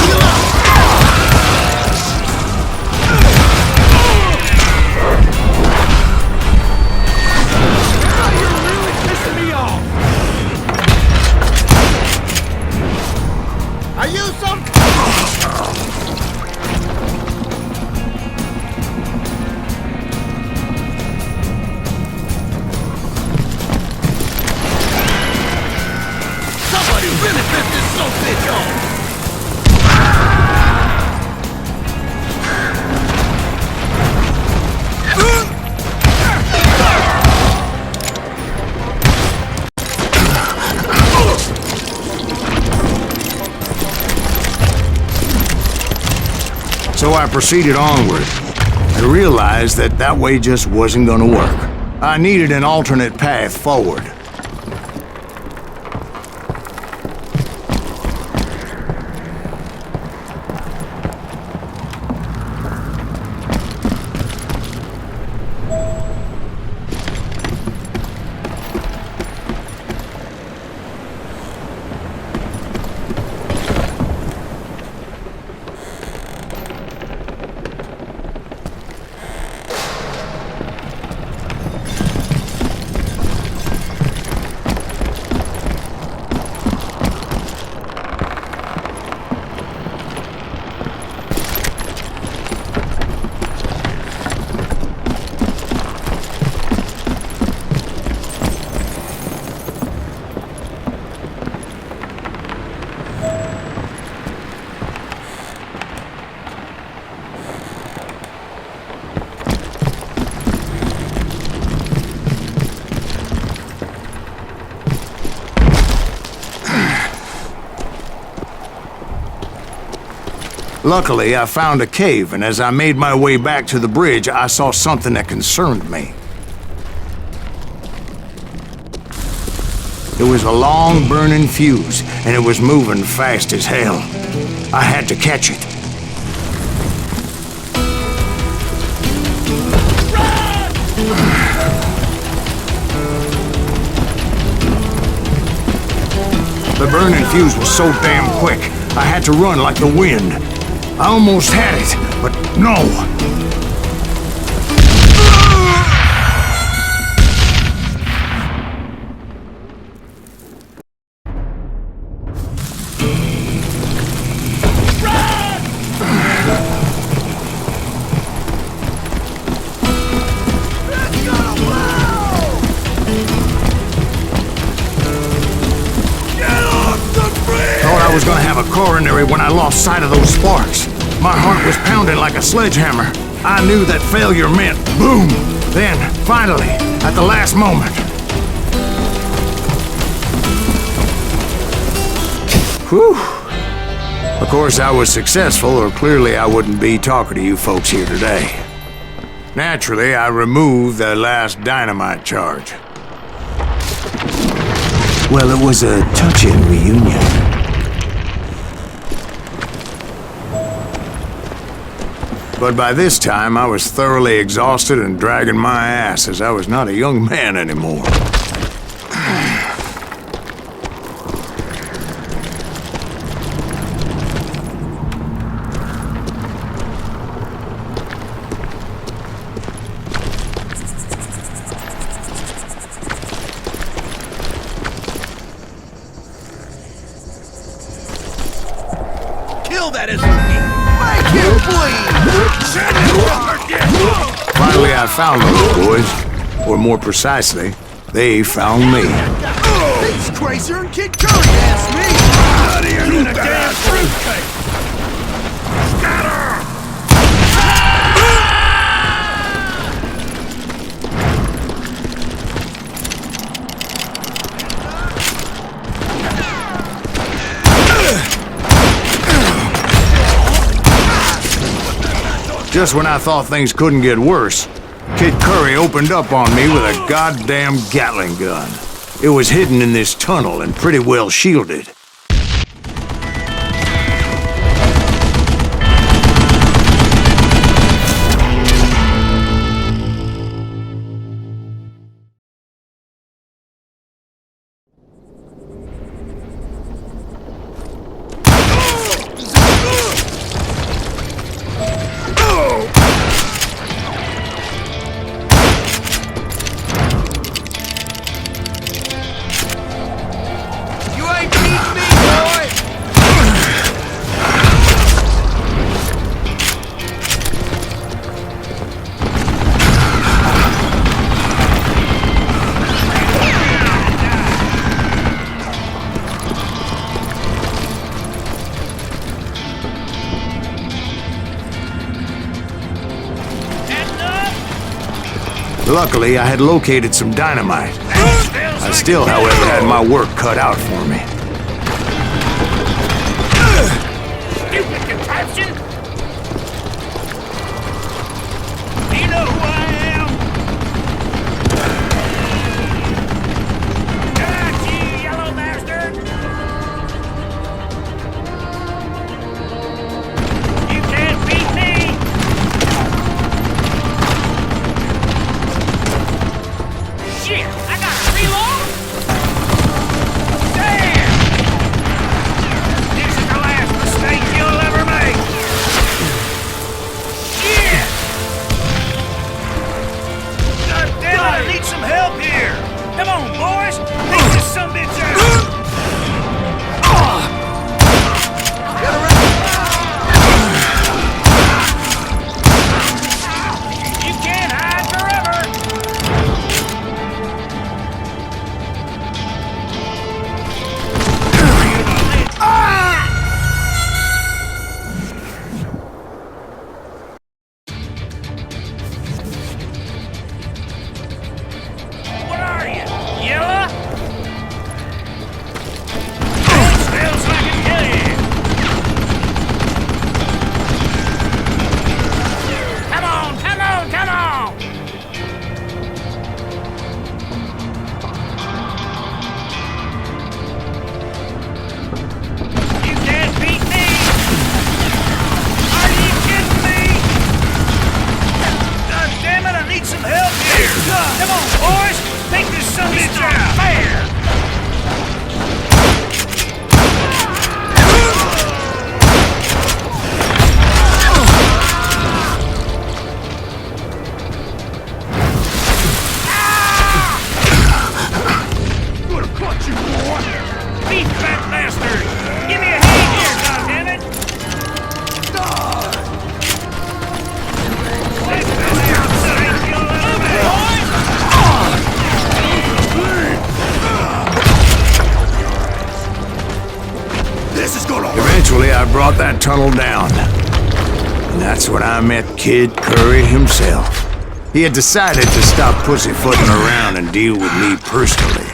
Heal up. Now you're really pissing me off. Are you some? Somebody really pissed this son of a bitch off. So I proceeded onward. I realized that that way just wasn't gonna work. I needed an alternate path forward. Luckily, I found a cave, and as I made my way back to the bridge, I saw something that concerned me. It was a long burning fuse, and it was moving fast as hell. I had to catch it. The burning fuse was so damn quick, I had to run like the wind. I almost had it, but no. I was gonna have a coronary when I lost sight of those sparks. My heart was pounding like a sledgehammer. I knew that failure meant boom. Then, finally, at the last moment. Whew. Of course, I was successful, or clearly I wouldn't be talking to you folks here today. Naturally, I removed the last dynamite charge. Well, it was a touching reunion. But by this time, I was thoroughly exhausted and dragging my ass as I was not a young man anymore. Kill that SOB! Make him bleed! Finally, I found those boys. Or more precisely, they found me. He's crazier than Kid Curry, ask me! Bloodier than a damn fruitcake! Scatter! Just when I thought things couldn't get worse, Kid Curry opened up on me with a goddamn Gatling gun. It was hidden in this tunnel and pretty well shielded. Luckily, I had located some dynamite. I still, however, had my work cut out for me. Stupid contraption! Do you know who I am? Got you, yellow bastard! You can't beat me! Shit! I gotta reload! Damn! This is the last mistake you'll ever make! Shit! God damn it, I need some help here! Come on, boys! Take this sumbitch out! Get around! You can't hide forever! What are you? Yellow? I brought that tunnel down. And that's when I met Kid Curry himself. He had decided to stop pussyfooting around and deal with me personally.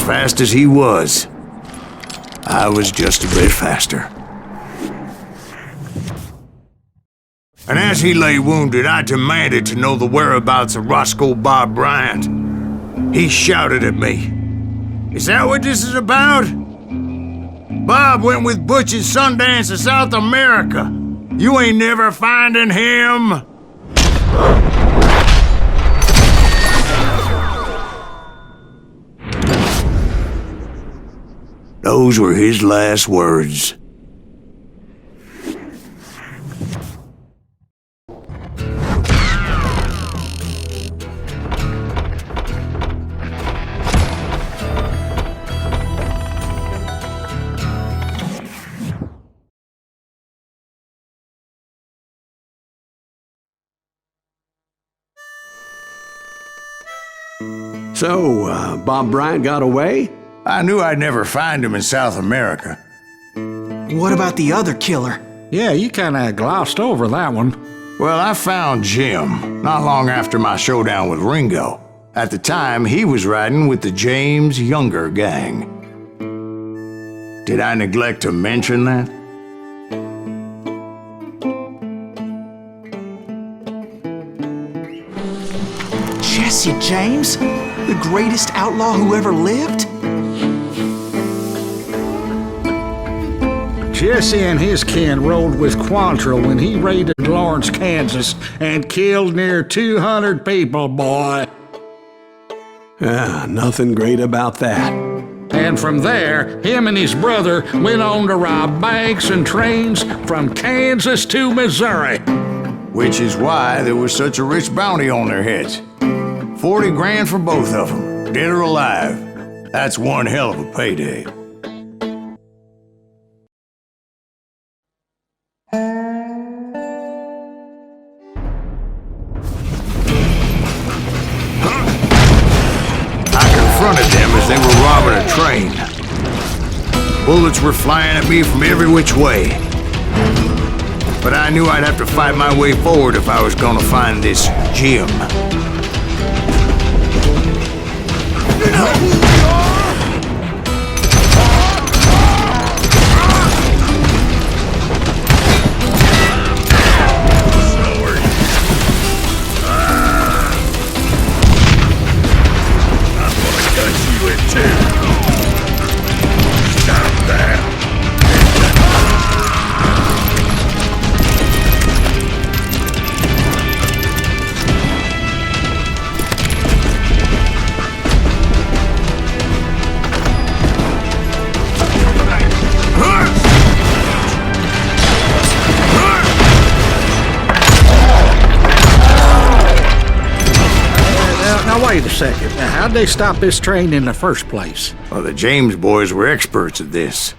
Fast as he was, I was just a bit faster. And as he lay wounded, I demanded to know the whereabouts of Roscoe Bob Bryant. He shouted at me, "Is that what this is about? Bob went with Butch and Sundance to South America. You ain't never finding him." Those were his last words. So, Bob Bryant got away? I knew I'd never find him in South America. What about the other killer? Yeah, you kinda glossed over that one. Well, I found Jim not long after my showdown with Ringo. At the time, he was riding with the James Younger gang. Did I neglect to mention that? Jesse James? The greatest outlaw who ever lived? Jesse and his kin rode with Quantrill when he raided Lawrence, Kansas, and killed near 200 people, boy. Nothing great about that. And from there, him and his brother went on to rob banks and trains from Kansas to Missouri. Which is why there was such a rich bounty on their heads. 40 grand for both of them, dead or alive. That's one hell of a payday. Confronted them as they were robbing a train. Bullets were flying at me from every which way. But I knew I'd have to fight my way forward if I was gonna find this Jim. Wait a second. Now, how'd they stop this train in the first place? Well, the James boys were experts at this.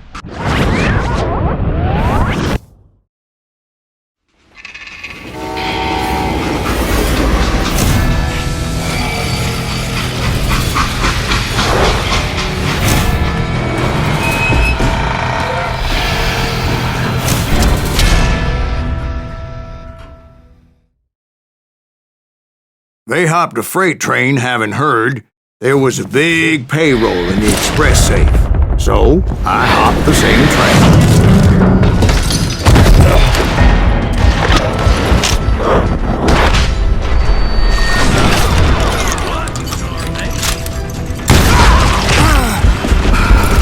They hopped a freight train, having heard There was a big payroll in the express safe, so I hopped the same train.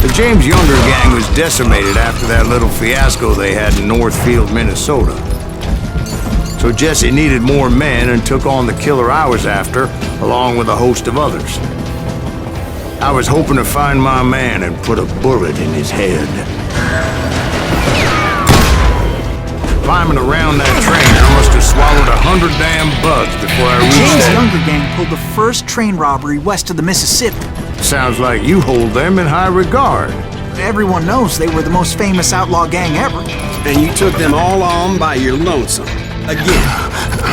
The James Younger gang was decimated after that little fiasco they had in Northfield, Minnesota. So Jesse needed more men and took on the killer I was after, along with a host of others. I was hoping to find my man and put a bullet in his head. Climbing around that train, I must have swallowed 100 damn bugs before I reached James that. Younger gang pulled the first train robbery west of the Mississippi. Sounds like you hold them in high regard. Everyone knows they were the most famous outlaw gang ever. And you took them all on by your lonesome. Again,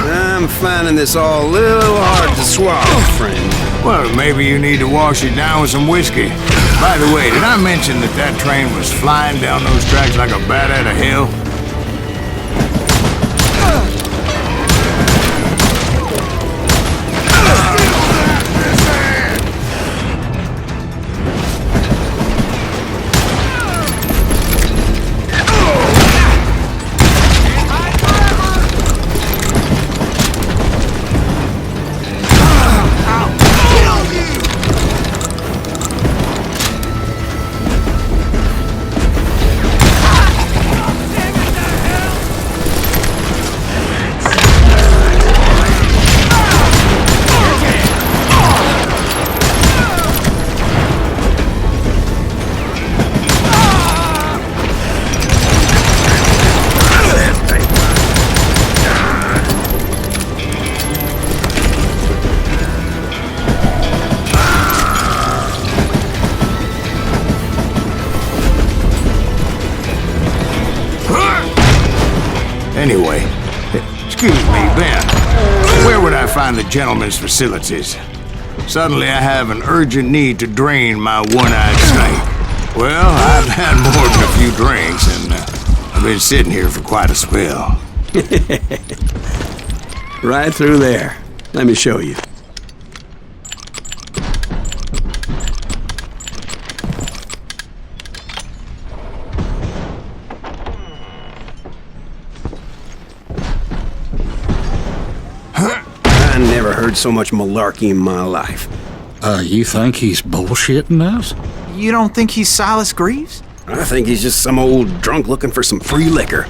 I'm finding this all a little hard to swallow, friend. Well, maybe you need to wash it down with some whiskey. By the way, did I mention that that train was flying down those tracks like a bat out of hell? Anyway, excuse me, Ben. Where would I find the gentleman's facilities? Suddenly I have an urgent need to drain my one-eyed snake. Well, I've had more than a few drinks, and I've been sitting here for quite a spell. Right through there. Let me show you. I never heard so much malarkey in my life. You think he's bullshitting us? You don't think he's Silas Greaves? I think he's just some old drunk looking for some free liquor.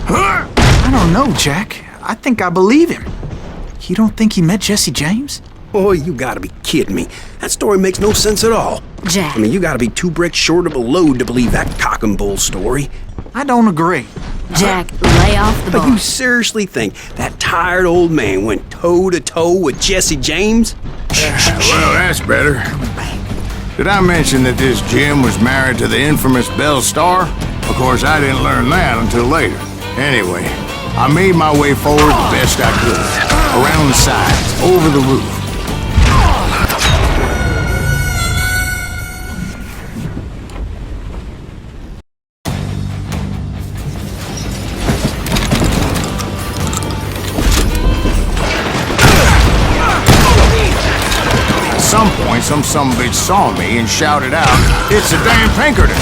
I don't know, Jack. I think I believe him. You don't think he met Jesse James? Oh, you gotta be kidding me. That story makes no sense at all. Jack. I mean, you gotta be 2 bricks short of a load to believe that cock and bull story. I don't agree. Jack, lay off the But bar. you seriously think that tired old man went toe-to-toe with Jesse James? Well, that's better. Did I mention that this Jim was married to the infamous Belle Starr? Of course, I didn't learn that until later. Anyway, I made my way forward the best I could. Around the sides, over the roof. At some point, some sumbitch saw me and shouted out, "It's a damn Pinkerton!"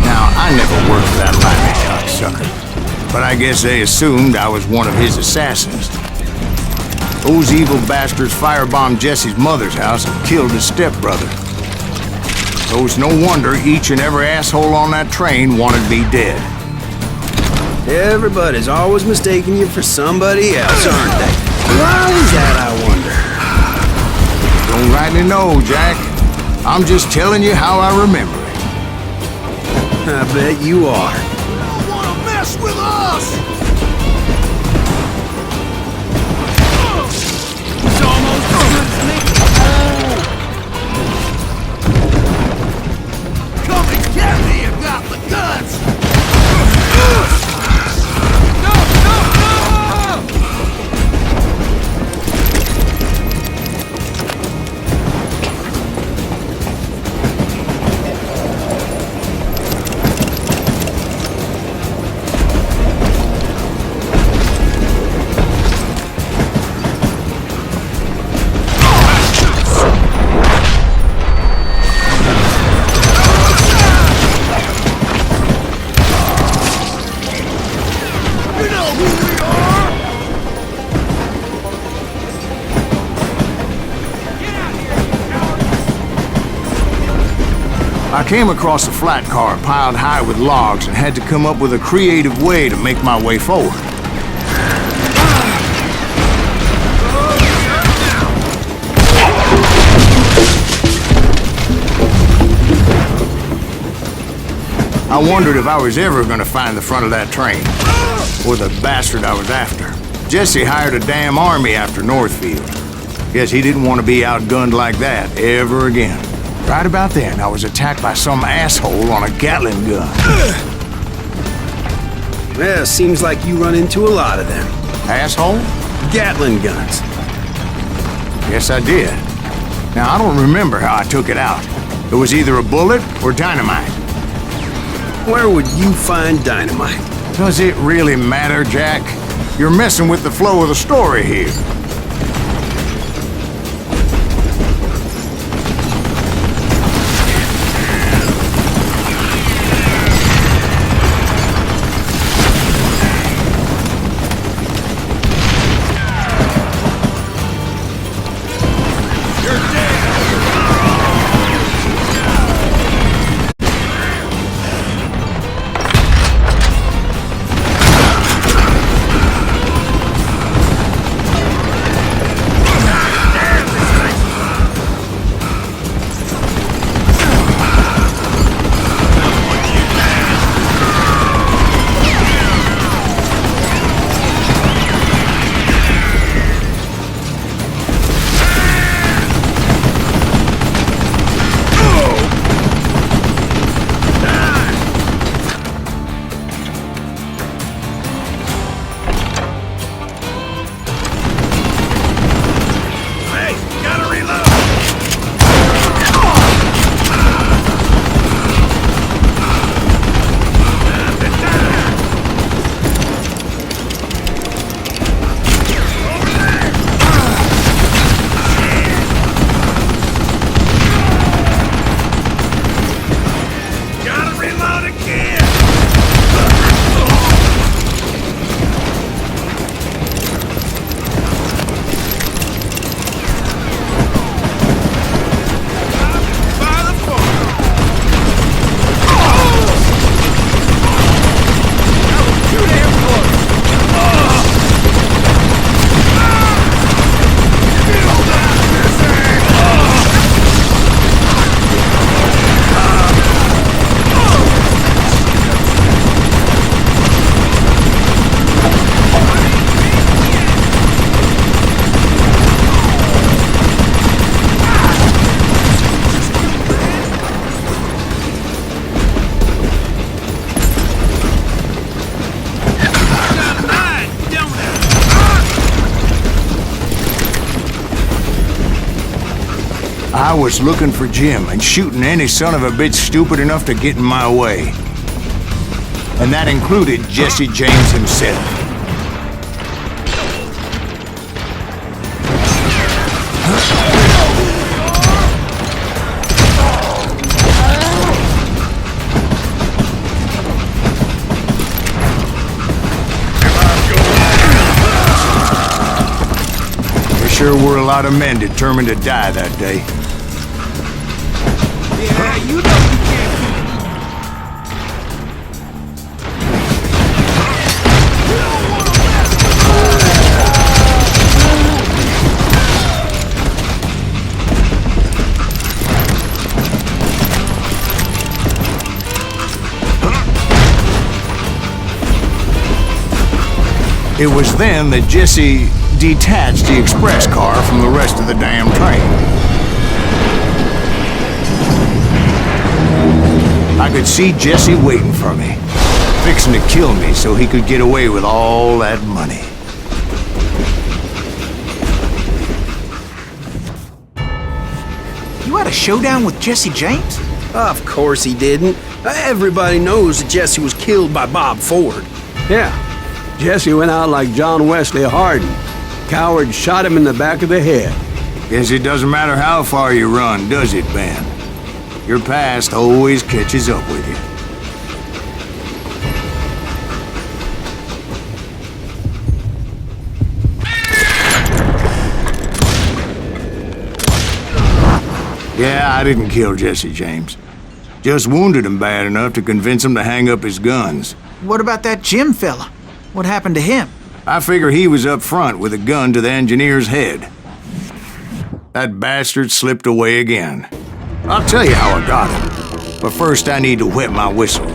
Now, I never worked for that limey cocksucker, but I guess they assumed I was one of his assassins. Those evil bastards firebombed Jesse's mother's house and killed his stepbrother. So it's no wonder each and every asshole on that train wanted me dead. Everybody's always mistaking you for somebody else, aren't they? Why is that, I wonder? Don't rightly know, Jack. I'm just telling you how I remember it. I bet you are. You don't want to mess with us! It's almost as good as me. Come and get me, you got the guts! No, no, no! I came across a flat car piled high with logs and had to come up with a creative way to make my way forward. I wondered if I was ever going to find the front of that train, or the bastard I was after. Jesse hired a damn army after Northfield. Guess he didn't want to be outgunned like that ever again. Right about then, I was attacked by some asshole on a Gatling gun. Well, seems like you run into a lot of them. Asshole? Gatling guns. Yes, I did. Now, I don't remember how I took it out. It was either a bullet or dynamite. Where would you find dynamite? Does it really matter, Jack? You're messing with the flow of the story here. I was looking for Jim and shooting any son of a bitch stupid enough to get in my way. And that included Jesse James himself. There sure were a lot of men determined to die that day. Yeah, you know you can't keep me. You don't want to It was then that Jesse detached the express car from the rest of the damn train. I could see Jesse waiting for me, fixing to kill me so he could get away with all that money. You had a showdown with Jesse James? Of course he didn't. Everybody knows that Jesse was killed by Bob Ford. Yeah, Jesse went out like John Wesley Hardin. Coward shot him in the back of the head. Guess it doesn't matter how far you run, does it, Ben? Your past always catches up with you. Yeah, I didn't kill Jesse James. Just wounded him bad enough to convince him to hang up his guns. What about that Jim fella? What happened to him? I figure he was up front with a gun to the engineer's head. That bastard slipped away again. I'll tell you how I got him. But first I need to wet my whistle.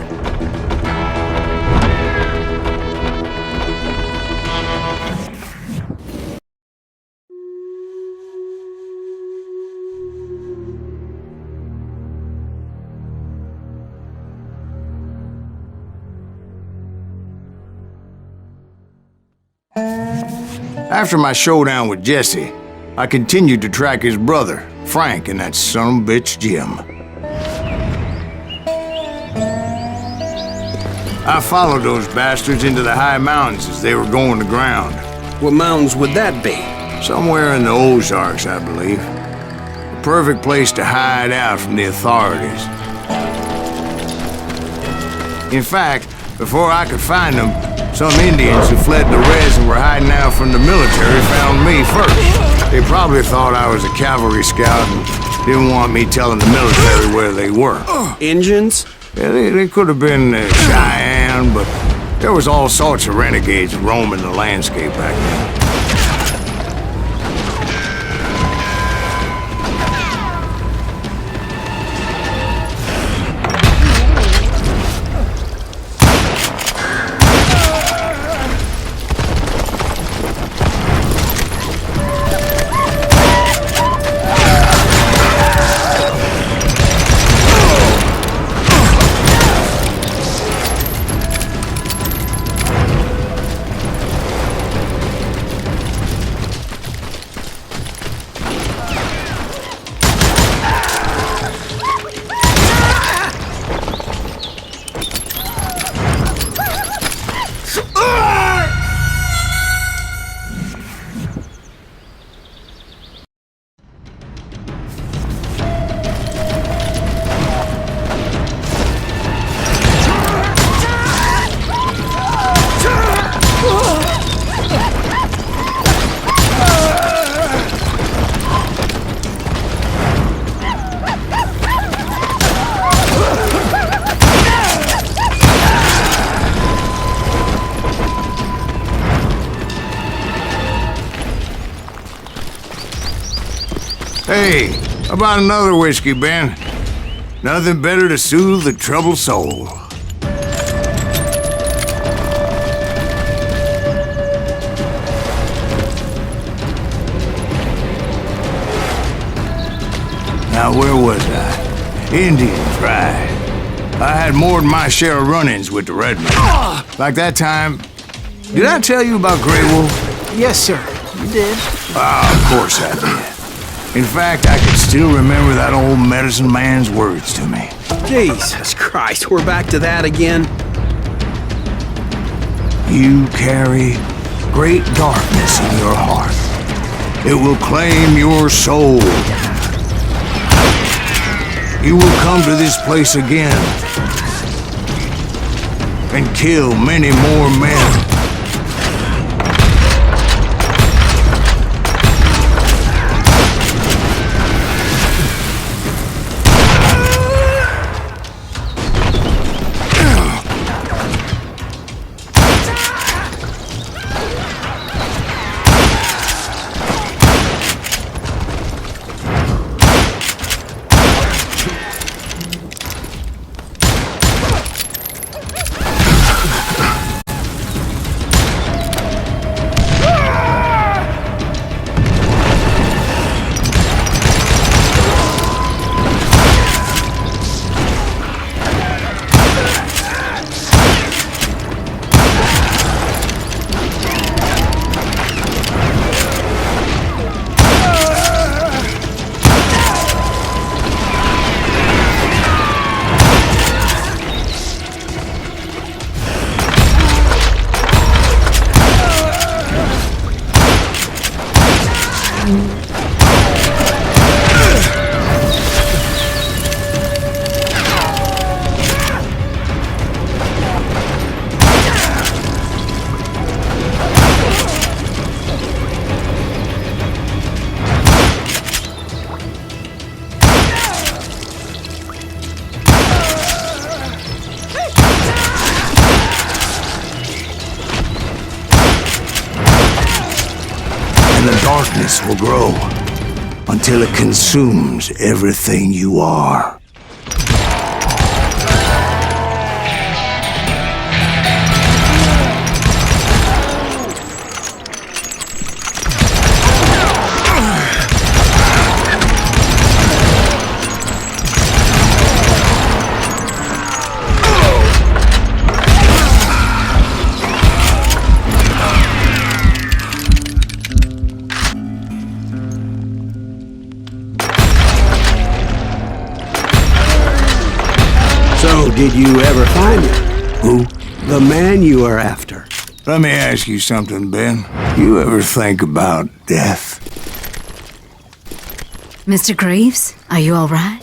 After my showdown with Jesse, I continued to track his brother, Frank, and that son of a bitch, Jim. I followed those bastards into the high mountains as they were going to ground. What mountains would that be? Somewhere in the Ozarks, I believe. A perfect place to hide out from the authorities. In fact, before I could find them, some Indians who fled the Reds and were hiding out from the military found me first. They probably thought I was a cavalry scout and didn't want me telling the military where they were. Injuns? Yeah, they could have been Cheyenne, but there was all sorts of renegades roaming the landscape back then. Hey, how about another whiskey, Ben? Nothing better to soothe the troubled soul. Now, where was I? Indians, right. I had more than my share of run-ins with the Redmen. Like that time... Did I tell you about Grey Wolf? Yes, sir. You did. Of course I did. In fact, I can still remember that old medicine man's words to me. Jesus Christ, we're back to that again? You carry great darkness in your heart. It will claim your soul. You will come to this place again and kill many more men. darkness will grow until it consumes everything you are. So, did you ever find him? Who? The man you are after. Let me ask you something, Ben. You ever think about death? Mr. Greaves, are you all right?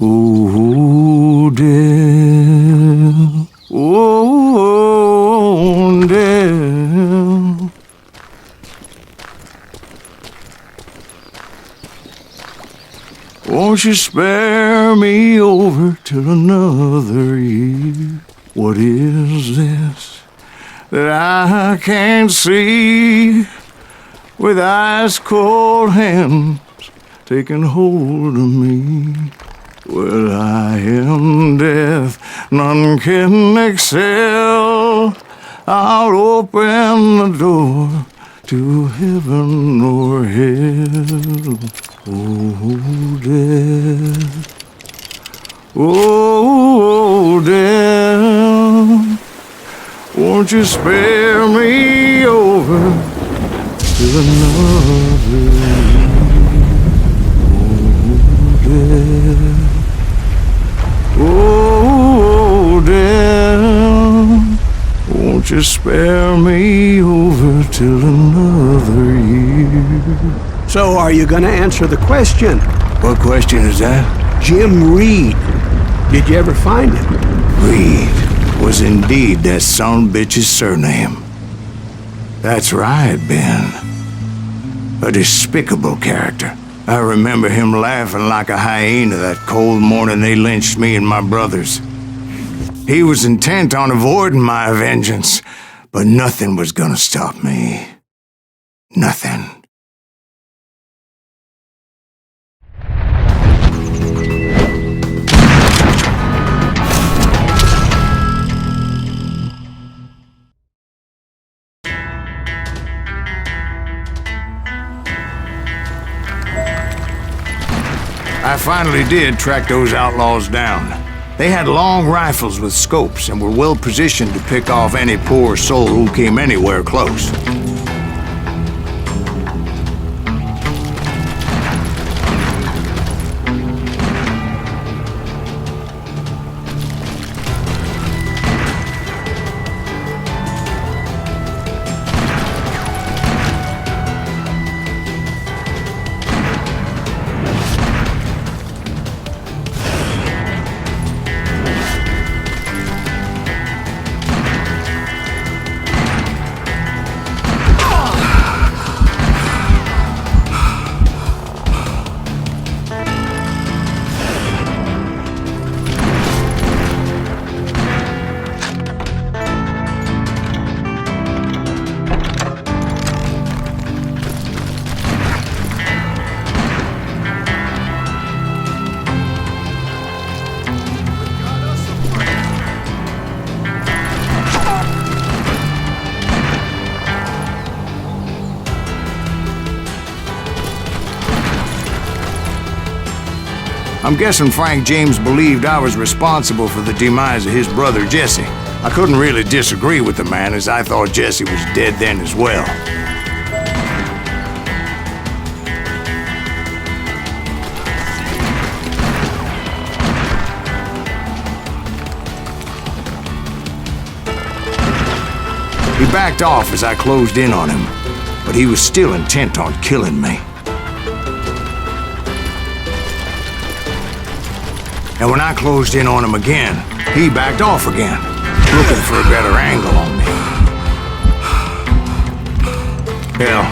Ooh, death. Ooh, death. Won't you spare me over till another year? What is this that I can't see? With ice cold hands taking hold of me. Well, I am death, none can excel. I'll open the door to heaven or hell. Oh, death. Oh, death. Won't you spare me over to another? Oh, death. Won't you spare me over till another year? So, are you gonna answer the question? What question is that? Jim Reed. Did you ever find him? Reed was indeed that son-bitch's surname. That's right, Ben. A despicable character. I remember him laughing like a hyena that cold morning they lynched me and my brothers. He was intent on avoiding my vengeance, but nothing was gonna stop me. Nothing. I finally did track those outlaws down. They had long rifles with scopes and were well positioned to pick off any poor soul who came anywhere close. I'm guessing Frank James believed I was responsible for the demise of his brother Jesse. I couldn't really disagree with the man, as I thought Jesse was dead then as well. He backed off as I closed in on him, but he was still intent on killing me. And when I closed in on him again, he backed off again, looking for a better angle on me. Hell,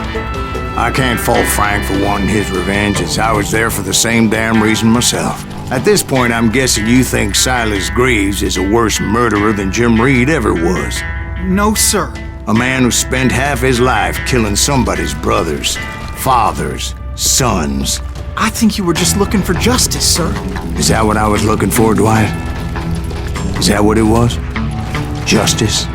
I can't fault Frank for wanting his revenge, as I was there for the same damn reason myself. At this point, I'm guessing you think Silas Greaves is a worse murderer than Jim Reed ever was. No, sir. A man who spent half his life killing somebody's brothers, fathers, sons. I think you were just looking for justice, sir. Is that what I was looking for, Dwight? Is that what it was? Justice?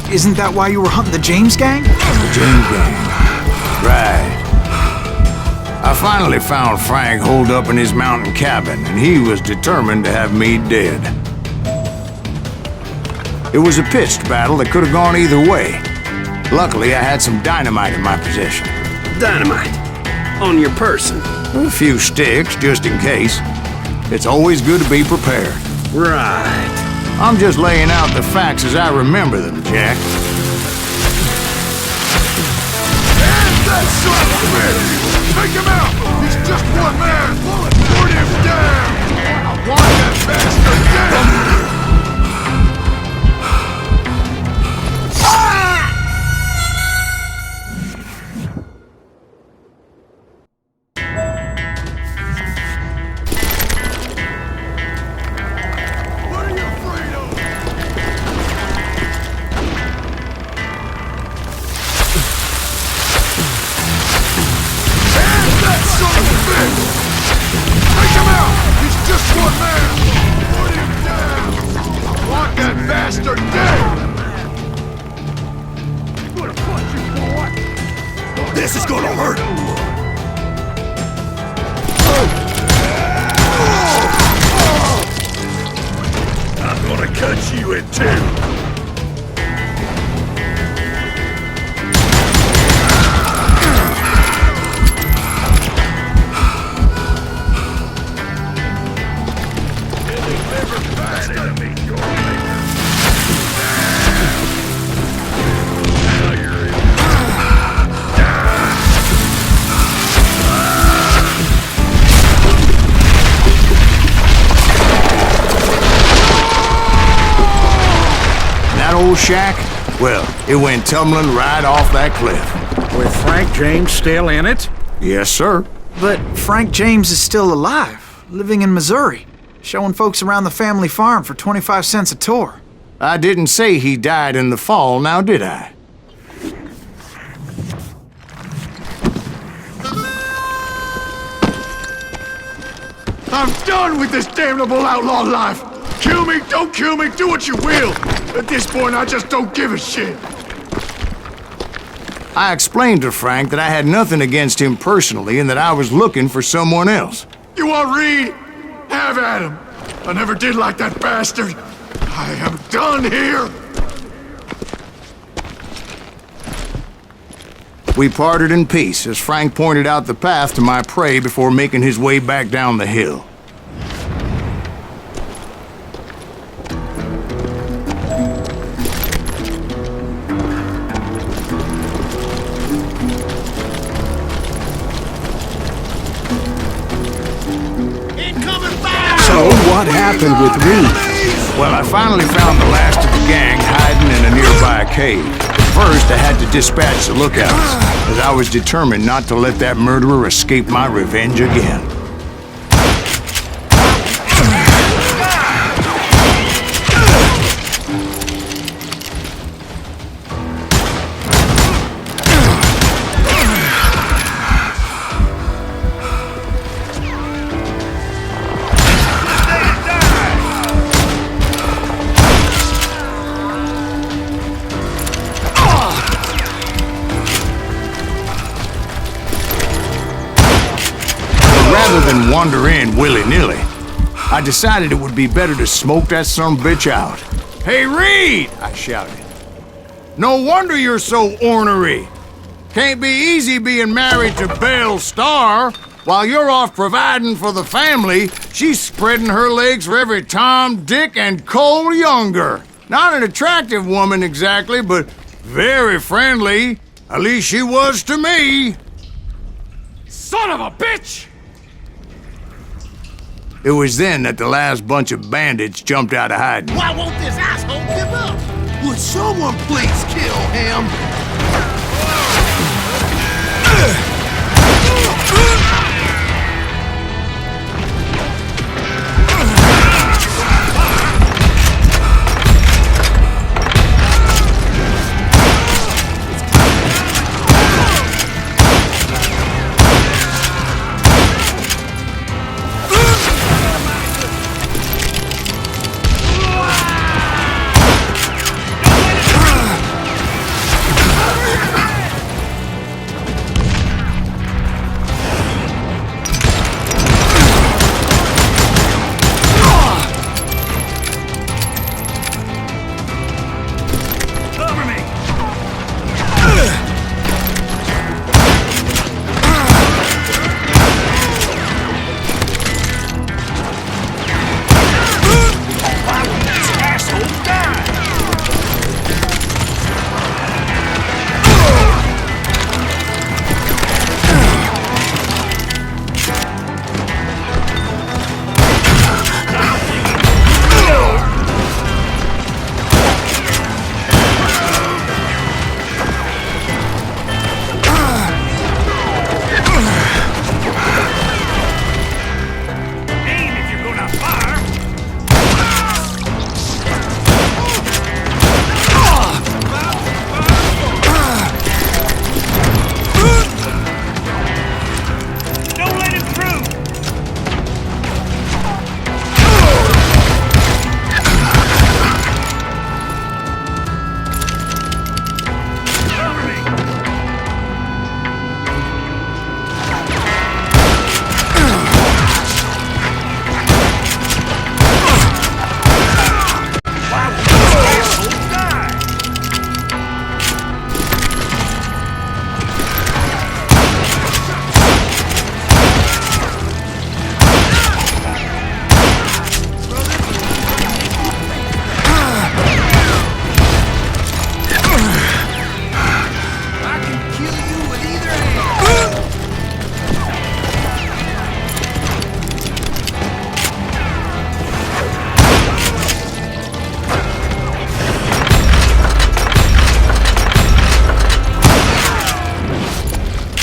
Isn't that why you were hunting the James gang? The James gang. Right. I finally found Frank holed up in his mountain cabin, and he was determined to have me dead. It was a pitched battle that could have gone either way. Luckily, I had some dynamite in my possession. Dynamite? On your person? A few sticks, just in case. It's always good to be prepared. Right. I'm just laying out the facts as I remember them, Jack. And that son of a bitch! Take him out! He's just one man! Put him down! I want that bastard dead! This is gonna hurt! I'm gonna cut you in two! Old shack? Well, it went tumbling right off that cliff. With Frank James still in it? Yes, sir. But Frank James is still alive, living in Missouri, showing folks around the family farm for 25 cents a tour. I didn't say he died in the fall, now did I? I'm done with this damnable outlaw life! Kill me, don't kill me, do what you will! At this point, I just don't give a shit! I explained to Frank that I had nothing against him personally and that I was looking for someone else. You want Reed? Have at him! I never did like that bastard! I am done here! We parted in peace as Frank pointed out the path to my prey before making his way back down the hill. So, what happened with Reed? Well, I finally found the last of the gang hiding in a nearby cave. First, I had to dispatch the lookouts, as I was determined not to let that murderer escape my revenge again. Rather than wander in willy-nilly, I decided it would be better to smoke that son of a bitch out. "Hey, Reed!" I shouted. No wonder you're so ornery. Can't be easy being married to Belle Starr. While you're off providing for the family, she's spreading her legs for every Tom, Dick, and Cole younger. Not an attractive woman exactly, but very friendly. At least she was to me. Son of a bitch! It was then that the last bunch of bandits jumped out of hiding. Why won't this asshole give up? Would someone please kill him?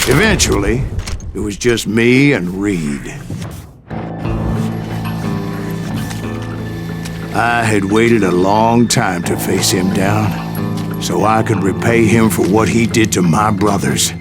Eventually, it was just me and Reed. I had waited a long time to face him down, so I could repay him for what he did to my brothers.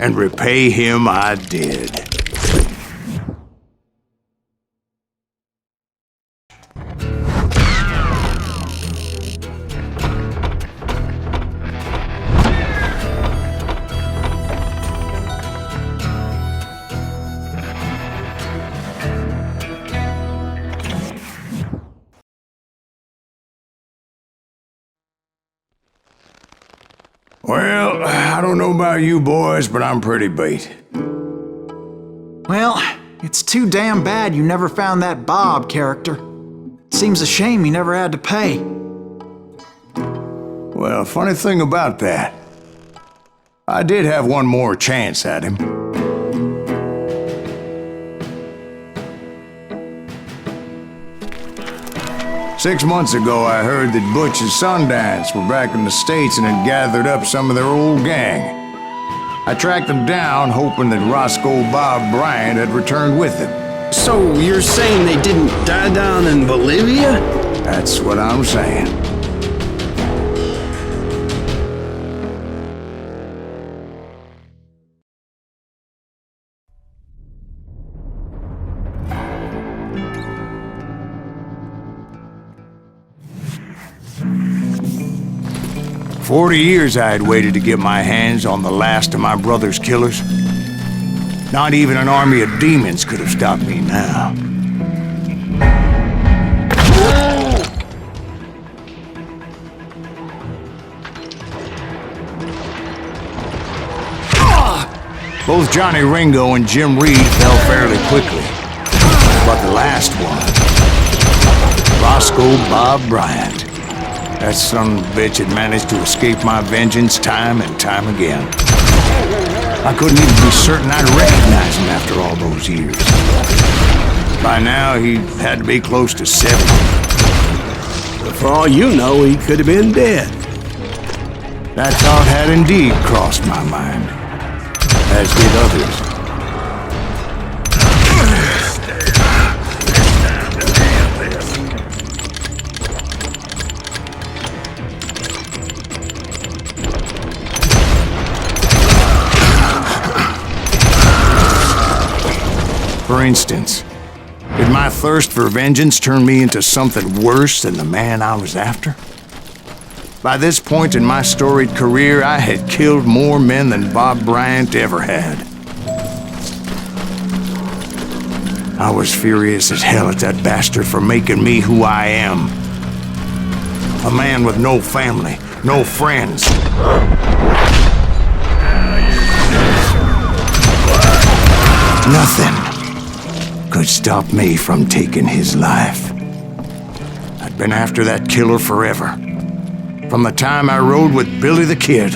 and repay him I did. Well, I don't know about you boys, but I'm pretty beat. Well, it's too damn bad you never found that Bob character. Seems a shame he never had to pay. Well, funny thing about that, I did have one more chance at him. Six months ago, I heard that Butch and Sundance were back in the States and had gathered up some of their old gang. I tracked them down, hoping that Roscoe Bob Bryant had returned with them. So you're saying they didn't die down in Bolivia? That's what I'm saying. For 40 years I had waited to get my hands on the last of my brother's killers. Not even an army of demons could have stopped me now. Both Johnny Ringo and Jim Reed fell fairly quickly. But the last one, Roscoe Bob Bryant, that son of a bitch had managed to escape my vengeance time and time again. I couldn't even be certain I'd recognize him after all those years. By now, he had to be close to 70. But for all you know, he could have been dead. That thought had indeed crossed my mind, as did others. For instance, did my thirst for vengeance turn me into something worse than the man I was after? By this point in my storied career, I had killed more men than Bob Bryant ever had. I was furious as hell at that bastard for making me who I am. A man with no family, no friends. Nothing could stop me from taking his life. I'd been after that killer forever. From the time I rode with Billy the Kid.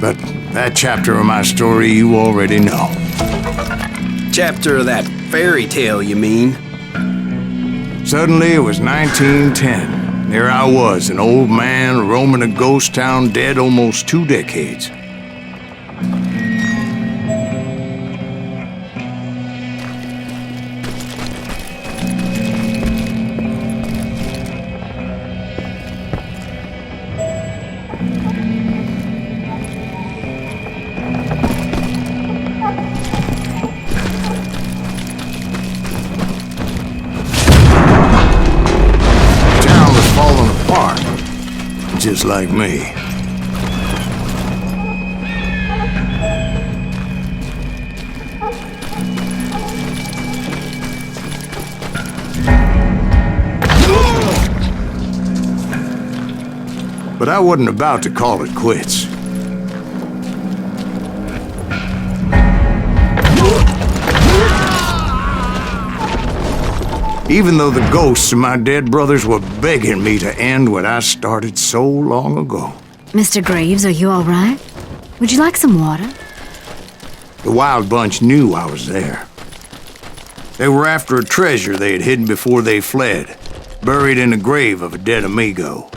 But that chapter of my story you already know. Chapter of that fairy tale, you mean? Suddenly it was 1910. There I was, an old man roaming a ghost town dead almost 2 decades. Just like me. But I wasn't about to call it quits. Even though the ghosts of my dead brothers were begging me to end what I started so long ago. Mr. Graves, are you all right? Would you like some water? The Wild Bunch knew I was there. They were after a treasure they had hidden before they fled, buried in the grave of a dead amigo.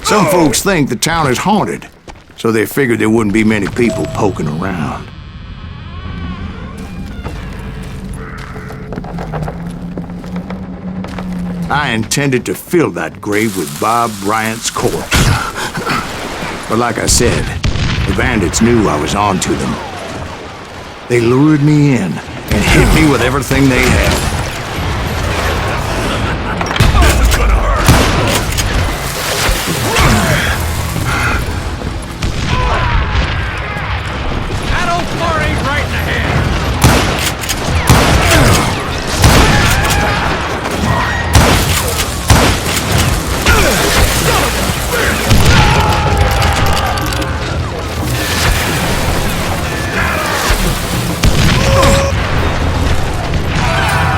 Some folks think the town is haunted, so they figured there wouldn't be many people poking around. I intended to fill that grave with Bob Bryant's corpse. But like I said, the bandits knew I was on to them, They lured me in and hit me with everything they had.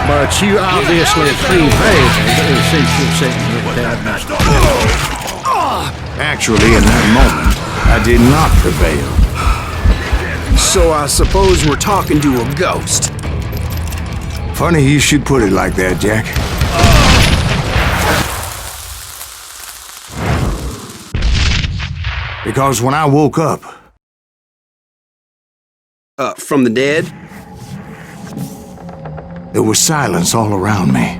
But you obviously prevailed since you're sitting here without Mr. Actually, in that moment, I did not prevail. So I suppose we're talking to a ghost. Funny you should put it like that, Jack. Because when I woke up... From the dead? There was silence all around me.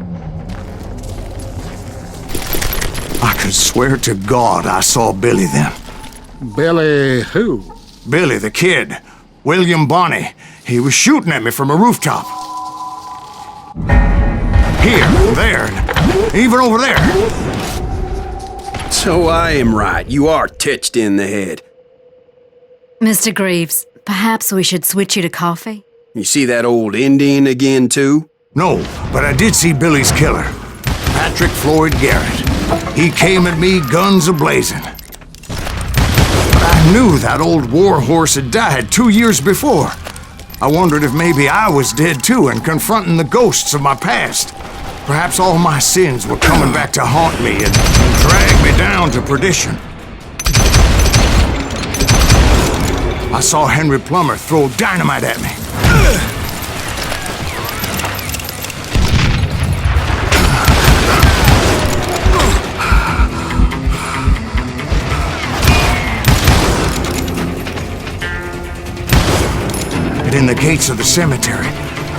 I could swear to God I saw Billy then. Billy who? Billy, the kid. William Bonney. He was shooting at me from a rooftop. Here, there, and even over there. So I am right. You are touched in the head. Mr. Greaves, perhaps we should switch you to coffee? You see that old Indian again, too? No, but I did see Billy's killer. Patrick Floyd Garrett. He came at me guns a-blazing. But I knew that old war horse had died 2 years before. I wondered if maybe I was dead too and confronting the ghosts of my past. Perhaps all my sins were coming back to haunt me and drag me down to perdition. I saw Henry Plummer throw dynamite at me. And in the gates of the cemetery,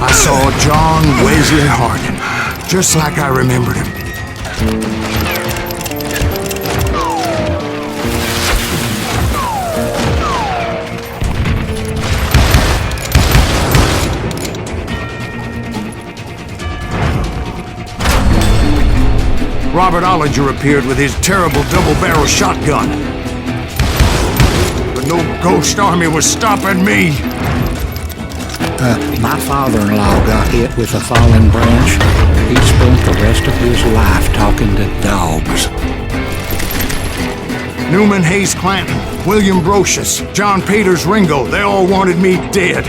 I saw John Wesley Hardin, just like I remembered him. Robert Ollinger appeared with his terrible double-barrel shotgun. But no ghost army was stopping me. My father-in-law got hit with a falling branch. He spent the rest of his life talking to dogs. Newman Hayes Clanton, William Brocious, John Peters Ringo, they all wanted me dead.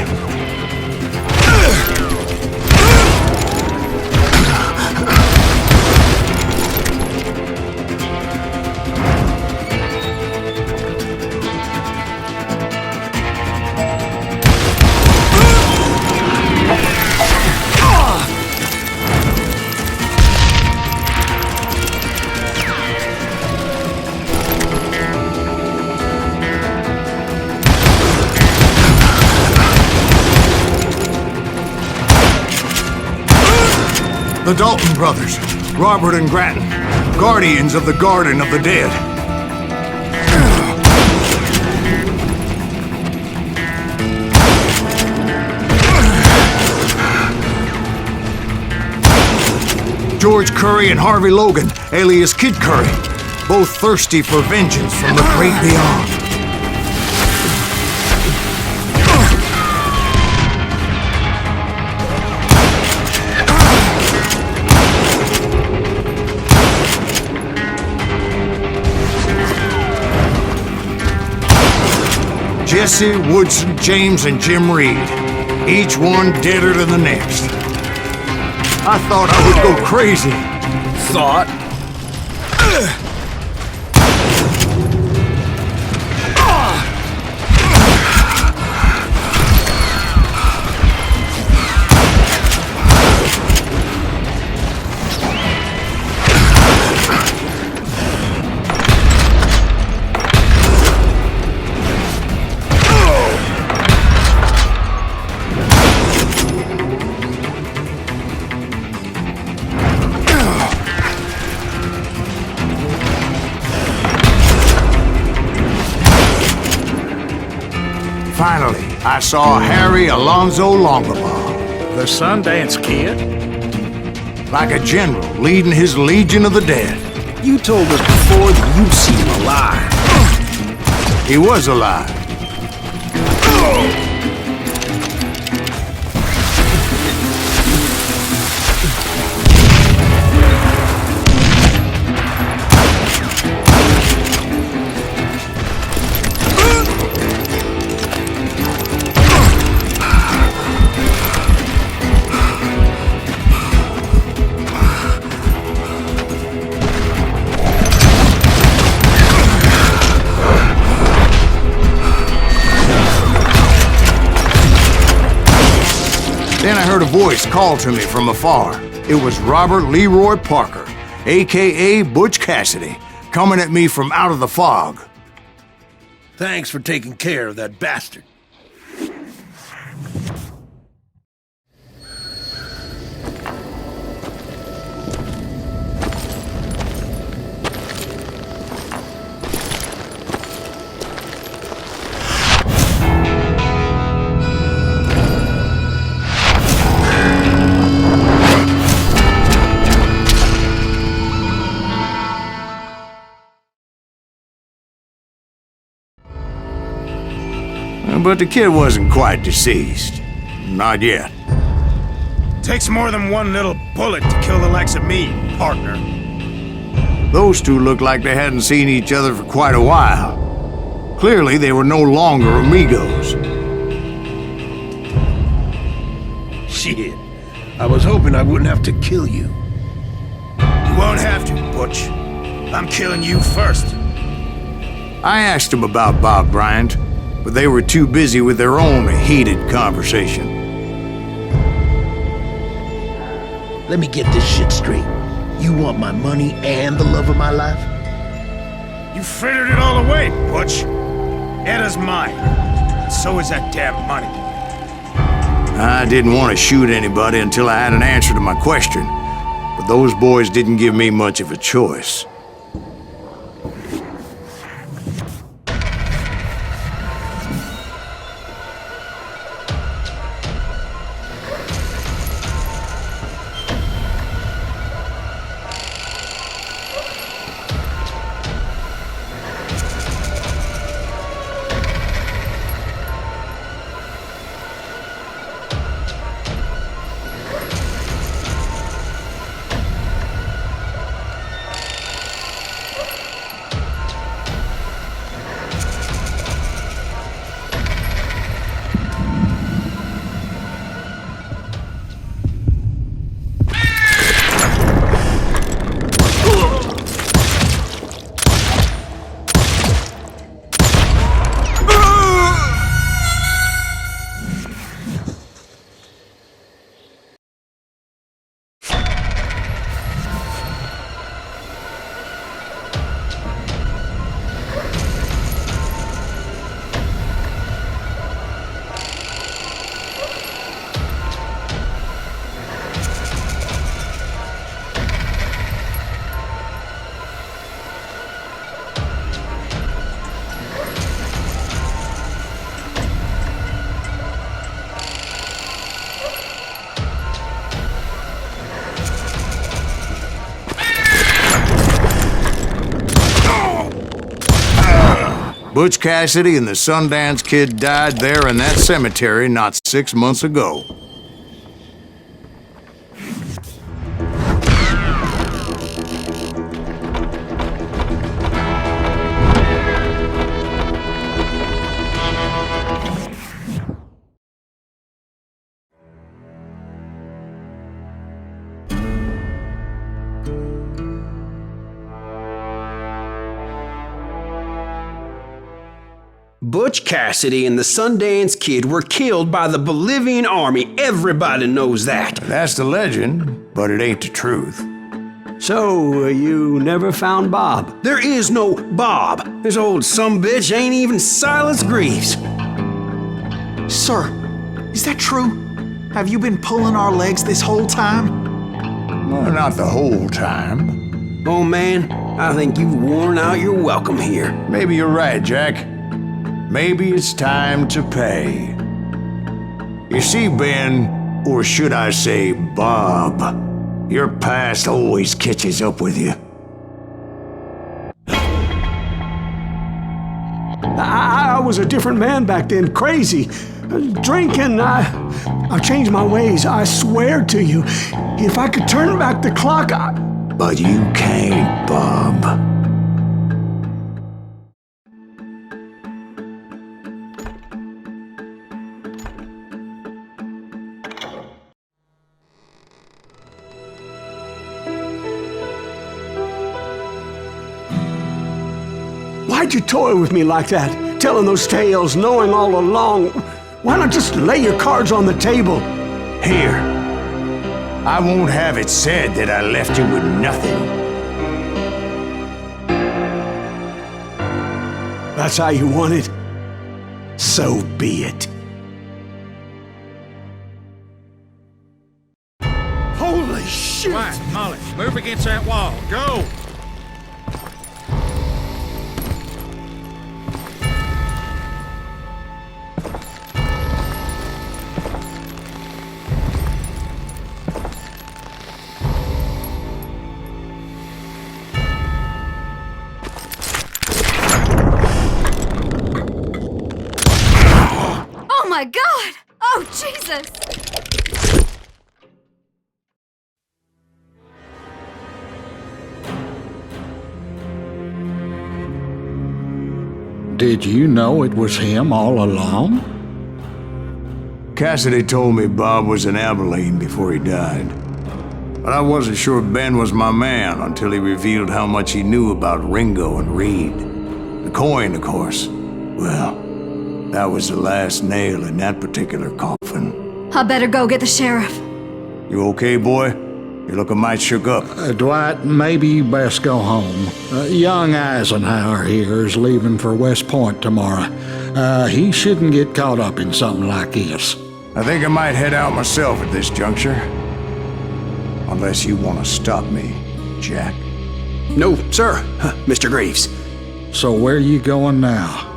The Dalton brothers, Robert and Grattan, guardians of the Garden of the Dead. George Curry and Harvey Logan, alias Kid Curry, both thirsty for vengeance from the great beyond. Jesse, Woodson, James, and Jim Reed. Each one deader than the next. I thought I would go crazy. Thought? Finally, I saw Harry Alonzo Longabaugh. The Sundance Kid? Like a general leading his legion of the dead. You told us before that you'd seen him alive. He was alive. Then I heard a voice call to me from afar. It was Robert Leroy Parker, a.k.a. Butch Cassidy, coming at me from out of the fog. Thanks for taking care of that bastard. But the kid wasn't quite deceased. Not yet. Takes more than one little bullet to kill the likes of me, partner. Those two looked like they hadn't seen each other for quite a while. Clearly, they were no longer amigos. Shit. I was hoping I wouldn't have to kill you. You won't have to, Butch. I'm killing you first. I asked them about Bob Bryant, but they were too busy with their own heated conversation. Let me get this shit straight. You want my money and the love of my life? You frittered it all away, Butch. Edda's mine. And so is that damn money. I didn't want to shoot anybody until I had an answer to my question, but those boys didn't give me much of a choice. Butch Cassidy and the Sundance Kid died there in that cemetery not 6 months ago. Butch Cassidy and the Sundance Kid were killed by the Bolivian army. Everybody knows that. That's the legend, but it ain't the truth. So, you never found Bob? There is no Bob. This old sumbitch ain't even Silas Greaves. Sir, is that true? Have you been pulling our legs this whole time? Well, not the whole time. Oh man, I think you've worn out your welcome here. Maybe you're right, Jack. maybe it's time to pay. You see, Ben, or should I say Bob, your past always catches up with you. I was a different man back then, crazy. Drinking, I changed my ways, I swear to you. If I could turn back the clock, But you can't, Bob. Why'd you toy with me like that? Telling those tales, knowing all along. Why not just lay your cards on the table? Here. I won't have it said that I left you with nothing. That's how you want it? So be it. Holy shit! Quiet, Molly. Move against that wall. Go! Oh my God! Oh, Jesus! Did you know it was him all along? Cassidy told me Bob was in Abilene before he died. But I wasn't sure Ben was my man until he revealed how much he knew about Ringo and Reed. The coin, of course. Well, that was the last nail in that particular coffin. I better go get the sheriff. You okay, boy? You're looking mighty shook up. Dwight, maybe you best go home. Young Eisenhower here is leaving for West Point tomorrow. He shouldn't get caught up in something like this. I think I might head out myself at this juncture. Unless you want to stop me, Jack. No, sir, Mr. Greaves. So where you going now?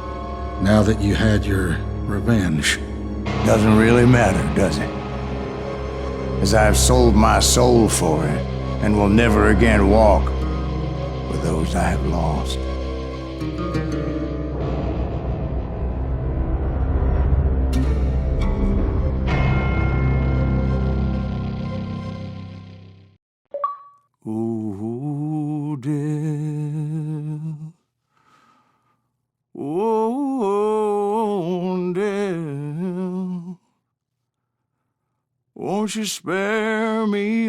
Now that you had your revenge? Doesn't really matter, does it? As I've sold my soul for it, and will never again walk with those I have lost. Ooh, dear. Oh, dear. Won't you spare me